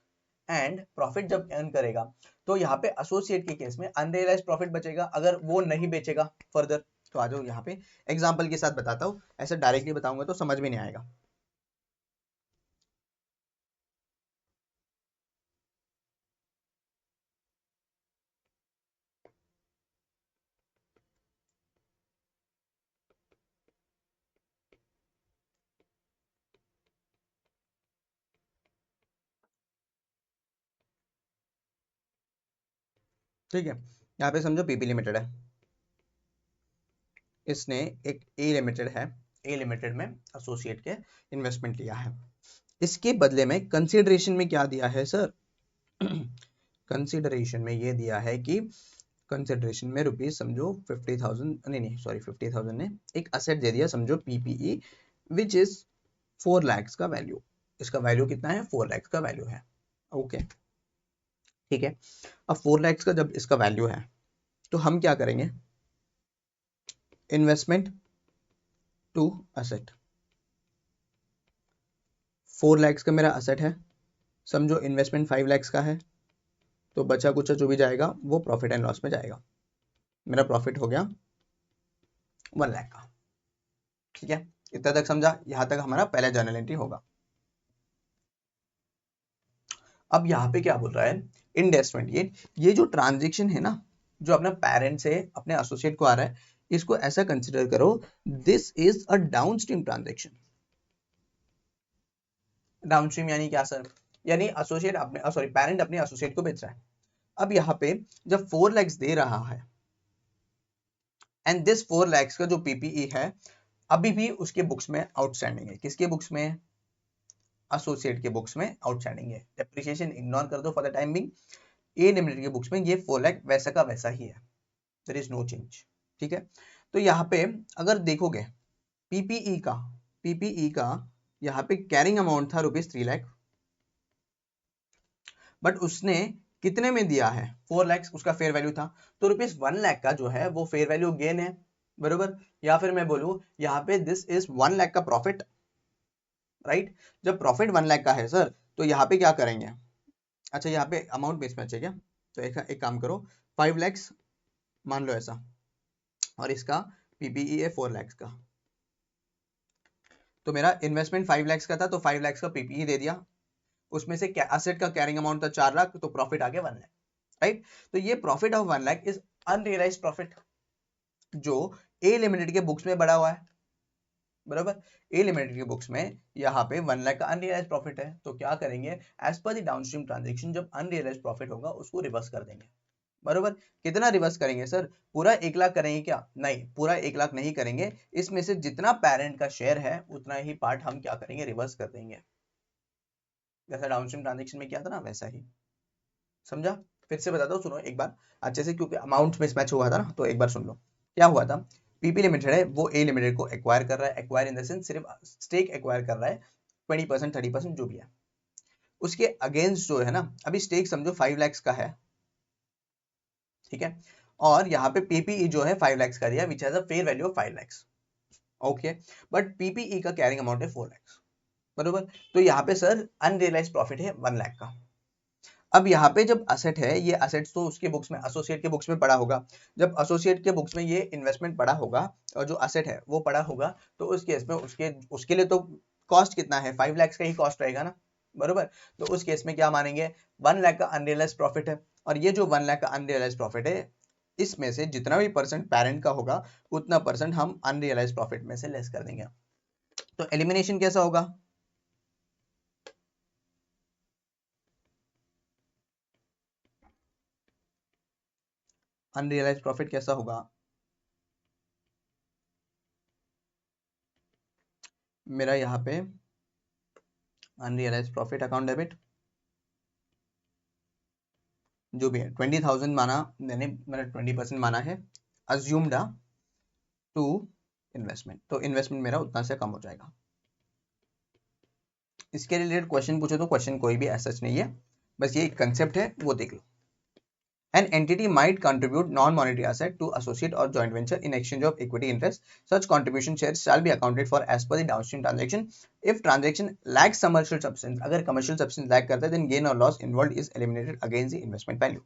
एंड प्रॉफिट जब अर्न करेगा तो यहाँ पे एसोसिएट के केस में अनरियलाइज प्रॉफिट बचेगा अगर वो नहीं बेचेगा फर्दर। तो आ जाओ यहाँ पे एग्जांपल के साथ बताता हूँ, ऐसे डायरेक्टली बताऊंगा तो समझ में नहीं आएगा। ठीक है, यहाँ पे समझो पीपी लिमिटेड है, इसने एक ए लिमिटेड है, ए लिमिटेड में एसोसिएट के इन्वेस्टमेंट लिया है, इसके बदले में कंसिडरेशन में क्या दिया है सर, कंसिडरेशन में ये दिया है कि कंसिडरेशन में रुपीज समझो 50,000, नहीं सॉरी 50,000 ने एक असेट दे दिया समझो पीपीई विच इज 4 लाख का वैल्यू, इसका वैल्यू कितना है, 4 लाख का वैल्यू है। ओके ठीक है, अब 4 लाख का जब इसका वैल्यू है तो हम क्या करेंगे, इन्वेस्टमेंट टू असेट, 4 लाख का मेरा असेट है, समझो इन्वेस्टमेंट 5 लाख का है, तो बचा कुचा जो भी जाएगा वो प्रॉफिट एंड लॉस में जाएगा, मेरा प्रॉफिट हो गया 1 लाख का। ठीक है, इतना तक समझा, यहां तक हमारा पहला जर्नल एंट्री होगा। अब यहाँ पे क्या बोल रहा है, इन डेज 28 ये जो ट्रांजेक्शन है ना, जो अपना पेरेंट से अपने एसोसिएट को आ रहा है, इसको ऐसा कंसिडर करो, this is a downstream transaction. Downstream यानी क्या सर, यानी एसोसिएट अपने सॉरी पेरेंट अपने एसोसिएट को बेच रहा है। अब यहाँ पे जब 4 लाख दे रहा है एंड दिस 4 लाख का जो पीपीई है अभी भी उसके बुक्स में आउटस्टैंडिंग है, किसके बुक्स में, एसोसिएट के बुक्स में आउटस्टैंडिंग है, डेप्रिसिएशन इग्नोर कर दो for the time being, A limited के बुक्स में ये 4 लाख वैसा का वैसा ही है, देयर इज नो चेंज। ठीक है, तो यहाँ पे अगर देखोगे पीपीई का, पीपीई का यहाँ पे कैरिंग अमाउंट था रुपीज 3 लाख, बट उसने कितने में दिया है, 4 लाख उसका फेयर वैल्यू था, तो रुपीज 1 लाख का जो है वो फेयर वैल्यू गेन है, बरोबर, या फिर मैं बोलूं यहाँ पे दिस इज 1 लाख का प्रॉफिट, राइट। जब प्रॉफिट 1 लाख का है सर, तो यहाँ पे क्या करेंगे, अच्छा यहाँ पे अमाउंट मिसमैच है क्या, तो एक काम करो, 5 लाख मान लो ऐसा, और इसका पीपीई है 4 लाख का, तो मेरा इन्वेस्टमेंट 5 लाख का था, तो 5 लाख का पीपीई दे दिया, उसमें से एसेट का कैरिंग अमाउंट था 4 लाख, तो प्रॉफिट आ गया 1 लाख, राइट। तो ये profit of 1 lakh is unrealised profit, जो ए लिमिटेड के बुक्स में बढ़ा हुआ है, बराबर, ए लिमिटेड के बुक्स में यहाँ पे 1 लाख का अनरियलाइज्ड प्रॉफिट है, तो क्या करेंगे, as per the downstream transaction जब अनरियलाइज्ड प्रॉफिट होगा उसको रिवर्स कर देंगे, बरोबर। कितना रिवर्स करेंगे सर, पूरा 1 लाख करेंगे क्या, नहीं पूरा 1 लाख नहीं करेंगे, इसमें से जितना पेरेंट का शेयर है उतना ही पार्ट हम क्या करेंगे, रिवर्स कर देंगे, जैसा डाउनस्ट्रीम ट्रांजैक्शन में किया था ना वैसा ही, समझा। फिर से बताता हूँ, सुनो एक बार अच्छे से, क्योंकि अमाउंट मिसमैच हुआ था ना, तो एक बार सुन लो क्या हुआ था। पीपी लिमिटेड है वो ए लिमिटेड को एक्वायर कर रहा है, एक्वायर इन द सेंस सिर्फ स्टेक एक्वायर कर रहा है, 20% 30% जो भी है, उसके अगेंस्ट जो है ना, अभी स्टेक समझो 5 लाख का है, ठीक है, और यहाँ पे पीपीई जो है 5 लाख का दिया, which has a fair value of 5 lakh, okay, but PPE का कैरिंग अमाउंट है 4 लाख, बरोबर। तो यहाँ पे सर अनरियलाइज प्रॉफिट है 1 लाख का। अब यहाँ पे जब असेट है, ये असेट्स तो उसके बुक्स में, एसोसिएट के बुक्स में पड़ा होगा, जब एसोसिएट के बुक्स में ये इन्वेस्टमेंट पड़ा होगा और जो असेट है वो पड़ा होगा, तो उस केस में उसके उसके लिए तो कॉस्ट कितना है, 5 लाख का ही कॉस्ट रहेगा ना, बरोबर। तो उस केस में क्या मानेंगे, 1 लाख का अनरियलाइज प्रॉफिट है, और ये जो 1 लाख का अनरियलाइज प्रॉफिट है, इसमें से जितना भी परसेंट पेरेंट का होगा उतना परसेंट हम अनरियलाइज प्रॉफिट में से लेस कर देंगे। तो एलिमिनेशन कैसा होगा, अनरियलाइज प्रॉफिट कैसा होगा, मेरा यहाँ पे अनरियलाइज प्रॉफिट अकाउंट डेबिट जो भी है 20,000 माना मैंने 20% माना है, अज्यूम्ड टू इन्वेस्टमेंट, तो इन्वेस्टमेंट मेरा उतना से कम हो जाएगा। इसके रिलेटेड क्वेश्चन पूछो तो क्वेश्चन कोई भी ऐसा नहीं है, बस ये एक कंसेप्ट है वो देख लो। An entity might contribute non-monetary asset to associate or joint venture in exchange of equity interest. Such contribution shares shall be accounted for as per the downstream transaction. If transaction lacks commercial substance, अगर commercial substance lack करता है, then gain or loss involved is eliminated against the investment value.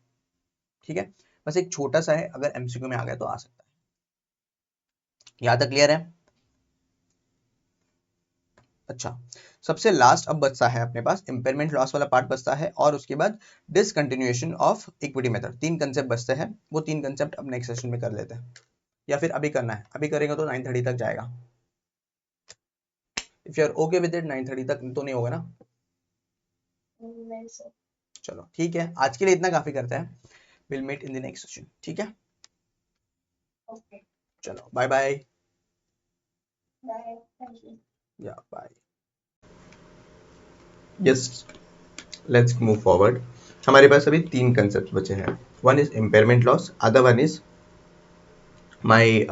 ठीक है, बस एक छोटा सा है, अगर एमसीक्यू में आ गया तो आ सकता है। यहां तक क्लियर है? अच्छा, सबसे लास्ट अब बचता है अपने पास इम्पेयरमेंट लॉस वाला पार्ट बचता है, और उसके बाद डिसकंटिन्यूएशन ऑफ इक्विटी मेथड। तीन कंसेप्ट बचते हैं, वो तीन कंसेप्ट अब नेक्स्ट सेशन में कर लेते हैं, या फिर अभी करना है? अभी करेंगे तो 9:30 तक जाएगा। If you are okay with it, 9:30 तक तो नहीं होगा ना? नहीं सर। चलो ठीक है, आज के लिए इतना काफी करते हैं। Will meet in the next session, ठीक है? ओके, चलो bye bye. Bye, thank you. Yeah bye. Yes, let's move forward. हमारे पास अभी तीन कंसेप्ट बचे हैं। One is impairment loss, other one is my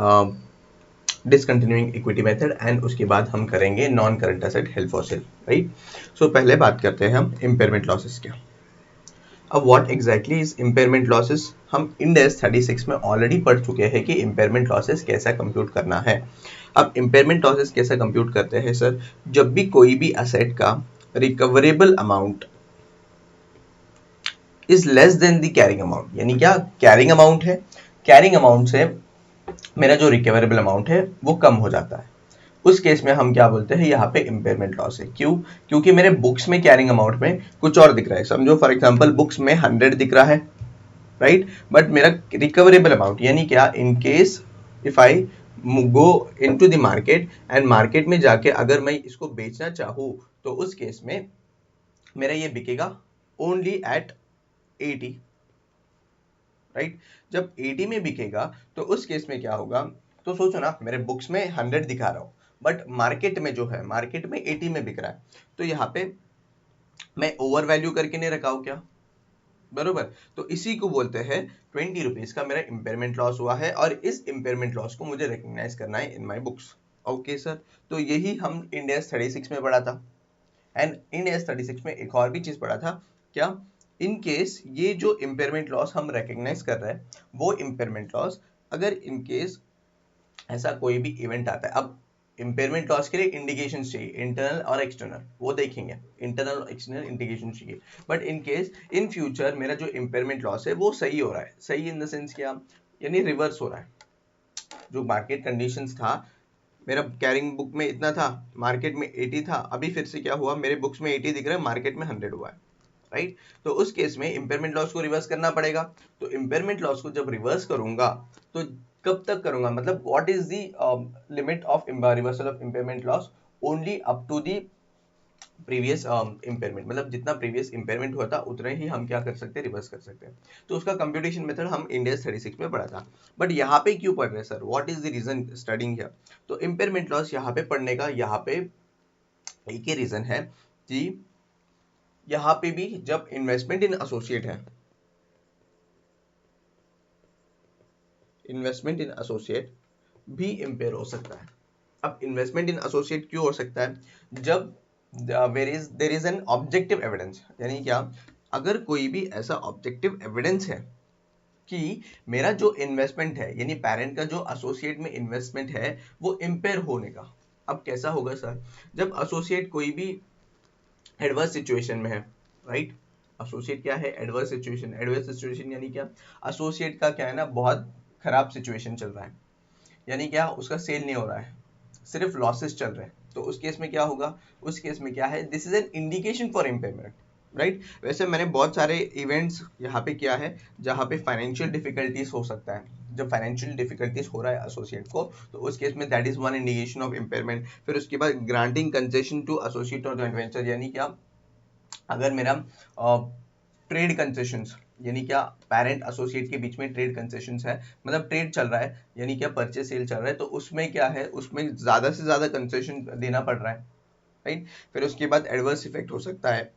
discontinuing equity method, and उसके बाद हम करेंगे non current asset held for sale, right? So पहले बात करते हैं हम इम्पेयरमेंट लॉसेस क्या। अब what exactly is impairment losses? हम इंड AS 36 में ऑलरेडी पढ़ चुके हैं कि इम्पेयरमेंट लॉसेस कैसा कंप्यूट करना है। अब इम्पेयरमेंट लॉसेस कैसा कंप्यूट करते हैं सर? जब भी कोई भी असेट का recoverable amount is less than the carrying amount, यानी क्या कैरिंग अमाउंट है, कैरिंग अमाउंट से मेरा जो रिकवरेबल अमाउंट है वो कम हो जाता है, उस केस में हम क्या बोलते हैं, यहाँ पे इम्पेयरमेंट लॉस है। क्यों? क्योंकि मेरे बुक्स में कैरिंग अमाउंट में कुछ और दिख रहा है। समझो फॉर एग्जांपल बुक्स में 100 दिख रहा है, राइट, बट मेरा रिकवरेबल अमाउंट यानी क्या, in case if I go into the market and market में जाके अगर मैं इसको बेचना चाहूँ तो उस केस में मेरा ये बिकेगा ओनली एट 80, राइट? जब 80 में बिकेगा तो उस केस में क्या होगा, तो सोचो ना, मेरे बुक्स में 100 दिखा रहा हूं, बट मार्केट में जो है, मार्केट में 80 में बिक रहा है, तो यहाँ पे मैं ओवर वैल्यू करके नहीं रखा हूं क्या, बरोबर? तो इसी को बोलते हैं 20 रुपीज का मेरा इम्पेयरमेंट लॉस हुआ है, और इस इम्पेयरमेंट लॉस को मुझे रिकॉग्नाइज करना है इन माई बुक्स। ओके सर, तो यही हम इंड AS 36 में पढ़ा था। एंड इंड AS 36 में एक और भी चीज पढ़ा था, क्या? इन केस ये जो इम्पेयरमेंट लॉस हम रिकॉग्नाइज कर रहे हैं, वो इम्पेयरमेंट लॉस अगर इन केस ऐसा कोई भी इवेंट आता है, अब इम्पेयरमेंट लॉस के लिए इंडिकेशन चाहिए, इंटरनल और एक्सटर्नल, वो देखेंगे, इंटरनल और एक्सटर्नल इंडिकेशन चाहिए। But in case in future मेरा जो इम्पेयरमेंट लॉस है वो सही हो रहा है, सही इन द सेंस क्या, यानी रिवर्स हो रहा है। जो मार्केट कंडीशंस था, मेरा कैरिंग बुक में इतना था, मार्केट में 80 था, अभी फिर से क्या हुआ, मेरे बुक्स में 80 दिख रहा है, मार्केट में 100 हुआ है, राइट? तो उस केस में इम्पेयरमेंट लॉस को रिवर्स करना पड़ेगा। तो इम्पेयरमेंट लॉस को जब रिवर्स करूंगा तो कब तक करूंगा, मतलब what is the limit of reversal of impairment loss? Only up to the previous impairment, मतलब जितना प्रीवियस इम्पेयरमेंट हुआ था उतना ही हम क्या कर सकते हैं, रिवर्स कर सकते हैं। तो उसका कंप्यूटेशन मेथड हम इंड AS 36 में पढ़ा था। बट यहाँ पे क्यों पढ़ रहे हैं sir, what is the reason studying here? तो इम्पेयरमेंट लॉस यहाँ पे पढ़ने का यहाँ पे एक ही रीजन है कि यहाँ पे भी जब इन्वेस्टमेंट इन एसोसिएट है, इन्वेस्टमेंट इन एसोसिएट भी इम्पेयर हो सकता है। अब इन्वेस्टमेंट इन एसोसिएट क्यों हो सकता है? जब there is an objective evidence, यानी क्या, अगर कोई भी ऐसा ऑब्जेक्टिव एविडेंस है कि मेरा जो इन्वेस्टमेंट है, यानी पेरेंट का जो एसोसिएट में इन्वेस्टमेंट है वो इम्पेयर होने का। अब कैसा होगा सर, जब एसोसिएट कोई भी एडवर्स सिचुएशन में है, राइट? एसोसिएट क्या है, एडवर्स सिचुएशन। एडवर्स सिचुएशन यानी क्या, एसोसिएट का क्या है ना, बहुत खराब सिचुएशन चल रहा है, यानी क्या, उसका सेल नहीं हो रहा है, सिर्फ लॉसेस चल रहे हैं, तो उस केस में क्या होगा, उस केस में क्या है, this is an indication for impairment, right? वैसे मैंने बहुत सारे इवेंट्स यहाँ पे किया है जहाँ पे फाइनेंशियल डिफिकल्टीज हो सकता है। जब फाइनेंशियल डिफिकल्टीज हो रहा है एसोसिएट को, तो उस केस में that is one indication of impairment. फिर उसके बाद ग्रांटिंग कंसेशन टू एसोसिएट और जॉइंट वेंचर, यानी क्या, अगर मेरा ट्रेड कंसेशंस, यानी क्या, पेरेंट एसोसिएट के बीच में ट्रेड कंसेशंस है, मतलब ट्रेड चल रहा है, यानी क्या, परचेस सेल चल रहा है, तो उसमें क्या है, उसमें ज्यादा से ज्यादा कंसेशन देना पड़ रहा है, राइट? फिर उसके बाद एडवर्स इफेक्ट हो सकता है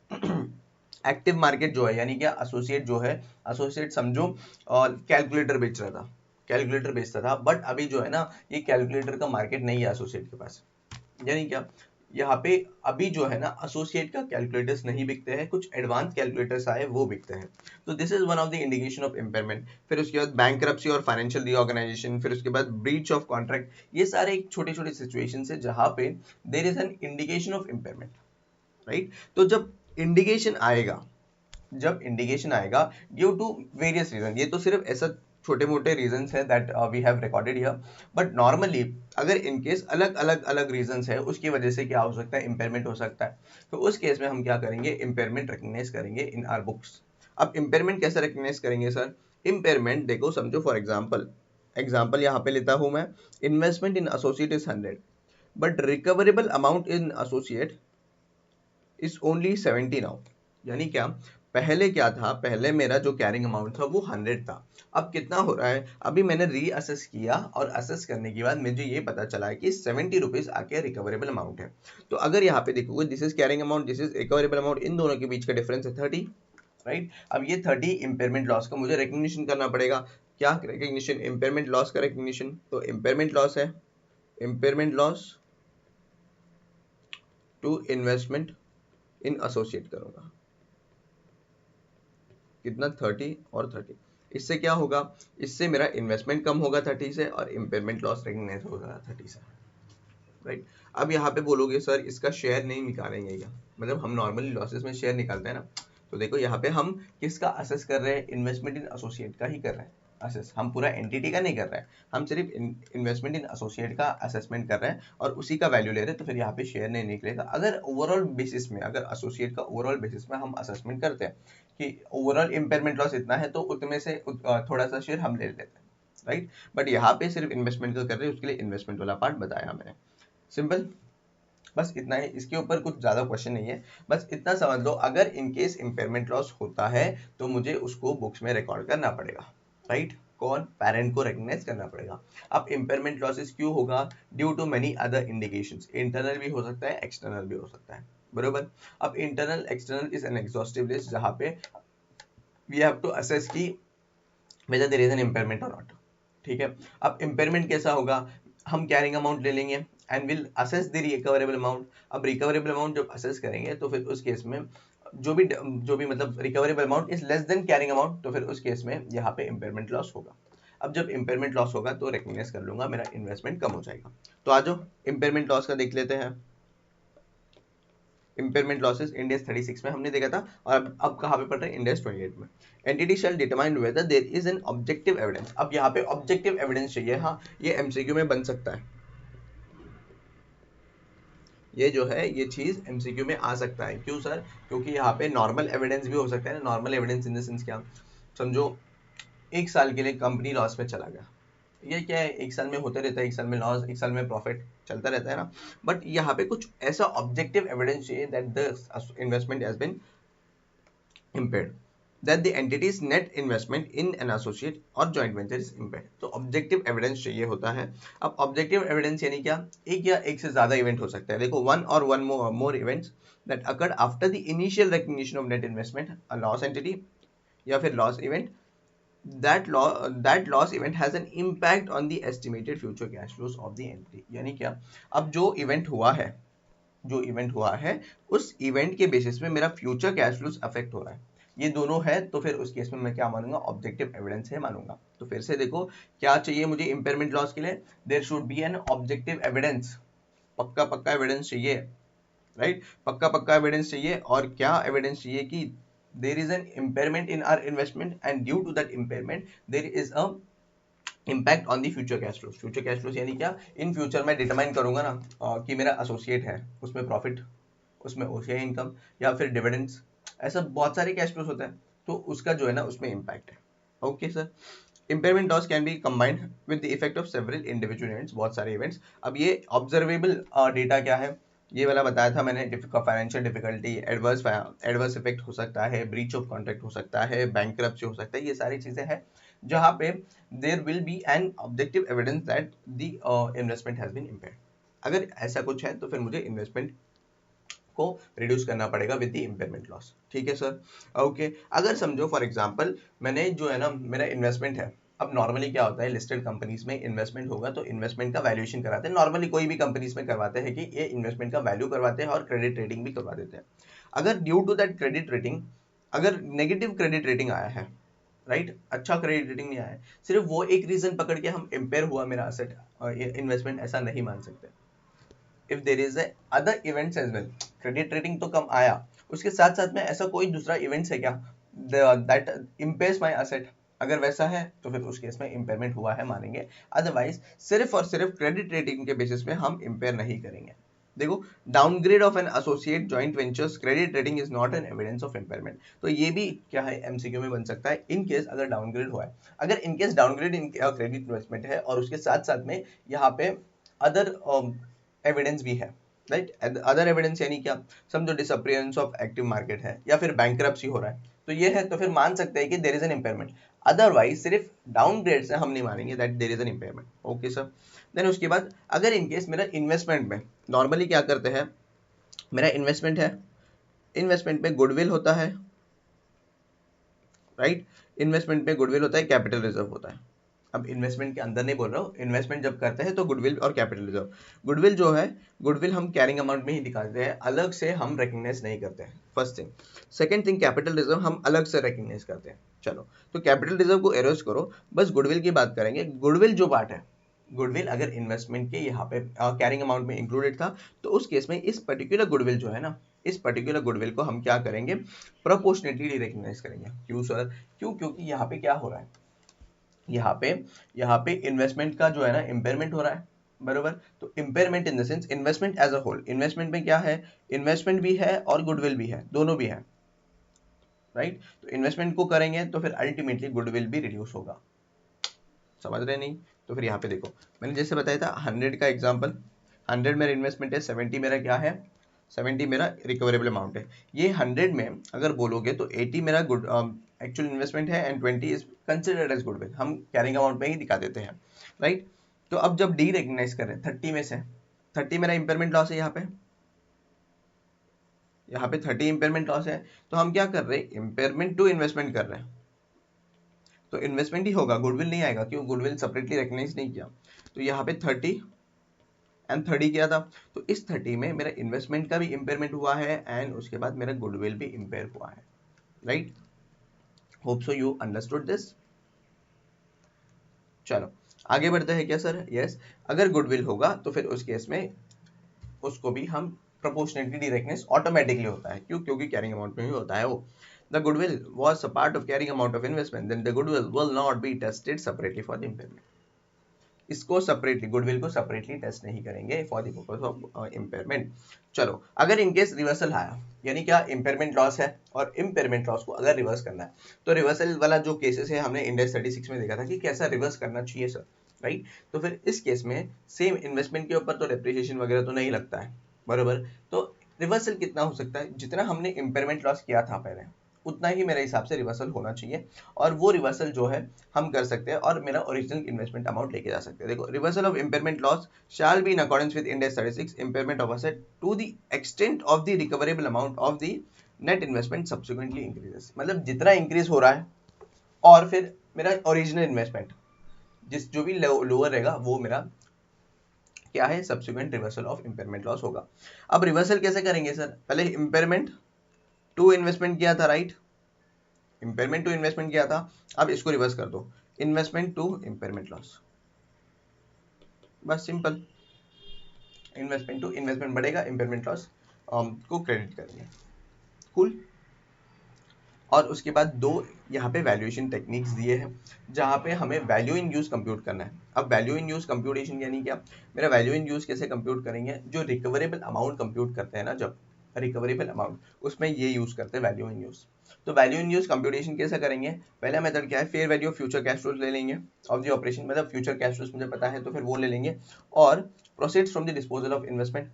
एक्टिव मार्केट जो है, यानी क्या, एसोसिएट जो है, एसोसिएट समझो कैलकुलेटर बेच रहा था, कैलकुलेटर बेचता था, बट अभी जो है ना, ये कैलकुलेटर का मार्केट नहीं है एसोसिएट के पास, यानी क्या, यहाँ पे अभी जो है ना एसोसिएट का कैलकुलेटर्स नहीं बिकते हैं, कुछ एडवांस कैलकुलेटर्स आए वो बिकते हैं। तो this is one of the indication of impairment. फिर उसके बाद बैंकरप्सी और फाइनेंशियल रीऑर्गेनाइजेशन, फिर उसके बाद ब्रीच ऑफ कॉन्ट्रैक्ट, ये सारे एक छोटे छोटे सिचुएशन है जहाँ पे there is an indication of impairment, right. तो जब इंडिकेशन आएगा ड्यू टू वेरियस रीजन, ये तो सिर्फ ऐसा छोटे मोटे रीजन है that we have recorded here, but normally अगर इन केस अलग अलग अलग रीजन है उसकी वजह से क्या हो सकता है, इम्पेयरमेंट हो सकता है। तो उस केस में हम क्या करेंगे, इम्पेयरमेंट रिकग्नाइज करेंगे इन आर बुक्स। अब इम्पेयरमेंट कैसे रिकग्नाइज करेंगे सर, इम्पेयरमेंट देखो समझो, फॉर एग्जाम्पल यहाँ पे लेता हूं मैं, investment in associate is 100 but recoverable amount in associate is only 70 now. यानी क्या, पहले क्या था, पहले मेरा जो कैरिंग अमाउंट था वो 100 था, अब कितना हो रहा है, अभी मैंने रीअसेस किया और असेस करने के बाद मुझे ये पता चला है कि 70 रुपीज आके रिकवरेबल अमाउंट है। तो अगर यहाँ पे देखोगे this is carrying amount, this is recoverable amount, इन दोनों के बीच का डिफरेंस है 30, राइट। अब ये 30 इम्पेयरमेंट लॉस का मुझे रिकग्निशन करना पड़ेगा। क्या रिकग्निशन, इम्पेयरमेंट लॉस का रिकग्निशन, तो इम्पेयरमेंट लॉस है, impairment loss to investment in associate करूंगा, कितना 30 और 30, इससे क्या होगा, इससे मेरा इन्वेस्टमेंट कम होगा 30 से और इम्पेयरमेंट लॉस रिकग्नाइज होगा 30 से, राइट। अब यहाँ पे बोलोगे सर इसका शेयर नहीं निकालेंगे क्या, मतलब हम नॉर्मली लॉसेस में शेयर निकालते हैं ना। तो देखो यहाँ पे हम किसका असेस कर रहे हैं, इन्वेस्टमेंट इन एसोसिएट का ही कर रहे हैं असेस, हम पूरा एंटिटी का नहीं कर रहे हैं, हम सिर्फ इन्वेस्टमेंट इन एसोसिएट का असेसमेंट कर रहे हैं और उसी का वैल्यू ले रहे हैं। तो फिर यहाँ पे शेयर नहीं निकलेगा। अगर ओवरऑल बेसिस में, अगर एसोसिएट का ओवरऑल बेसिस में हम असेसमेंट करते हैं कि ओवरऑल इम्पेयरमेंट लॉस इतना है, तो उतने से थोड़ा सा शेयर हम ले लेते हैं, राइट। बट यहाँ पे सिर्फ इन्वेस्टमेंट का कर रहे हैं, उसके लिए इन्वेस्टमेंट वाला पार्ट बताया मैंने, सिंपल। बस इतना ही, इसके ऊपर कुछ ज्यादा क्वेश्चन नहीं है, बस इतना समझ लो अगर इन केस इम्पेयरमेंट लॉस होता है तो मुझे उसको बुक्स में रिकॉर्ड करना पड़ेगा, राइट। कौन, पेरेंट को रिकग्नाइज करना पड़ेगा। अब इम्पेयरमेंट लॉसेस क्यों होगा, due to many other indications, internal भी हो सकता है एक्सटर्नल भी हो सकता है, बरोबर। अब internal external is an exhaustive list जहाँ पे वी हैव टू असेस की whether there is an impairment or not, ठीक है। अब इम्पेयरमेंट कैसा होगा, हम कैरिंग अमाउंट ले लेंगे and will assess the recoverable amount. अब रिकवरेबल अमाउंट जब असेस करेंगे तो फिर उस केस में जो भी मतलब recoverable amount is less than carrying amount, तो फिर उस केस में यहाँ पे इम्पेयरमेंट लॉस होगा। अब जब इम्पेयरमेंट लॉस होगा तो रिकग्नाइज कर लूंगा, मेरा इन्वेस्टमेंट कम हो जाएगा। तो आज इम्पेयरमेंट लॉस का देख लेते हैं। इम्पेयरमेंट लॉसेस इंडेक्स 36 में हमने देखा था, और अब कहाँ पे पढ़ रहे हैं, इंडेक्स 28 में। Entity shall determine whether there is an objective evidence. अब यहाँ पे ऑब्जेक्टिव एविडेंस चाहिए, हाँ ये एमसीक्यू में बन सकता है, ये जो है ये चीज एमसीक्यू में आ सकता है। क्यों सर, क्योंकि यहाँ पे नॉर्मल एविडेंस भी हो सकता है। Normal evidence in the sense क्या, समझो एक साल के लिए कंपनी लॉस में चला गया, ये क्या है, एक साल में होते रहता है, एक साल में लॉस, एक साल में प्रॉफिट चलता रहता है ना। बट यहाँ पे कुछ ऐसा ऑब्जेक्टिव एविडेंस चाहिए that the investment has been impaired, that the entity's net investment in an associate or joint venture is impaired। तो ऑब्जेक्टिव एविडेंस चाहिए होता है। अब ऑब्जेक्टिव एविडेंस यानी क्या, एक या एक से ज्यादा इवेंट हो सकता है। देखो वन और one more events that occurred after the initial recognition of net investment, a loss entity या फिर loss event, that loss event has an impact on the estimated future cash flows of the entity। यानी क्या, अब जो event हुआ है उस event के बेसिस में मेरा फ्यूचर कैश फ्लोज अफेक्ट हो रहा है, ये दोनों है। तो फिर उस केस में मैं क्या मानूंगा, ऑब्जेक्टिव एविडेंस है मानूंगा। तो फिर से देखो क्या चाहिए मुझे इम्पेयरमेंट लॉस के लिए, there should be an objective evidence, पक्का पक्का एविडेंस चाहिए, राइट। पक्का पक्का एविडेंस चाहिए। और क्या एविडेंस चाहिए कि there is an impairment in our investment and due to that impairment there is a impact on the future cash flows. Future cash flows यानी क्या, इन फ्यूचर मैं डिटरमाइन करूंगा ना कि मेरा एसोसिएट है उसमें प्रॉफिट, उसमें ओसीआई इनकम या फिर डिविडेंड्स, ऐसा बहुत सारे कैश फ्लोज होता है, तो उसका जो है ना उसमें इम्पैक्ट है। Okay sir, impairment loss can be combined with the effect of several individual events, बहुत सारे इवेंट्स। अब ये ऑब्जर्वेबल डेटा क्या है, ये वाला बताया था मैंने, फाइनेंशियल डिफिकल्टी, एडवर्स इफेक्ट हो सकता है, ब्रीच ऑफ कॉन्ट्रैक्ट हो सकता है, बैंकरप्सी हो सकता है, ये सारी चीजें हैं जहाँ पे there will be an objective evidence that the investment has been impaired. अगर ऐसा कुछ है तो फिर मुझे इन्वेस्टमेंट को रिड्यूस करना पड़ेगा विद द इम्पेयरमेंट लॉस, ठीक है सर। ओके, अगर समझो फॉर एग्जांपल मैंने जो है ना मेरा इन्वेस्टमेंट है अब नॉर्मली क्या होता है, लिस्टेड कंपनीज में इन्वेस्टमेंट होगा तो इन्वेस्टमेंट का वैल्यूएशन कराते हैं, नॉर्मली कोई भी कंपनीज में करवाते हैं कि ये इन्वेस्टमेंट का वैल्यू करवाते हैं और क्रेडिट रेटिंग भी करवा देते हैं। अगर due to that credit rating अगर नेगेटिव क्रेडिट रेटिंग आया है, राइट, अच्छा क्रेडिट रेटिंग नहीं आया है, सिर्फ वो एक रीजन पकड़ के हम इम्पेयर हुआ मेरा असेट इन्वेस्टमेंट ऐसा नहीं मान सकते। If there is other events as well, credit rating तो कम आया, उसके साथ साथ में ऐसा कोई दूसरा इवेंट्स है क्या दैट इम्पेयर्स माय असेट, अगर वैसा है तो फिर उस केस में इम्पेयरमेंट हुआ है मानेंगे, अदरवाइज सिर्फ और सिर्फ क्रेडिट रेटिंग के बेसिस पे हम इम्पेयर नहीं करेंगे। देखो, downgrade of an associate joint ventures credit rating is not an evidence of impairment, तो ये भी क्या है एमसीक्यू में बन सकता है, इन केस अगर डाउनग्रेड हुआ है, अगर in case downgrade in credit investment है और उसके साथ साथ में यहाँ पे अदर एविडेंस भी है, राइट, अदर एविडेंस यानी क्या, समझो डिसअपियरेंस ऑफ एक्टिव मार्केट है या फिर बैंकरप्सी हो रहा है, तो ये है तो फिर मान सकते हैं कि there is an impairment, otherwise सिर्फ डाउनग्रेड से हम नहीं मानेंगे that there is an impairment. Okay sir, then उसके बाद अगर इनकेस मेरा इन्वेस्टमेंट में नॉर्मली क्या करते हैं, मेरा इन्वेस्टमेंट है, इन्वेस्टमेंट में गुडविल होता है, राइट, इन्वेस्टमेंट में गुडविल होता है, कैपिटल रिजर्व होता है। अब इन्वेस्टमेंट के अंदर नहीं बोल रहा हूँ, इन्वेस्टमेंट जब करते हैं तो गुडविल और कैपिटल रिजर्व, गुडविल जो है, गुडविल हम कैरिंग अमाउंट में ही दिखाते हैं, अलग से हम रिकॉग्नाइज नहीं करते हैं, first thing. Second thing, capital reserve हम अलग से रिकॉग्नाइज करते हैं। चलो, तो कैपिटल रिजर्व को एरोज करो, बस गुडविल की बात करेंगे। गुडविल जो पार्ट है, गुडविल अगर इन्वेस्टमेंट के यहाँ पे कैरिंग अमाउंट में इंक्लूडेड था, तो उस केस में इस पर्टिकुलर गुडविल जो है ना, इस पर्टिकुलर गुडविल को हम क्या करेंगे, प्रोपोर्शनेटली रिकॉग्नाइज करेंगे। क्यों सर? क्यों? क्योंकि यहाँ पे क्या हो रहा है, यहाँ पे इन्वेस्टमेंट का जो है ना इम्पेयरमेंट हो रहा है, बरोबर। तो impairment in the sense investment as a whole, investment में क्या है, इन्वेस्टमेंट भी है और गुडविल भी है, दोनों भी है, राइट। तो इन्वेस्टमेंट को करेंगे तो फिर अल्टीमेटली गुडविल भी रिड्यूस होगा, समझ रहे नहीं? तो फिर यहाँ पे देखो, मैंने जैसे बताया था 100 का एग्जाम्पल, 100 मेरा इन्वेस्टमेंट है, 70 मेरा क्या है, 70 मेरा रिकवरेबल अमाउंट है। ये 100 में अगर बोलोगे तो 80 मेरा गुड एक्चुअल इन्वेस्टमेंट है and 20 is considered as goodwill, हम कैरिंग अमाउंट में ही दिखा देते हैं, राइट। तो अब जब डी रिकग्नाइज कर रहे हैं 30 में से, 30 मेरा इंपेयरमेंट लॉस है, यहाँ पे 30 इंपेयरमेंट लॉस है, तो हम क्या कर रहे हैं, इंपेयरमेंट टू इन्वेस्टमेंट कर रहे हैं, तो इन्वेस्टमेंट ही होगा, गुडविल नहीं आएगा, क्यों, गुडविल सेपरेटली रिकग्नाइज नहीं किया। तो यहाँ पे 30 एंड 30 किया था, तो इस 30 में मेरा इन्वेस्टमेंट का भी इम्पेयरमेंट हुआ है एंड उसके बाद मेरा गुडविल भी इम्पेयर हुआ है, right. Hope so you understood this. चलो आगे बढ़ते हैं क्या सर? यस, अगर गुडविल होगा तो फिर उस केस में उसको भी हम प्रोपोर्शनेटली डिरेक्टनेस ऑटोमेटिकली होता है, क्यों, क्योंकि कैरिंग अमाउंट में ही होता है वो। The goodwill was a part of carrying amount of investment, then the goodwill will not be tested separately for the impairment. इसको सेपरेटली, गुडविल को सेपरेटली टेस्ट नहीं करेंगे for the purpose of impairment. चलो, अगर इनकेस रिवर्सल आया, यानी क्या, impairment loss है और इम्पेयरमेंट लॉस को अगर रिवर्स करना है, तो रिवर्सल वाला जो केसेस है हमने इंडेक्स 36 में देखा था कि कैसा रिवर्स करना चाहिए सर, राइट। तो फिर इस केस में सेम इन्वेस्टमेंट के ऊपर तो डेप्रिसिएशन वगैरह तो नहीं लगता है, बरोबर। तो रिवर्सल कितना हो सकता है, जितना हमने इम्पेयरमेंट लॉस किया था पहले, उतना ही मेरे हिसाब से रिवर्सल होना चाहिए, और वो रिवर्सल जो है हम कर सकते हैं और मेरा ओरिजिनल इन्वेस्टमेंट अमाउंट लेके जा सकते हैं। देखो, reversal of impairment loss shall be in accordance with Ind 36 impairment of asset to the extent of the recoverable amount of the net investment subsequently increases, मतलब जितना इंक्रीज हो रहा है और फिर मेरा ओरिजिनल इन्वेस्टमेंट जिस जो भी लोअर रहेगा वो मेरा क्या है, subsequent reversal of impairment loss होगा। अब रिवर्सल कैसे करेंगे सर? पहले इम्पेयरमेंट टू इन्वेस्टमेंट किया था, राइट, इम्पेयरमेंट टू इन्वेस्टमेंट किया था, अब इसको रिवर्स कर दो, इन्वेस्टमेंट टू इम्पेयरमेंट लॉस, बस सिंपल, इन्वेस्टमेंट टू इन्वेस्टमेंट बढ़ेगा, इम्पेयरमेंट लॉस को क्रेडिट करेंगे, कूल। और उसके बाद दो यहाँ पे वैल्यूएशन टेक्निक्स दिए हैं जहाँ पे हमें वैल्यू इन यूज कंप्यूट करना है। अब वैल्यू इन यूज कंप्यूटेशन यानी क्या, मेरा वैल्यू इन यूज कैसे कंप्यूट करेंगे, जो रिकवरेबल अमाउंट कंप्यूट करते हैं ना, जब रिकवरेबल अमाउंट, उसमें ये यूज करते हैं वैल्यू इन यूज। तो वैल्यू इन यूज कंप्यूटेशन कैसे करेंगे, पहला मेथड क्या है, fair value of future cash flows ले लेंगे ऑफ द ऑपरेशन, मतलब फ्यूचर कैश फ्लोज मुझे पता है तो फिर वो ले लेंगे, और proceeds from the disposal of investment,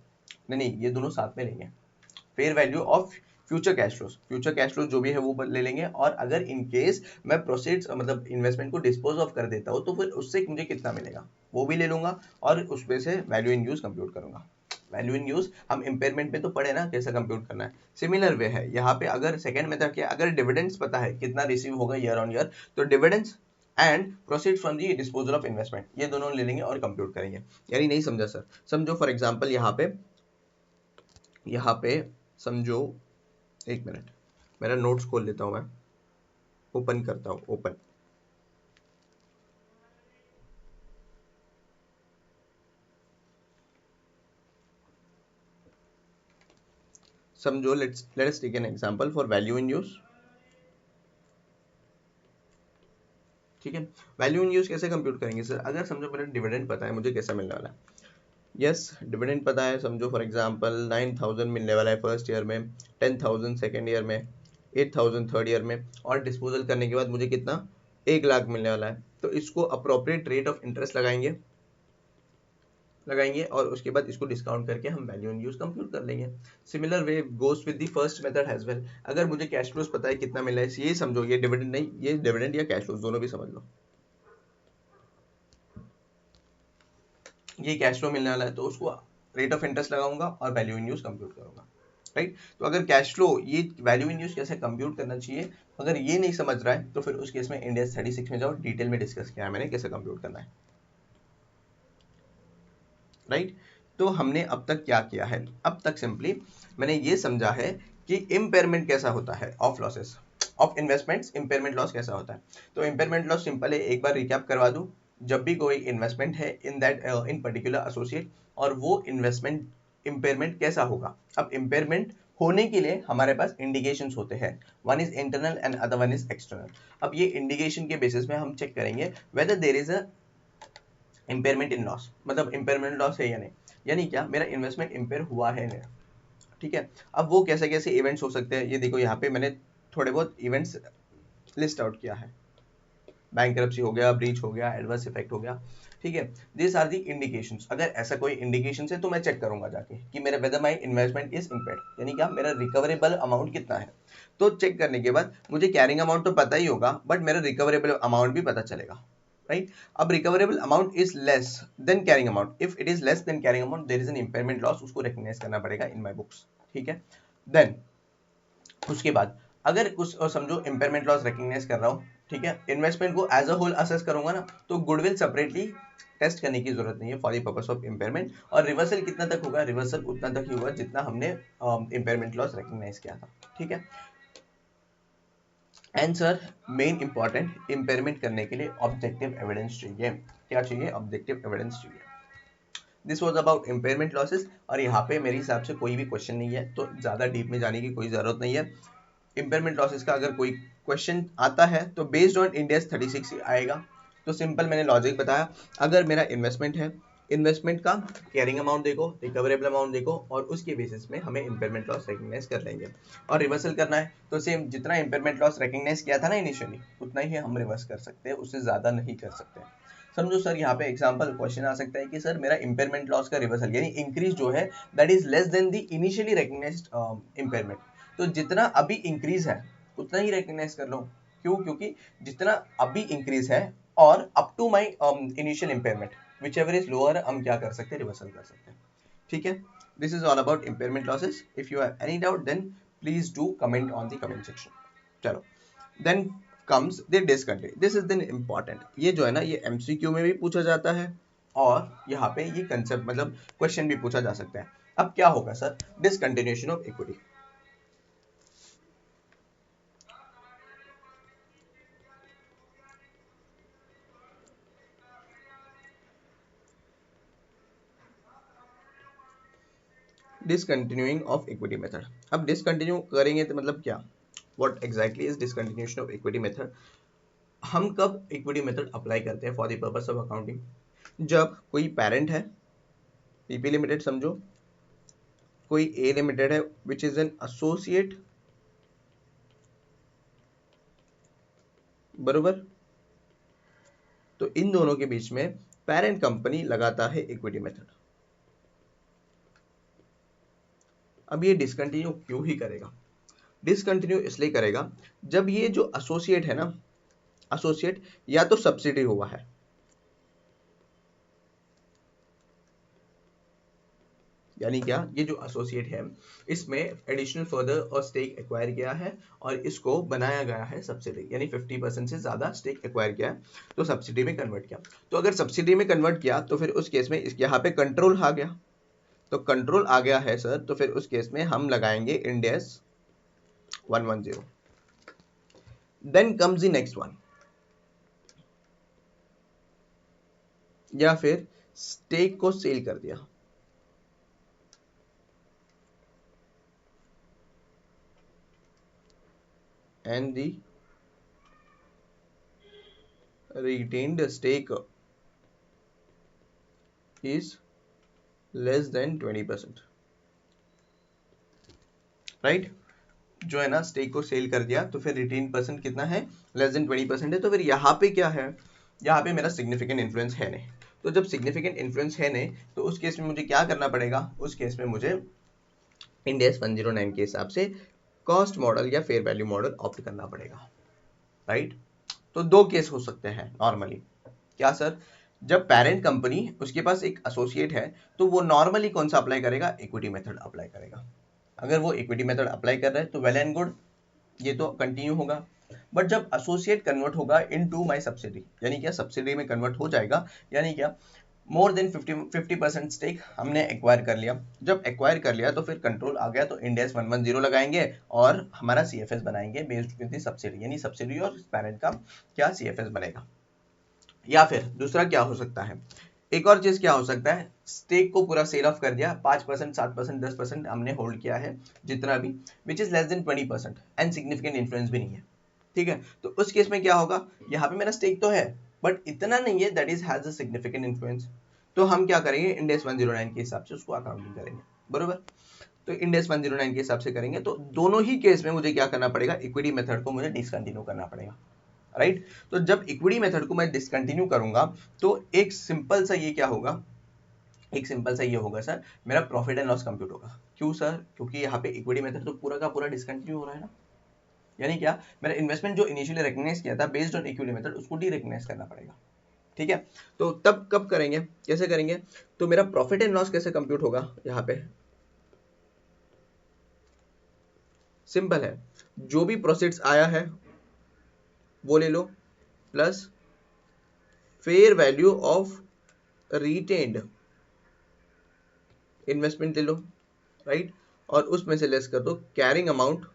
नहीं ये दोनों साथ में लेंगे, fair value of future cash flows जो भी है वो ले लेंगे, और अगर इन केस मैं प्रोसीड्स मतलब इन्वेस्टमेंट को डिस्पोज ऑफ कर देता हूँ तो फिर उससे मुझे कितना मिलेगा वो भी ले लूंगा, और उसमें से वैल्यू इन यूज कंप्यूट करूंगा। वैल्यू इन यूज हम इंपेयरमेंट में तो पढ़े ना कैसे कंप्यूट करना है, सिमिलर वे है यहाँ पे। अगर सेकंड मेथड क्या, अगर डिविडेंड्स पता है कितना रिसीव होगा ईयर ऑन ईयर, तो dividends and proceed from the disposal of investment, ये दोनों ले लेंगे और कंप्यूट करेंगे। यानी नहीं समझा सर? समझो फॉर एग्जांपल यहाँ पे समझो, एक मिनट मेरा नोट्स खोल लेता हूँ, मैं ओपन करता हूँ, ओपन। समझो let us take an example for value in use. ठीक है, वैल्यू इन यूज कैसे कंप्यूट करेंगे सर? अगर समझो मेरा डिविडेंड पता है मुझे कैसा मिलने वाला है, यस डिविडेंड पता है, समझो फॉर एग्जांपल 9,000 मिलने वाला है फर्स्ट ईयर में, 10,000 सेकेंड ईयर में, 8,000 थर्ड ईयर में, और डिस्पोजल करने के बाद मुझे कितना, 1 लाख मिलने वाला है। तो इसको अप्रोप्रिएट रेट ऑफ इंटरेस्ट लगाएंगे और उसके बाद इसको डिस्काउंट करके हम वैल्यू इन यूज कंप्यूट कर लेंगे। Similar way goes with the first method as well. अगर मुझे कैश फ्लोज पता है कितना मिला है, ये समझो, ये डिविडेंड नहीं, ये डिविडेंड या कैश फ्लोज दोनों भी समझ लो, ये कैश फ्लो मिलने वाला है तो उसको रेट ऑफ इंटरेस्ट लगाऊंगा और वैल्यू इन यूज कंप्यूट करूंगा, राइट। तो अगर कैश फ्लो, ये वैल्यू इन यूज कैसे कंप्यूट करना चाहिए, अगर ये नहीं समझ रहा है तो फिर उस केस में इंडिया 36 में जाओ, डिटेल में डिस्कस किया है मैंने कैसे कंप्यूट करना है, राइट। तो हमने अब तक क्या किया है? अब तक सिंपली मैंने ये समझा है कि इम्पेयरमेंट कैसा होता है of losses of investments, impairment loss कैसा होता है। तो इम्पेयरमेंट लॉस सिंपल है, एक बार रिकैप करवा दूं। जब भी कोई इन्वेस्टमेंट है in that in particular associate, और वो इन्वेस्टमेंट इम्पेयरमेंट कैसा होगा। अब इम्पेयरमेंट होने के लिए हमारे पास इंडिकेशंस होते हैं, one is internal and other one is external. अब ये इंडिकेशन के बेसिस में हम चेक करेंगे whether there is a impairment in loss, मतलब इम्पेयरमेंट लॉस है या नहीं, यानी क्या मेरा इन्वेस्टमेंट इम्पेयर हुआ है नहीं। ठीक है, अब वो कैसे कैसे इवेंट्स हो सकते हैं, ये देखो यहाँ पे मैंने थोड़े बहुत इवेंट्स लिस्ट आउट किया है। बैंकरप्सी हो गया, ब्रीच हो गया, एडवर्स इफेक्ट हो गया, ठीक है। This are the indications. अगर ऐसा कोई इंडिकेशंस है तो मैं चेक करूंगा जाके कि मेरा whether my investment is impaired, यानी क्या मेरा रिकवरेबल अमाउंट कितना है। तो चेक करने के बाद मुझे कैरिंग अमाउंट तो पता ही होगा, बट मेरा रिकवरेबल अमाउंट भी पता चलेगा, राइट। अब recoverable amount is less than carrying amount, if it is less than carrying amount there is an impairment loss, उसको रिकॉग्नाइज करना पड़ेगा इन माय बुक्स, ठीक है। देन उसके बाद अगर कुछ समझो इम्पेयरमेंट लॉस रिकॉग्नाइज कर रहा हूँ, ठीक है, इन्वेस्टमेंट को एज अ होल असेस करूंगा ना, तो गुडविल सेपरेटली टेस्ट करने की जरूरत नहीं है for the purpose of impairment. और रिवर्सल कितना तक होगा, रिवर्सल उतना तक ही होगा जितना हमने इम्पेयरमेंट लॉस रिकॉग्नाइज किया था, ठीक है। And sir main important, impairment करने के लिए ऑब्जेक्टिव एविडेंस चाहिए। क्या चाहिए? ऑब्जेक्टिव एविडेंस चाहिए। This was about impairment losses, और यहाँ पे मेरे हिसाब से कोई भी क्वेश्चन नहीं है, तो ज़्यादा डीप में जाने की कोई ज़रूरत नहीं है। इम्पेयरमेंट लॉसेस का अगर कोई क्वेश्चन आता है तो बेस्ड ऑन इंडिया 36 ही आएगा। तो सिंपल मैंने लॉजिक बताया, अगर मेरा इन्वेस्टमेंट है, इन्वेस्टमेंट का कैरिंग अमाउंट देखो, रिकवरेबल अमाउंट देखो, और उसके बेसिस में हमें इम्पेयरमेंट लॉस रिकॉग्नाइज कर लेंगे। और रिवर्सल करना है तो सेम जितना इम्पेयरमेंट लॉस रिकॉग्नाइज किया था ना इनिशियली, उतना ही हम रिवर्स कर सकते हैं, उससे ज़्यादा नहीं कर सकते। समझो सर यहाँ पे एग्जांपल क्वेश्चन आ सकता है कि सर मेरा इम्पेयरमेंट लॉस का रिवर्सल यानी इंक्रीज जो है that is less than the initially recognised impairment, तो जितना अभी इंक्रीज है उतना ही रिकॉग्नाइज कर लो। क्यों? क्योंकि जितना अभी इंक्रीज है और up to my initial impairment whichever is lower, हम क्या कर सकते हैं, रिवर्सल कर सकते हैं, ठीक है। This is all about impairment losses. If you have any doubt then please do comment on the comment section. चलो, then comes the discontinue, this is then important. ये जो है ना, ये एमसीक्यू में भी पूछा जाता है और यहाँ पे ये कंसेप्ट मतलब क्वेश्चन भी पूछा जा सकता है। अब क्या होगा sir, discontinuation of equity. Discontinuing of equity method. अब डिसकंटिन्यू करेंगे तो मतलब क्या, what exactly is discontinuation of equity method. हम कब इक्विटी मेथड अप्लाई करते हैं for the purpose of accounting, जब कोई पेरेंट है, पीपी लिमिटेड समझो, कोई ए लिमिटेड है विच इज एन एसोसिएट, बरोबर। तो इन दोनों के बीच में पेरेंट कंपनी लगाता है इक्विटी मेथड। अब ये डिसकंटिन्यू क्यों ही करेगा, डिसकंटिन्यू इसलिए करेगा जब ये जो एसोसिएट है ना, एसोसिएट या तो सब्सिडी हुआ है, यानी क्या, ये जो एसोसिएट है इसमें एडिशनल फर्दर और स्टेक एक्वायर किया है और इसको बनाया गया है सब्सिडी, यानी 50% से ज्यादा स्टेक एक्वायर किया है तो सब्सिडी में कन्वर्ट किया। तो अगर सब्सिडी में कन्वर्ट किया तो फिर उस केस में यहाँ पे कंट्रोल आ गया, तो कंट्रोल आ गया है सर, तो फिर उस केस में हम लगाएंगे Ind AS 110। Then comes the next one, या फिर स्टेक को सेल कर दिया, and the retained stake is less than 20%, right. जो है ना, स्टेक को सेल कर दिया तो फिर रिटेन परसेंट कितना है, लेस देन 20% है। तो फिर यहाँ पे क्या है, यहाँ पे मेरा सिग्निफिकेंट इन्फ्लुएंस है नहीं। तो जब सिग्निफिकेंट इन्फ्लुएंस है नहीं तो उस केस में मुझे क्या करना पड़ेगा, उस केस में मुझे इंड एस 109 के हिसाब से कॉस्ट मॉडल या फेयर वैल्यू मॉडल ऑप्ट करना पड़ेगा, राइट। तो दो केस हो सकते हैं नॉर्मली। क्या सर, जब पेरेंट कंपनी उसके पास एक एसोसिएट है तो वो नॉर्मली कौन सा अप्लाई करेगा, इक्विटी मेथड अप्लाई करेगा। अगर वो इक्विटी मेथड अप्लाई कर रहा है तो वेल एंड गुड, ये तो कंटिन्यू होगा। बट जब एसोसिएट कन्वर्ट होगा इनटू माय सब्सिडी, यानी क्या सब्सिडी में कन्वर्ट हो जाएगा, यानी क्या मोर देन 50% स्टेक हमने एक्वायर कर लिया। जब एक्वायर कर लिया तो फिर कंट्रोल आ गया तो इंड एस 110 लगाएंगे और हमारा सीएफएस बनाएंगे बेस्ड विद द सब्सिडी, यानी सब्सिडी और पेरेंट का क्या सीएफएस बनेगा। या फिर दूसरा क्या हो सकता है, एक और चीज क्या हो सकता है, स्टेक को पूरा सेल ऑफ कर दिया, 5%, 7%, 10% हमने होल्ड किया है जितना भी, which is less then 20% and significant influence भी नहीं है, ठीक है। तो उस केस में क्या होगा, यहाँ पे मेरा स्टेक तो है बट इतना नहीं है that is has a significant influence. तो हम क्या करेंगे, इंड एस 109 के हिसाब से उसको अकाउंटिंग करेंगे, बरोबर। तो इंड एस 109 के हिसाब से करेंगे तो दोनों ही केस में मुझे क्या करना पड़ेगा, इक्विटी मेथड को मुझे डिसकंटिन्यू करना पड़ेगा, राइट। तो जब इक्विटी मेथड को मैं डिसकंटिन्यू करूंगा तो एक सिंपल सा ये क्या होगा, एक सिंपल सा ये होगा सर, मेरा प्रॉफिट एंड लॉस कंप्यूट होगा। क्यों सर, क्योंकि यहाँ पे इक्विटी मेथड तो पूरा का पूरा डिसकंटिन्यू हो रहा है ना, यानी क्या, मेरा इन्वेस्टमेंट जो इनिशियली रिकॉग्नाइज किया था बेस्ड ऑन इक्विटी मेथड उसको डी रिकॉग्नाइज करना पड़ेगा, ठीक है। तो तब कब करेंगे, कैसे करेंगे, तो मेरा प्रॉफिट एंड लॉस कैसे कंप्यूट होगा, यहाँ पे सिंपल है, जो भी प्रोसीड्स आया है वो ले लो plus fair value of retained investment ले लो, राइट। और उसमें से लेस कर दो carrying amount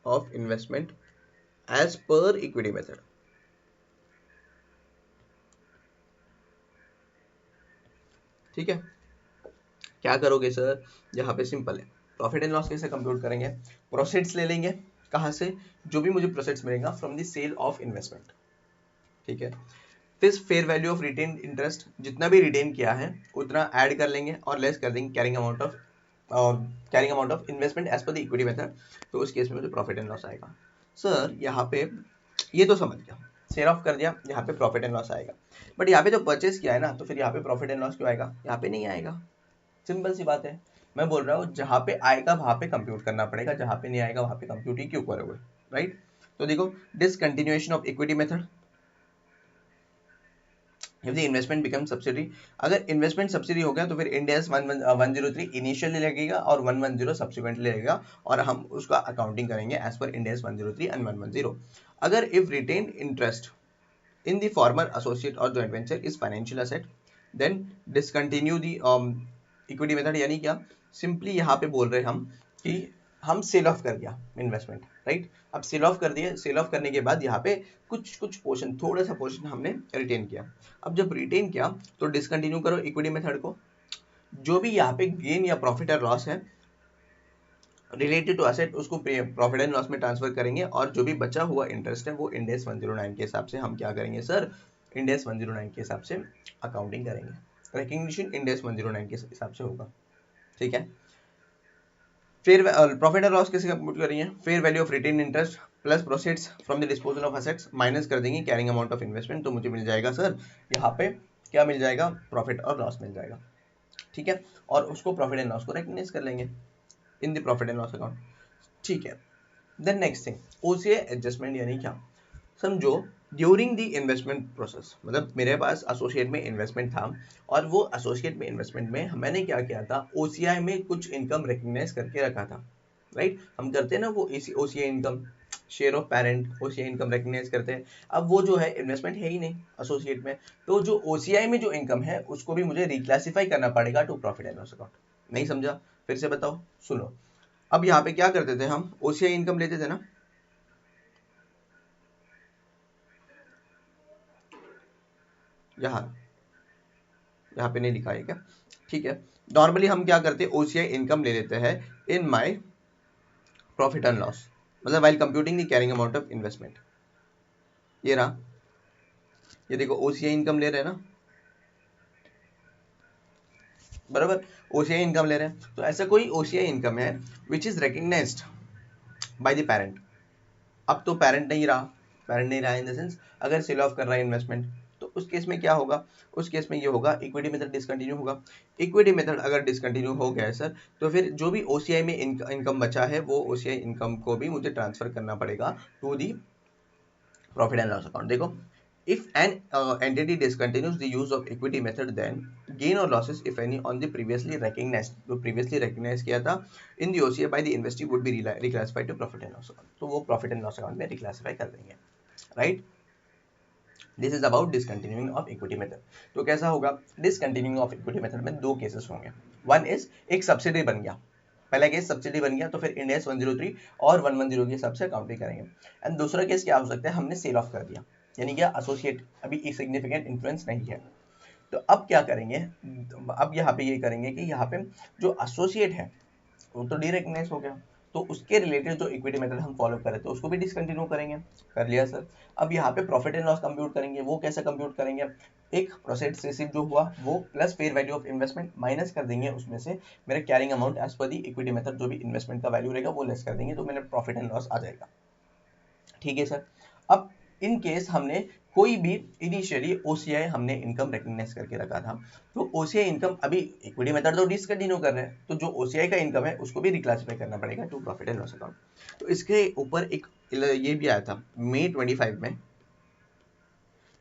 of investment as per equity method, ठीक है। क्या करोगे सर, यहाँ पे सिंपल है, प्रॉफिट एंड लॉस कैसे कंप्यूट करेंगे, प्रोसीड्स ले लेंगे, कहाँ से, जो भी मुझे प्रोसीड्स मिलेगा from the sale of investment, ठीक है। फिर fair value of retain interest, जितना भी रिटेन किया है उतना ऐड कर लेंगे और लेस कर देंगे carrying amount of investment as per the equity method. तो उस केस में मुझे प्रॉफिट एंड लॉस आएगा। सर यहाँ पे ये तो समझ गया, सेल ऑफ कर दिया, यहाँ पे प्रॉफिट एंड लॉस आएगा, बट यहाँ पे जो परचेस किया है ना, तो फिर यहाँ पे प्रॉफिट एंड लॉस क्यों आएगा, यहाँ पे नहीं आएगा। सिंपल सी बात है, मैं बोल रहा हूँ जहाँ पे आएगा वहां पे कंप्यूट करना पड़ेगा, जहाँ पे नहीं आएगा वहां पे कंप्यूट ही क्यों करोगे, राइट। तो देखो, discontinuation of equity method, if the investment becomes subsidy, अगर इन्वेस्टमेंट सब्सिडी हो गया तो फिर इंड एस 103 इनिशियली लगेगा और 110 सब्सिक्वेंटली लगेगा और हम उसका अकाउंटिंग करेंगे as per end S 103 and 110। अगर if retained interest in the former associate or joint venture is financial asset, then discontinue the equity method, यानी क्या, सिंपली यहाँ पे बोल रहे हम कि हम सेल ऑफ कर दिया इन्वेस्टमेंट, राइट। अब सेल ऑफ कर दिया, सेल ऑफ करने के बाद यहाँ पे कुछ कुछ पोर्शन, थोड़ा सा पोर्शन हमने रिटेन किया। अब जब रिटेन किया तो डिसकंटिन्यू करो इक्विटी मेथड को, जो भी यहाँ पे गेन या प्रॉफिट और लॉस है रिलेटेड टू असेट उसको प्रॉफिट एंड लॉस में ट्रांसफर करेंगे और जो भी बचा हुआ इंटरेस्ट है वो इंड एस 109 के हिसाब से हम क्या करेंगे सर, इंड एस 109 के हिसाब से अकाउंटिंग करेंगे, रिकग्निशन इंड एस 109 के हिसाब से होगा, ठीक है। फिर प्रॉफिट एंड लॉस कैसे कंप्यूट करेंगे, fair value of retain interest plus proceeds from the disposal of assets minus कर देंगे कैरिंग अमाउंट ऑफ इन्वेस्टमेंट, तो मुझे मिल जाएगा सर यहाँ पे क्या मिल जाएगा, प्रॉफिट और लॉस मिल जाएगा, ठीक है। और उसको प्रॉफिट एंड लॉस को रिकग्नाइज कर लेंगे in the profit and loss account, ठीक है। Then next thing, OCI adjustment, यानी क्या, समझो ड्यूरिंग द इन्वेस्टमेंट प्रोसेस, मतलब मेरे पास एसोसिएट में इन्वेस्टमेंट था, और वो एसोसिएट में इन्वेस्टमेंट में मैंने क्या किया था, ओसीआई में कुछ इनकम रिकग्नाइज करके रखा था, राइट। हम करते हैं ना वो OCI income, share of parent OCI income recognise करते हैं। अब वो जो है इन्वेस्टमेंट है ही नहीं एसोसिएट में, तो जो ओसीआई में जो इनकम है उसको भी मुझे रिक्लासिफाई करना पड़ेगा to profit and loss account. नहीं समझा? फिर से बताओ, सुनो। अब यहाँ पे क्या करते थे, हम ओसीआई इनकम लेते थे ना, यहाँ यहाँ पे नहीं लिखा है क्या, ठीक है। नॉर्मली हम क्या करते हैं, ओसीआई इनकम ले लेते हैं in my profit and loss, मतलब while computing the carrying amount of investment. ये रहा, ये देखो ओसीआई इनकम ले रहे हैं ना, बराबर, ओसीआई इनकम ले रहे हैं, तो ऐसा कोई ओसीआई इनकम है which is recognised by the parent. अब तो पेरेंट नहीं रहा, पेरेंट नहीं रहा इन द सेंस अगर सेल ऑफ कर रहा है इन्वेस्टमेंट, तो उस केस में क्या होगा, उस केस में ये होगा इक्विटी मेथड डिसकंटिन्यू होगा। इक्विटी मेथड अगर डिसकंटिन्यू हो गया है सर, तो फिर जो भी ओसीआई में इनकम बचा है वो ओसीआई इनकम को भी मुझे ट्रांसफर करना पड़ेगा to the profit and loss account. देखो, if an entity discontinues the use of equity method, then gain or losses if any on the previously recognized, जो previously recognized किया था in the OCI by the investee would be reclassified to profit and loss account, तो वो profit and loss account में reclassify कर देंगे, right? This is about discontinuing of equity method. तो कैसा होगा, डिसकंटिन्यूइंग ऑफ इक्विटी मेथड में दो केसेस होंगे। वन इज एक सब्सिडी बन गया, पहला केस सब्सिडी बन गया तो फिर इंड एस 103 और 110 के हिसाब से अकाउंटिंग करेंगे। एंड दूसरा केस क्या हो सकता है, हमने सेल ऑफ कर दिया, यानी कि एसोसिएट अभी सिग्निफिकेंट इन्फ्लुएंस नहीं है। तो अब क्या करेंगे, अब यहाँ पे ये करेंगे कि यहाँ पे जो एसोसिएट है वो तो डीरेकग्नाइज हो गया, तो उसके रिलेटेड जो इक्विटी मेथड हम फॉलो कर रहे थे उसको भी डिसकंटिन्यू करेंगे। कर लिया सर। अब यहाँ पे प्रॉफिट एंड लॉस कंप्यूट करेंगे, वो कैसे कंप्यूट करेंगे, एक प्रोसेड्स रिसीव जो हुआ वो plus fair value of investment minus कर देंगे, उसमें से मेरा कैरिंग अमाउंट एज पर दी इक्विटी मेथड जो भी इन्वेस्टमेंट का वैल्यू रहेगा वो लेस कर देंगे, तो मेरा प्रॉफिट एंड लॉस आ जाएगा। ठीक है सर। अब इन केस हमने कोई भी इनिशियली ओसीआई हमने इनकम रिकग्नाइज करके रखा था, तो ओसीआई इनकम अभी इक्विटी मेथड तो डिसकंटिन्यू कर रहे हैं, तो जो ओसीआई का इनकम है उसको भी रिक्लासिफाई करना पड़ेगा to profit and loss account. तो इसके ऊपर एक ये भी आया था मई 25 में,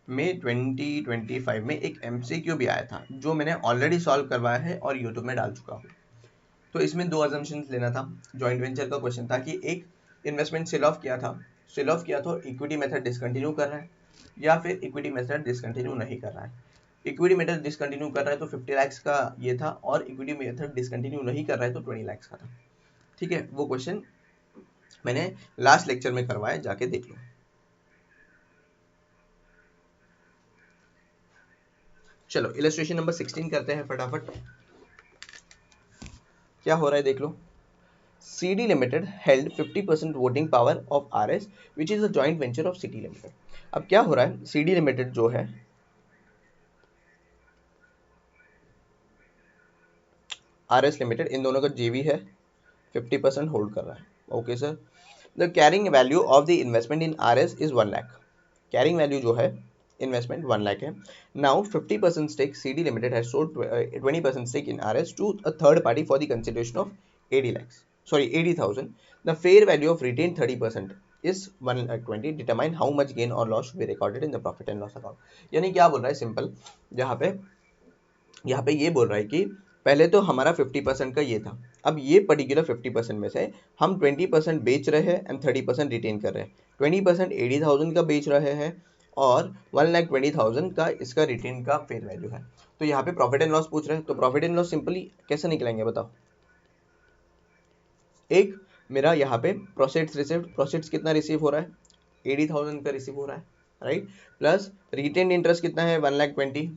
मई 2025 में एक एमसीक्यू भी आया था जो मैंने ऑलरेडी सॉल्व करवाया है और यूट्यूब में डाल चुका हूँ। तो इसमें दो अजम्पशंस लेना था। जॉइंट वेंचर का क्वेश्चन था कि एक इन्वेस्टमेंट सेल ऑफ किया था, सेल ऑफ किया तो इक्विटी मेथड डिसकंटिन्यू कर रहा है या फिर इक्विटी मेथड डिसकंटिन्यू नहीं कर रहा है। इक्विटी मेथड डिसकंटिन्यू कर रहा है तो 50 लाख का ये था, और इक्विटी मेथड डिसकंटिन्यू नहीं कर रहा है तो 20 लाख का था। ठीक है, वो क्वेश्चन मैंने लास्ट लेक्चर में करवाया, जाके देख लो। चलो इलस्ट्रेशन नंबर 16 करते हैं फटाफट। क्या हो रहा है देख लो। CD Limited held 50% voting power of RS, which is a joint venture of CD Limited. अब क्या हो रहा है, CD Limited जो है RS Limited, इन दोनों का JV है, 50% होल्ड कर रहा है। Okay sir. The carrying value of the investment in RS is 1 lakh. Carrying value जो है इन्वेस्टमेंट 1 लाख है। Now 50% stake CD Limited has sold 20% stake in RS to a third party for the consideration of 80 lakhs. Sorry, 80,000. The fair value of retained 30% is 120. Determine how much gain or loss should be recorded in the profit and loss account. यानी क्या बोल रहा है simple, यहाँ पे ये बोल रहा है कि पहले तो हमारा 50% का ये था, अब ये पर्टिकुलर 50% में से हम 20% बेच रहे हैं एंड 30% रिटेन कर रहे हैं। 20% 80,000 का बेच रहे हैं और 1,20,000 का इसका रिटेन का फेयर वैल्यू है। तो यहाँ पे प्रॉफिट एंड लॉस पूछ रहे हैं, तो प्रॉफिट एंड लॉस सिंपली कैसे निकलेंगे बताओ। एक मेरा यहाँ पे प्रोसेड्स रिसीव्ड, प्रोसेड्स कितना रिसीव हो रहा है, 80,000 का रिसीव हो रहा है, राइट। प्लस रिटेन इंटरेस्ट कितना है, 1,20,000,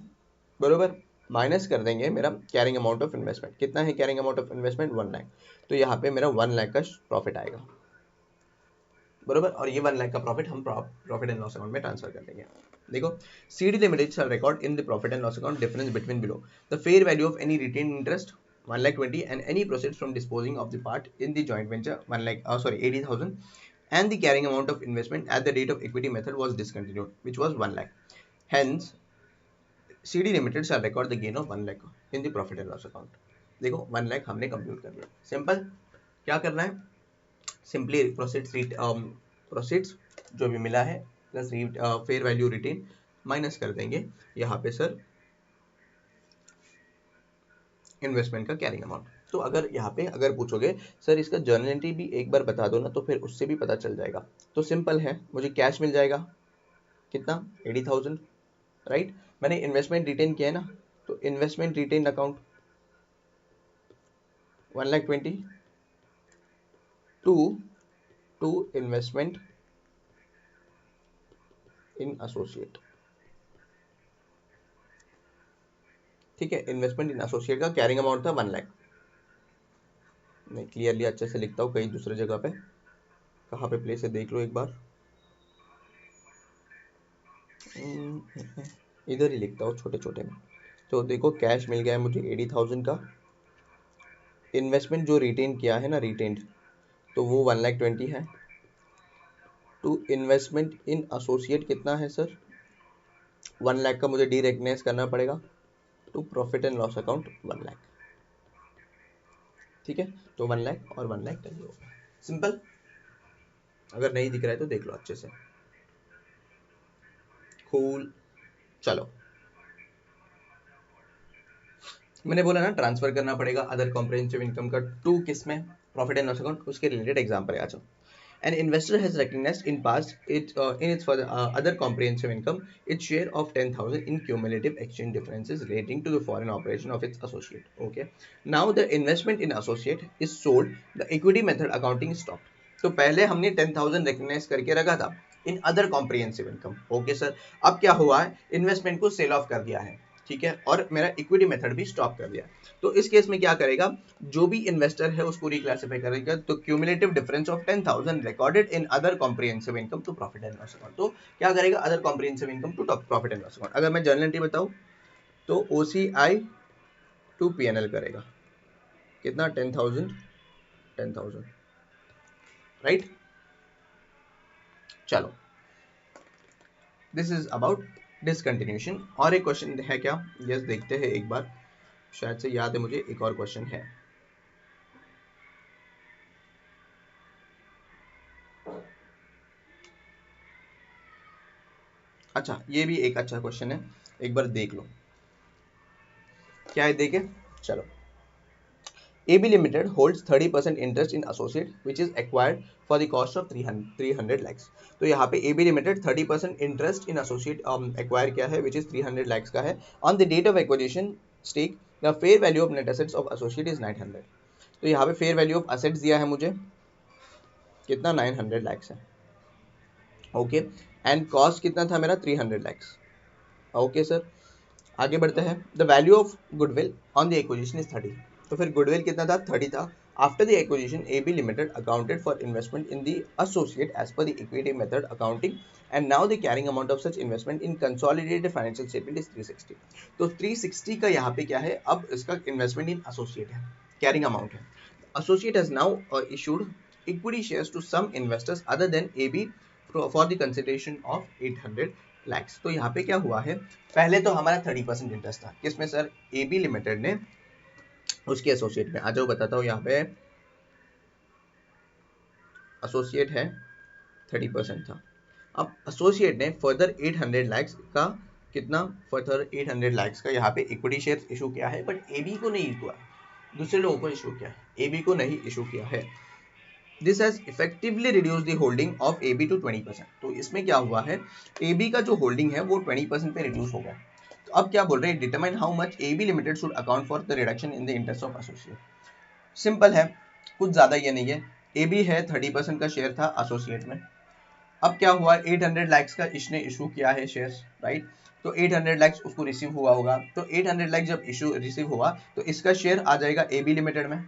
बरोबर। माइनस कर देंगे मेरा कैरिंग अमाउंट ऑफ इन्वेस्टमेंट, कितना है carrying amount of investment, 1 lakh. तो यहाँ पे मेरा 1 लाख का प्रॉफिट आएगा, बरोबर। और ये 1 लाख का प्रॉफिट हम प्रॉफिट एंड लॉस अकाउंट में ट्रांसफर कर देंगे। देखो, CD Limited shall record in the profit and loss account difference between below the fair value of any retained interest 1,20,000 and any proceeds from disposing of the part in the joint venture 80,000, and the carrying amount of investment at the date of equity method was discontinued, which was 1 lakh. Hence, CD Limited shall record the gain of 1 lakh in the profit and loss account. देखो 1 लाख हमने compute कर लिया। Simple, क्या करना है, simply proceeds जो भी मिला है plus fair value retain minus कर देंगे यहाँ पे सर इन्वेस्टमेंट का कैरिंग अमाउंट। तो अगर यहाँ पे अगर पूछोगे सर इसका जर्नल एंट्री भी एक बार बता दो ना, तो फिर उससे भी पता चल जाएगा। तो सिंपल है, मुझे कैश मिल जाएगा कितना 80,000, राइट। मैंने इन्वेस्टमेंट रिटेन किया है ना, तो investment retain account 1,20,000 to investment in associate. ठीक है, इन्वेस्टमेंट इन एसोसिएट का कैरिंग अमाउंट था 1 लाख। मैं क्लियरली अच्छे से लिखता हूँ कहीं दूसरे जगह पे, कहाँ पे प्लेस है देख लो एक बार। इधर ही लिखता हूँ छोटे छोटे में। तो देखो कैश मिल गया है मुझे 80,000 का, इन्वेस्टमेंट जो रिटेन किया है ना रिटेन्ड, तो वो 1,20,000 है, टू इन्वेस्टमेंट इन एसोसिएट कितना है सर 1 लाख का मुझे डी रिकग्नाइज करना पड़ेगा, to profit and loss account 1 lakh. ठीक है, तो 1 लाख और 1 लाख टैली होगा। सिंपल, अगर नहीं दिख रहा है तो देख लो अच्छे से। कूल, चलो मैंने बोला ना ट्रांसफर करना पड़ेगा अदर कॉम्प्रिहेंसिव इनकम का टू किस में, प्रॉफिट एंड लॉस अकाउंट, उसके रिलेटेड एग्जांपल आ जाओ। An investor has recognized in past in its for other comprehensive income its share of 10,000 in cumulative exchange differences relating to the foreign operation of its associate. Okay. Now the investment in associate is sold. The equity method accounting is stopped. तो पहले हमने 10,000 recognise करके रखा था इन other comprehensive income. Okay sir, अब क्या हुआ है, इन्वेस्टमेंट को सेल ऑफ कर दिया है, ठीक है, और मेरा इक्विटी मेथड भी स्टॉप कर दिया। तो इस केस में क्या करेगा, जो भी इन्वेस्टर है उसको रिक्लासिफाई करेगा। तो cumulative difference of 10,000 recorded in other comprehensive income to profit and loss account. तो क्या करेगा, other comprehensive income to profit and loss account. अगर मैं जर्नल एंट्री बताऊं तो ओसीआई टू पीएनएल करेगा कितना 10,000 राइट। चलो दिस इज अबाउट डिसकंटिन्यूएशन। और एक क्वेश्चन है क्या, यस देखते हैं एक बार, शायद से याद है मुझे एक और क्वेश्चन है। अच्छा ये भी एक अच्छा क्वेश्चन है, एक बार देख लो क्या है, देखे चलो। AB Limited holds 30% interest in associate which is acquired for the cost of 300 lakhs। तो यहाँ पे AB Limited 30% interest in associate acquire किया है which is 300 lakhs का है। On the date of acquisition stake the fair value of net assets of associate is 900। तो यहाँ पे fair value of assets दिया है मुझे कितना 900 lakhs है। ओके, एंड कॉस्ट कितना था मेरा 300 lakhs। ओके सर, आगे बढ़ते हैं। The value of goodwill on the acquisition is 30। तो फिर गुडविल कितना था 30 था। After the acquisition AB limited accounted for investment in the associate as per the equity method accounting and now the carrying amount of such investment in consolidated financial statement is 360। तो 360 का यहाँ पे क्या है, अब इसका इन्वेस्टमेंट इन एसोसिएट है, carrying amount है। Associate has now issued equity shares to some investors other than AB for the consideration of 800 lakhs. तो यहाँ पे क्या हुआ है, पहले तो हमारा 30% इंटरेस्ट था किसमें सर, AB लिमिटेड ने उसके एसोसिएट में। आ जाओ बताता हूँ, यहाँ पे एसोसिएट है 30% था। अब एसोसिएट ने फर्दर 800 लैक्स का कितना, फर्दर 800 लैक्स का यहाँ पे इक्विटी शेयर इशू किया है, बट AB को नहीं हुआ, दूसरे लोगों को इशू किया है, AB को नहीं इशू किया है। This has effectively reduced the holding of AB to 20%। तो इसमें क्या हुआ है, AB का जो होल्डिंग है वो 20% पे रिड्यूस हो गया। तो अब क्या बोल रहे हैं, determine how much AB limited should account for the reduction in the interest of associate. Simple है, कुछ ज्यादा ये नहीं है। AB है 30% का शेयर था एसोसिएट में। अब क्या हुआ, 800 लैक्स का इसने इशू किया है शेयर्स, राइट। तो 800 लैक्स उसको रिसीव हुआ होगा। तो 800 लैक्स जब इशू रिसीव हुआ तो इसका शेयर आ जाएगा AB लिमिटेड में।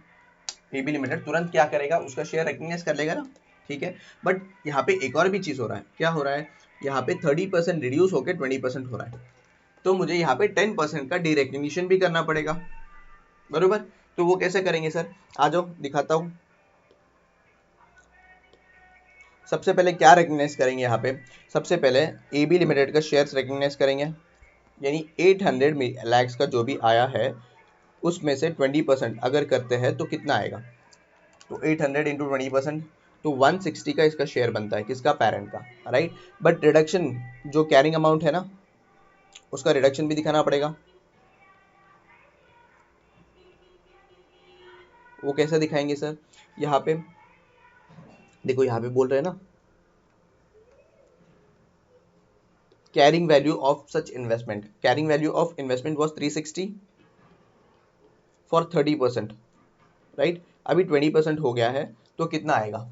AB लिमिटेड तुरंत क्या करेगा, उसका शेयर रिकग्नाइज कर लेगा ना, ठीक है। बट यहाँ पे एक और भी चीज हो रहा है, क्या हो रहा है, यहाँ पे 30% रिड्यूस होकर 20% हो रहा है। तो मुझे यहाँ पे 10% का डी रिकग्निशन भी करना पड़ेगा, बरोबर। तो वो कैसे करेंगे सर, आ जाओ दिखाता हूँ। सबसे पहले क्या रिकग्नाइज करेंगे, यहाँ पे सबसे पहले AB लिमिटेड का शेयर्स रिकग्नाइज करेंगे, यानी 800 लैक्स का जो भी आया है उसमें से 20% अगर करते हैं तो कितना आएगा, तो 800 इंटू 20%, तो 160 का इसका शेयर बनता है, किसका, पेरेंट का, राइट। बट रिडक्शन जो कैरिंग अमाउंट है ना, उसका रिडक्शन भी दिखाना पड़ेगा। वो कैसे दिखाएंगे सर, यहाँ पे देखो, यहाँ पे बोल रहे हैं ना, carrying value of such investment, carrying value of investment was 360 for 30%, right. अभी 20% हो गया है, तो कितना आएगा,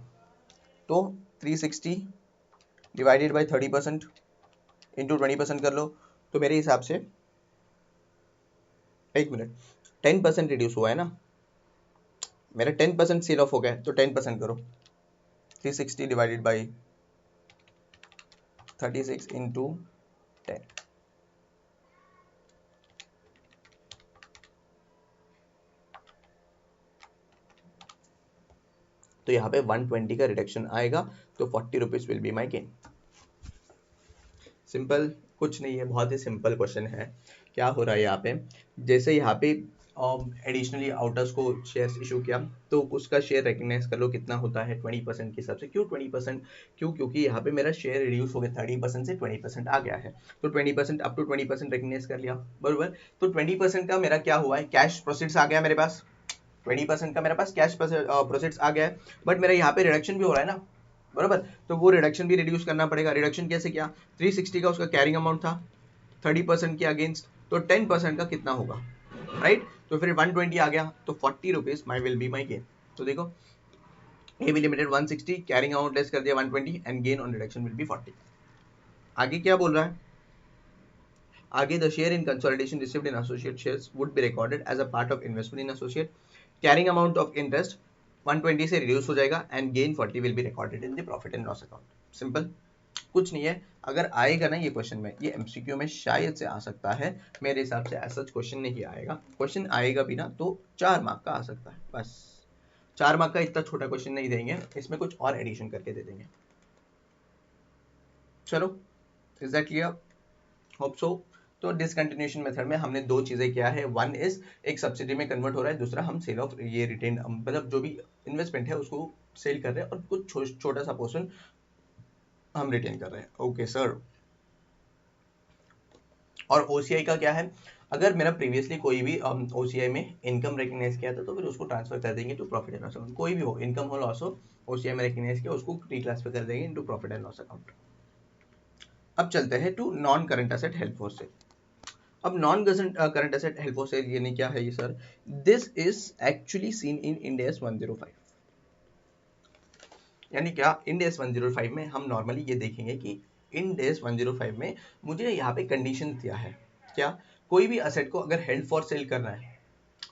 तो 360 डिवाइडेड बाई 30% इंटू 20% कर लो, तो मेरे हिसाब से, एक मिनट, 10% रिड्यूस हुआ है ना, मेरा 10% सेल ऑफ हो गया है, तो 10% करो, 360 डिवाइडेड बाई 36 इंटू 10, तो यहाँ पे 120 का रिडक्शन आएगा, तो 40 rupees will be my gain. Simple, कुछ नहीं है, बहुत ही सिंपल क्वेश्चन है। क्या हो रहा है यहाँ पे, जैसे यहाँ पे एडिशनली आउटर्स को शेयर्स इशू किया, तो उसका शेयर रिकग्नाइज कर लो कितना होता है 20% के हिसाब से। क्यों 20%, क्यों, क्योंकि यहाँ पे मेरा शेयर रिड्यूस हो गया 30% से 20% आ गया है, तो 20% अप टू 20% रिकग्नाइज कर लिया, बरोबर। तो 20% का मेरा क्या हुआ है, कैश प्रोसीड्स आ गया मेरे पास, 20% का मेरे पास कैश प्रोसीड्स आ गया है, बट मेरा यहाँ पे रिडक्शन भी हो रहा है ना, बरोबर। तो वो रिडक्शन भी रिड्यूस करना पड़ेगा। रिडक्शन कैसे किया, 360 का उसका कैरिंग अमाउंट था 30% के अगेंस्ट, तो 10% का कितना होगा, राइट। तो फिर 120 आ गया, तो 40 rupees my will be my gain. तो देखो, AB limited 160, carrying amount less कर दिया 120, and gain on reduction will be 40। आगे क्या बोल रहा है, आगे the share in consolidation received in associate shares would be recorded as a part of investment in associate, carrying amount of interest 120 से reduce हो जाएगा, and gain 40 will be recorded in the profit and loss account. Simple, कुछ नहीं है। अगर आएगा ना ये क्वेश्चन में, ये एमसीक्यू में शायद से आ सकता है, मेरे हिसाब से ऐसा क्वेश्चन नहीं आएगा। क्वेश्चन आएगा भी ना तो 4 मार्क का आ सकता है, बस 4 मार्क का इतना छोटा क्वेश्चन नहीं देंगे, इसमें कुछ और एडिशन करके दे देंगे। चलो, is that clear, hope so. तो डिसकंटिन्यूएशन मेथड में हमने दो चीजें किया है, वन इज एक सब्सिडी में कन्वर्ट हो रहा है, दूसरा हम सेल ऑफ ये रिटेन, मतलब जो भी इन्वेस्टमेंट है उसको सेल कर रहे हैं, और कुछ छोटा सा पोर्शन हम रिटेन कर रहे हैं। Okay sir. और ओसीआई का क्या है, अगर मेरा प्रीवियसली कोई भी ओसीआई में इनकम रिकग्नाइज किया था, तो फिर उसको ट्रांसफर कर देंगे to profit and loss account, कोई भी हो, इनकम हो लॉस हो, ओसीआई में रिकग्नाइज किया उसको रिक्लासिफाई कर देंगे into profit and loss account. अब चलते हैं to non current asset held for sale. अब non current asset held for sale यानी क्या है ये sir, this is actually seen in Ind AS 105। यानी क्या, इंड AS 105 में हम नॉर्मली ये देखेंगे कि इंड AS 105 में मुझे यहाँ पे कंडीशन दिया है, क्या, कोई भी असेट को अगर हेल्ड फॉर सेल करना है,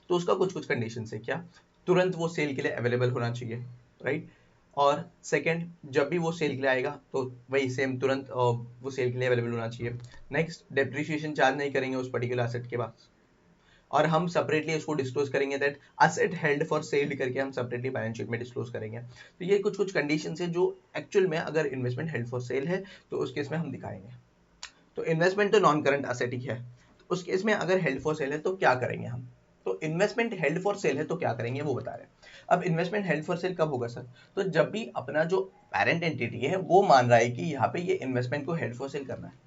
तो उसका कुछ कुछ कंडीशन है, क्या, तुरंत वो सेल के लिए अवेलेबल होना चाहिए, राइट। और सेकंड, जब भी वो सेल के लिए आएगा तो वही सेम तुरंत वो सेल के लिए अवेलेबल होना चाहिए। नेक्स्ट, डेप्रिसिएशन चार्ज नहीं करेंगे उस पर्टिकुलर असेट के बाद, और हम सेपरेटली उसको डिस्क्लोज करेंगे, that asset held for sale करके हम सेपरेटली बैलेंस शीट में डिस्क्लोज करेंगे। तो ये कुछ कुछ कंडीशन है जो एक्चुअल में अगर इन्वेस्टमेंट हेल्ड फॉर सेल है तो उस केस में हम दिखाएंगे। तो इन्वेस्टमेंट तो नॉन करंट असेट ही है, तो उस केस में अगर हेल्ड फॉर सेल है तो क्या करेंगे हम, तो इन्वेस्टमेंट हेल्ड फॉर सेल है तो क्या करेंगे वो बता रहे हैं। अब इन्वेस्टमेंट हेल्ड फॉर सेल कब होगा सर, तो जब भी अपना जो पेरेंट एंटिटी है वो मान रहा है कि यहाँ पे ये इन्वेस्टमेंट को हेल्ड फॉर सेल करना है।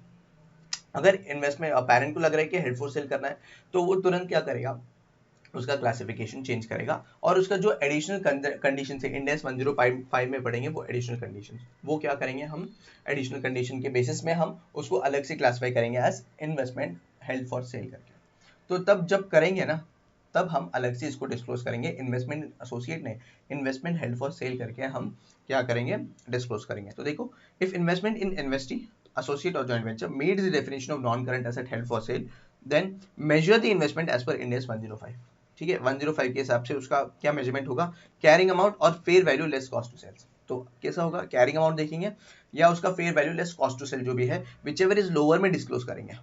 अगर इन्वेस्टमेंट पेरेंट को लग रहा है कि हेल्ड फॉर सेल करना है, तो वो तुरंत क्या करेगा, उसका क्लासिफिकेशन चेंज करेगा, और उसका जो एडिशनल कंडीशन है इंड AS 105 में पढ़ेंगे वो एडिशनल कंडीशन, वो क्या करेंगे हम, एडिशनल कंडीशन के बेसिस में हम उसको अलग से क्लासिफाई करेंगे as investment held for sale करके। तो तब जब करेंगे ना, तब हम अलग से इसको डिस्क्लोज करेंगे, इन्वेस्टमेंट एसोसिएट नहीं, इन्वेस्टमेंट हेल्ड फॉर सेल करके हम क्या करेंगे, डिस्क्लोज करेंगे। तो देखो, if investment in investee associate or joint venture meets the definition of non-current asset held for sale, then measure the investment as per Ind AS 105। ठीक है, 105 के हिसाब से उसका क्या मेजरमेंट होगा, कैरिंग अमाउंट और fair value less cost to sales. तो कैसा होगा, कैरिंग अमाउंट देखेंगे या उसका fair value less cost to sale जो भी है, विच एवर इज लोअर में डिस्क्लोज करेंगे,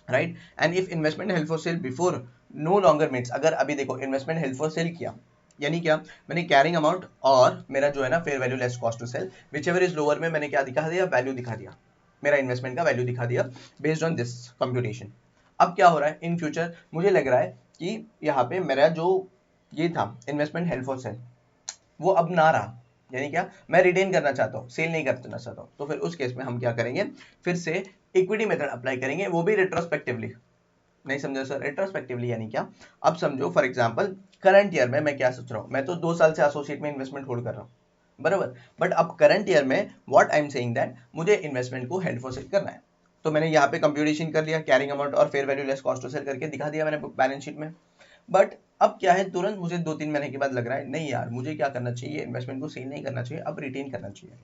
right. And if investment held for sale before no longer meets, अगर अभी देखो इन्वेस्टमेंट हेल्ड फॉर सेल किया, यानी क्या, मैंने कैरिंग अमाउंट और मेरा जो है ना fair value less cost to sale, whichever is lower में मैंने क्या दिखा दिया, वैल्यू दिखा दिया, मेरा इन्वेस्टमेंट का वैल्यू दिखा दिया बेस्ड ऑन दिस कंप्यूटेशन। अब क्या हो रहा है, इन फ्यूचर मुझे लग रहा है कि यहाँ पे मेरा जो ये था इन्वेस्टमेंट हेल्ड फॉर सेल वो अब ना रहा, यानी क्या, मैं रिटेन करना चाहता हूँ, सेल नहीं करना चाहता हूँ, तो फिर उस केस में हम क्या करेंगे, फिर से इक्विटी मेथड अप्लाई करेंगे, वो भी रेट्रोस्पेक्टिवली। नहीं समझे सर, रेट्रोस्पेक्टिवली यानी क्या, अब समझो फॉर एग्जांपल करंट ईयर में मैं क्या सोच रहा हूँ, मैं तो 2 साल से एसोसिएट में इन्वेस्टमेंट होल्ड कर रहा हूँ, बराबर, बट अब करंट ईयर में what I am saying that मुझे इन्वेस्टमेंट को हेल्ड फॉर सेल करना है, तो मैंने यहाँ पे कंप्यूटेशन कर लिया, कैरिंग अमाउंट और fair value less cost to sale करके दिखा दिया मैंने बैलेंस शीट में। बट अब क्या है, तुरंत मुझे 2-3 महीने के बाद लग रहा है नहीं यार, मुझे क्या करना चाहिए, इन्वेस्टमेंट को सेल नहीं करना चाहिए, अब रिटेन करना चाहिए।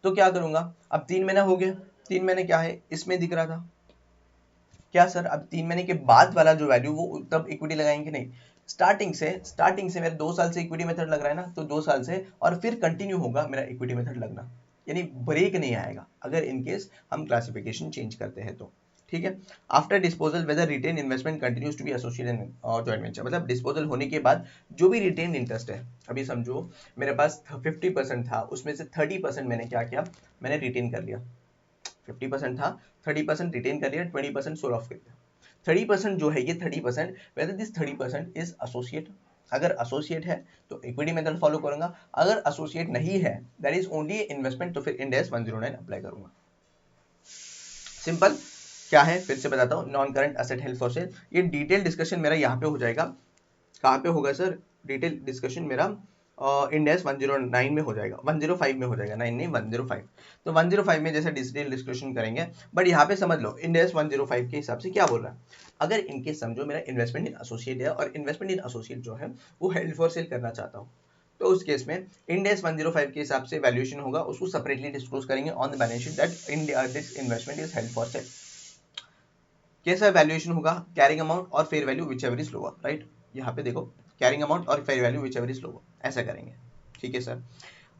तो क्या करूंगा, अब 3 महीना हो गया, 3 महीने क्या है इसमें दिख रहा था, क्या सर अब 3 महीने के बाद वाला जो वैल्यू वो तब इक्विटी लगाएंगे, नहीं, स्टार्टिंग से मेरे 2 साल से इक्विटी मेथड लग रहा है ना, तो 2 साल से और फिर कंटिन्यू होगा मेरा इक्विटी मेथड लगना, यानी ब्रेक नहीं आएगा अगर इनकेस हम क्लासिफिकेशन चेंज करते हैं तो, ठीक है। After disposal whether retain investment continues to be associated और जॉइंट वेंचर, मतलब डिस्पोजल होने के बाद जो भी रिटेन इंटरेस्ट है, अभी समझो मेरे पास 50% था, उसमें से 30% मैंने क्या किया, मैंने रिटेन कर लिया, 50% था, 30% रिटेन कर लिया, 20% सोल ऑफ कर लिया। 30% जो है ये 30%, वेदर दिस 30% इज एसोसिएट, अगर एसोसिएट है तो इक्विटी मेथड फॉलो करूंगा, अगर एसोसिएट नहीं है दैट इज ओनली इन्वेस्टमेंट, तो फिर इंड एस 109 अप्लाई करूंगा। सिंपल, क्या है फिर से बताता हूँ, non current asset held for cell, ये डिटेल डिस्कशन मेरा यहाँ पे हो जाएगा, कहाँ पे होगा सर, डिटेल डिस्कशन मेरा इंड एस 109 में हो जाएगा, 105 में हो जाएगा, 9 नहीं 105, तो 105 में जैसे डिटेल डिस्कशन करेंगे। बट यहाँ पे समझ लो इंड एस 105 के हिसाब से क्या बोल रहा है, अगर इनके समझो मेरा इन्वेस्टमेंट इन एसोसिएट है और इन्वेस्टमेंट इन एसोसिएट जो है वो हेल्ड फॉर सेल करना चाहता हूँ, तो उस केस में इंड एस 105 के हिसाब से वैल्यूएशन होगा, उसको सेपरेटली डिस्क्लोज करेंगे on the balance sheet that this investment is held for cell. कैसा वैल्यूएशन होगा, कैरिंग अमाउंट और fair value which ever is lower, right, यहाँ पे देखो कैरिंग अमाउंट और fair value which ever is lower, ऐसा करेंगे, ठीक है सर।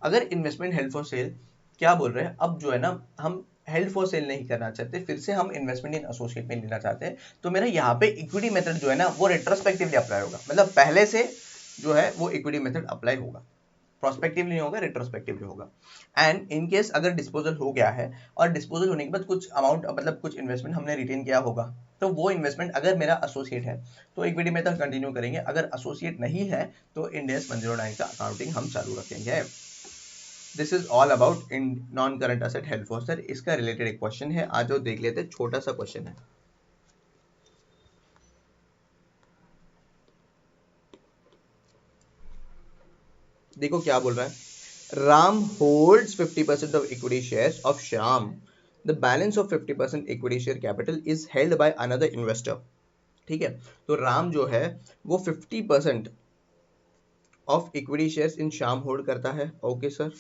अगर इन्वेस्टमेंट हेल्ड फॉर सेल, क्या बोल रहे हैं, अब जो है ना हम हेल्ड फॉर सेल नहीं करना चाहते, फिर से हम इन्वेस्टमेंट इन एसोसिएट में लेना चाहते हैं, तो मेरा यहाँ पे इक्विटी मेथड जो है ना वो रेट्रोस्पेक्टिवली अप्लाई होगा, मतलब पहले से जो है वो इक्विटी मेथड अप्लाई होगा, प्रोस्पेक्टिवली नहीं होगा, रेट्रोस्पेक्टिवली होगा। एंड इन केस अगर डिस्पोजल हो गया है और डिस्पोजल होने के बाद कुछ अमाउंट मतलब कुछ इन्वेस्टमेंट हमने रिटेन किया होगा, तो वो इन्वेस्टमेंट अगर मेरा एसोसिएट है तो इक्विटी मेथड कंटिन्यू करेंगे, अगर एसोसिएट नहीं है तो इंड एस 109 का अकाउंटिंग हम चालू रखेंगे। This is all about in non current asset held for cell, इसका रिलेटेड एक क्वेश्चन है, आज वो देख लेते हैं, छोटा सा क्वेश्चन है। देखो क्या बोल रहा है, Ram holds 50% of equity shares of Shyam. The balance of 50% equity share capital is held by another investor. ठीक है, तो राम जो है वो 50% of equity shares in Shyam hold करता है, ओके सर।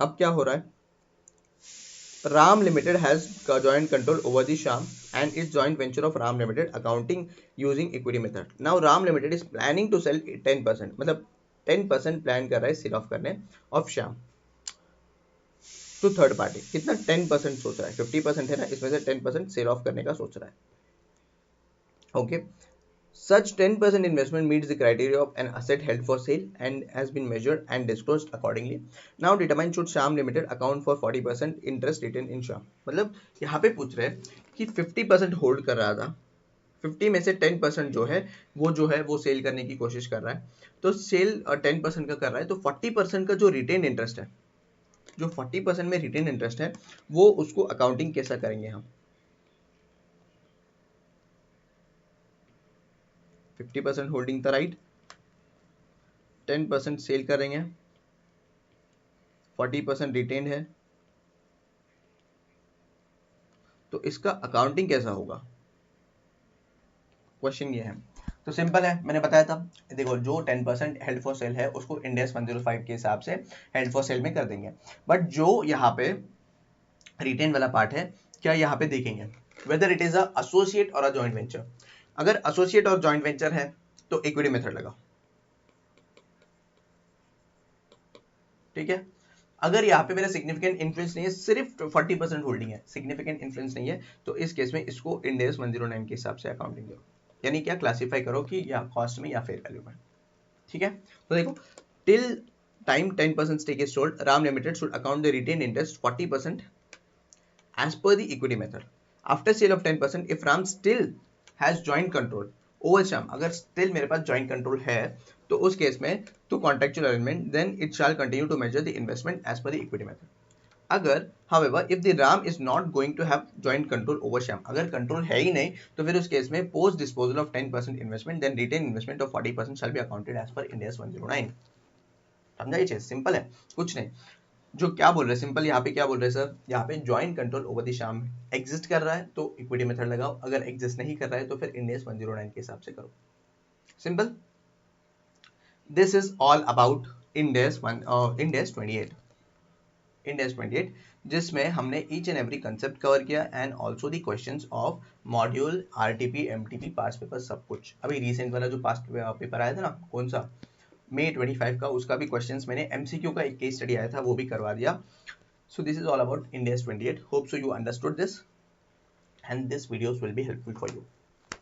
अब क्या हो रहा है, Ram Limited has joint control over the Sham and its joint venture of Ram Limited accounting using equity method. Now Ram Limited is planning to sell 10%, मतलब 10% plan कर रहा है सेल ऑफ करने of Shyam to third party, कितना 10% सोच रहा है, 50% है ना, इसमें से 10% सेल ऑफ करने का सोच रहा है, okay. Such 10% investment meets the criteria of an asset held for sale and has been measured and disclosed accordingly. Now determine should Sham Limited account for 40% interest retained in Sham. मतलब यहाँ पे पूछ रहे हैं कि 50% होल्ड कर रहा था, 50 में से 10% जो है वो सेल करने की कोशिश कर रहा है, तो सेल 10% का कर रहा है, तो 40% का जो रिटेन इंटरेस्ट है, जो 40% में रिटेन इंटरेस्ट है वो उसको अकाउंटिंग कैसा करेंगे हम, 50% होल्डिंग था राइट, 10% सेल करेंगे, 40% रिटेन है, तो इसका अकाउंटिंग कैसा होगा, क्वेश्चन ये है। तो सिंपल है, मैंने बताया था, देखो जो 10% हेल्ड फॉर सेल है उसको इंड एस 105 के हिसाब से हेल्ड फॉर सेल में कर देंगे, बट जो यहाँ पे रिटेन वाला पार्ट है, क्या यहाँ पे देखेंगे whether it is a associate और अ जॉइंट वेंचर, अगर एसोसिएट और जॉइंट वेंचर है तो इक्विटी मेथड लगाओ, ठीक है। अगर यहाँ पे मेरा सिग्निफिकेंट इन्फ्लुएंस नहीं है, सिर्फ 40% होल्डिंग है, सिग्निफिकेंट इन्फ्लुएंस नहीं है, तो इस केस में इसको इंड एस 109 के हिसाब से अकाउंटिंग करो, यानी क्या क्लासिफाई करो कि या कॉस्ट में या फेयर वैल्यू में, ठीक है। तो देखो till time 10% stake is sold, Ram Limited should account the retained interest 40% as per the equity method. After sale of 10%, if Ram still has joint control over Shyam, अगर still मेरे पास joint control है तो उस case में to contractual arrangement, then it shall continue to measure the investment as per the equity method. अगर however if the Ram is not going to have joint control over Shyam, अगर control है ही नहीं तो फिर उस case में post disposal of 10% investment, then retained investment of 40% shall be accounted as per Ind AS 109. समझा ये चीज? सिंपल है, कुछ नहीं. जो क्या बोल रहे हैं सिंपल, यहाँ पे क्या बोल रहे हैं सर, यहाँ पे joint control over the Shyam exist कर रहा है तो इक्विटी मेथड लगाओ, अगर एग्जिस्ट नहीं कर रहा है तो फिर इंड AS 109 के हिसाब से करो. Simple. This is all about Ind AS 28. Ind AS 28 जिसमें हमने each and every concept cover किया and also the questions of module, RTP, MTP, past paper, सब कुछ. अभी रिसेंट वाला जो पास्ट पेपर आया था ना, कौन सा, May 25 का, उसका भी क्वेश्चंस मैंने MCQ का एक केस स्टडी आया था वो भी करवा दिया. So this is all about Ind AS 28. Hope so you understood this and this videos will be helpful for you,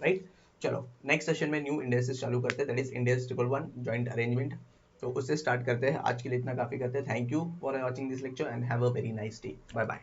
right? चलो नेक्स्ट सेशन में न्यू Ind AS चालू करते हैं, that is Ind AS 111 joint arrangement. तो उससे start करते हैं. आज के लिए इतना काफी करते हैं. Thank you for watching this lecture and have a very nice day. Bye bye.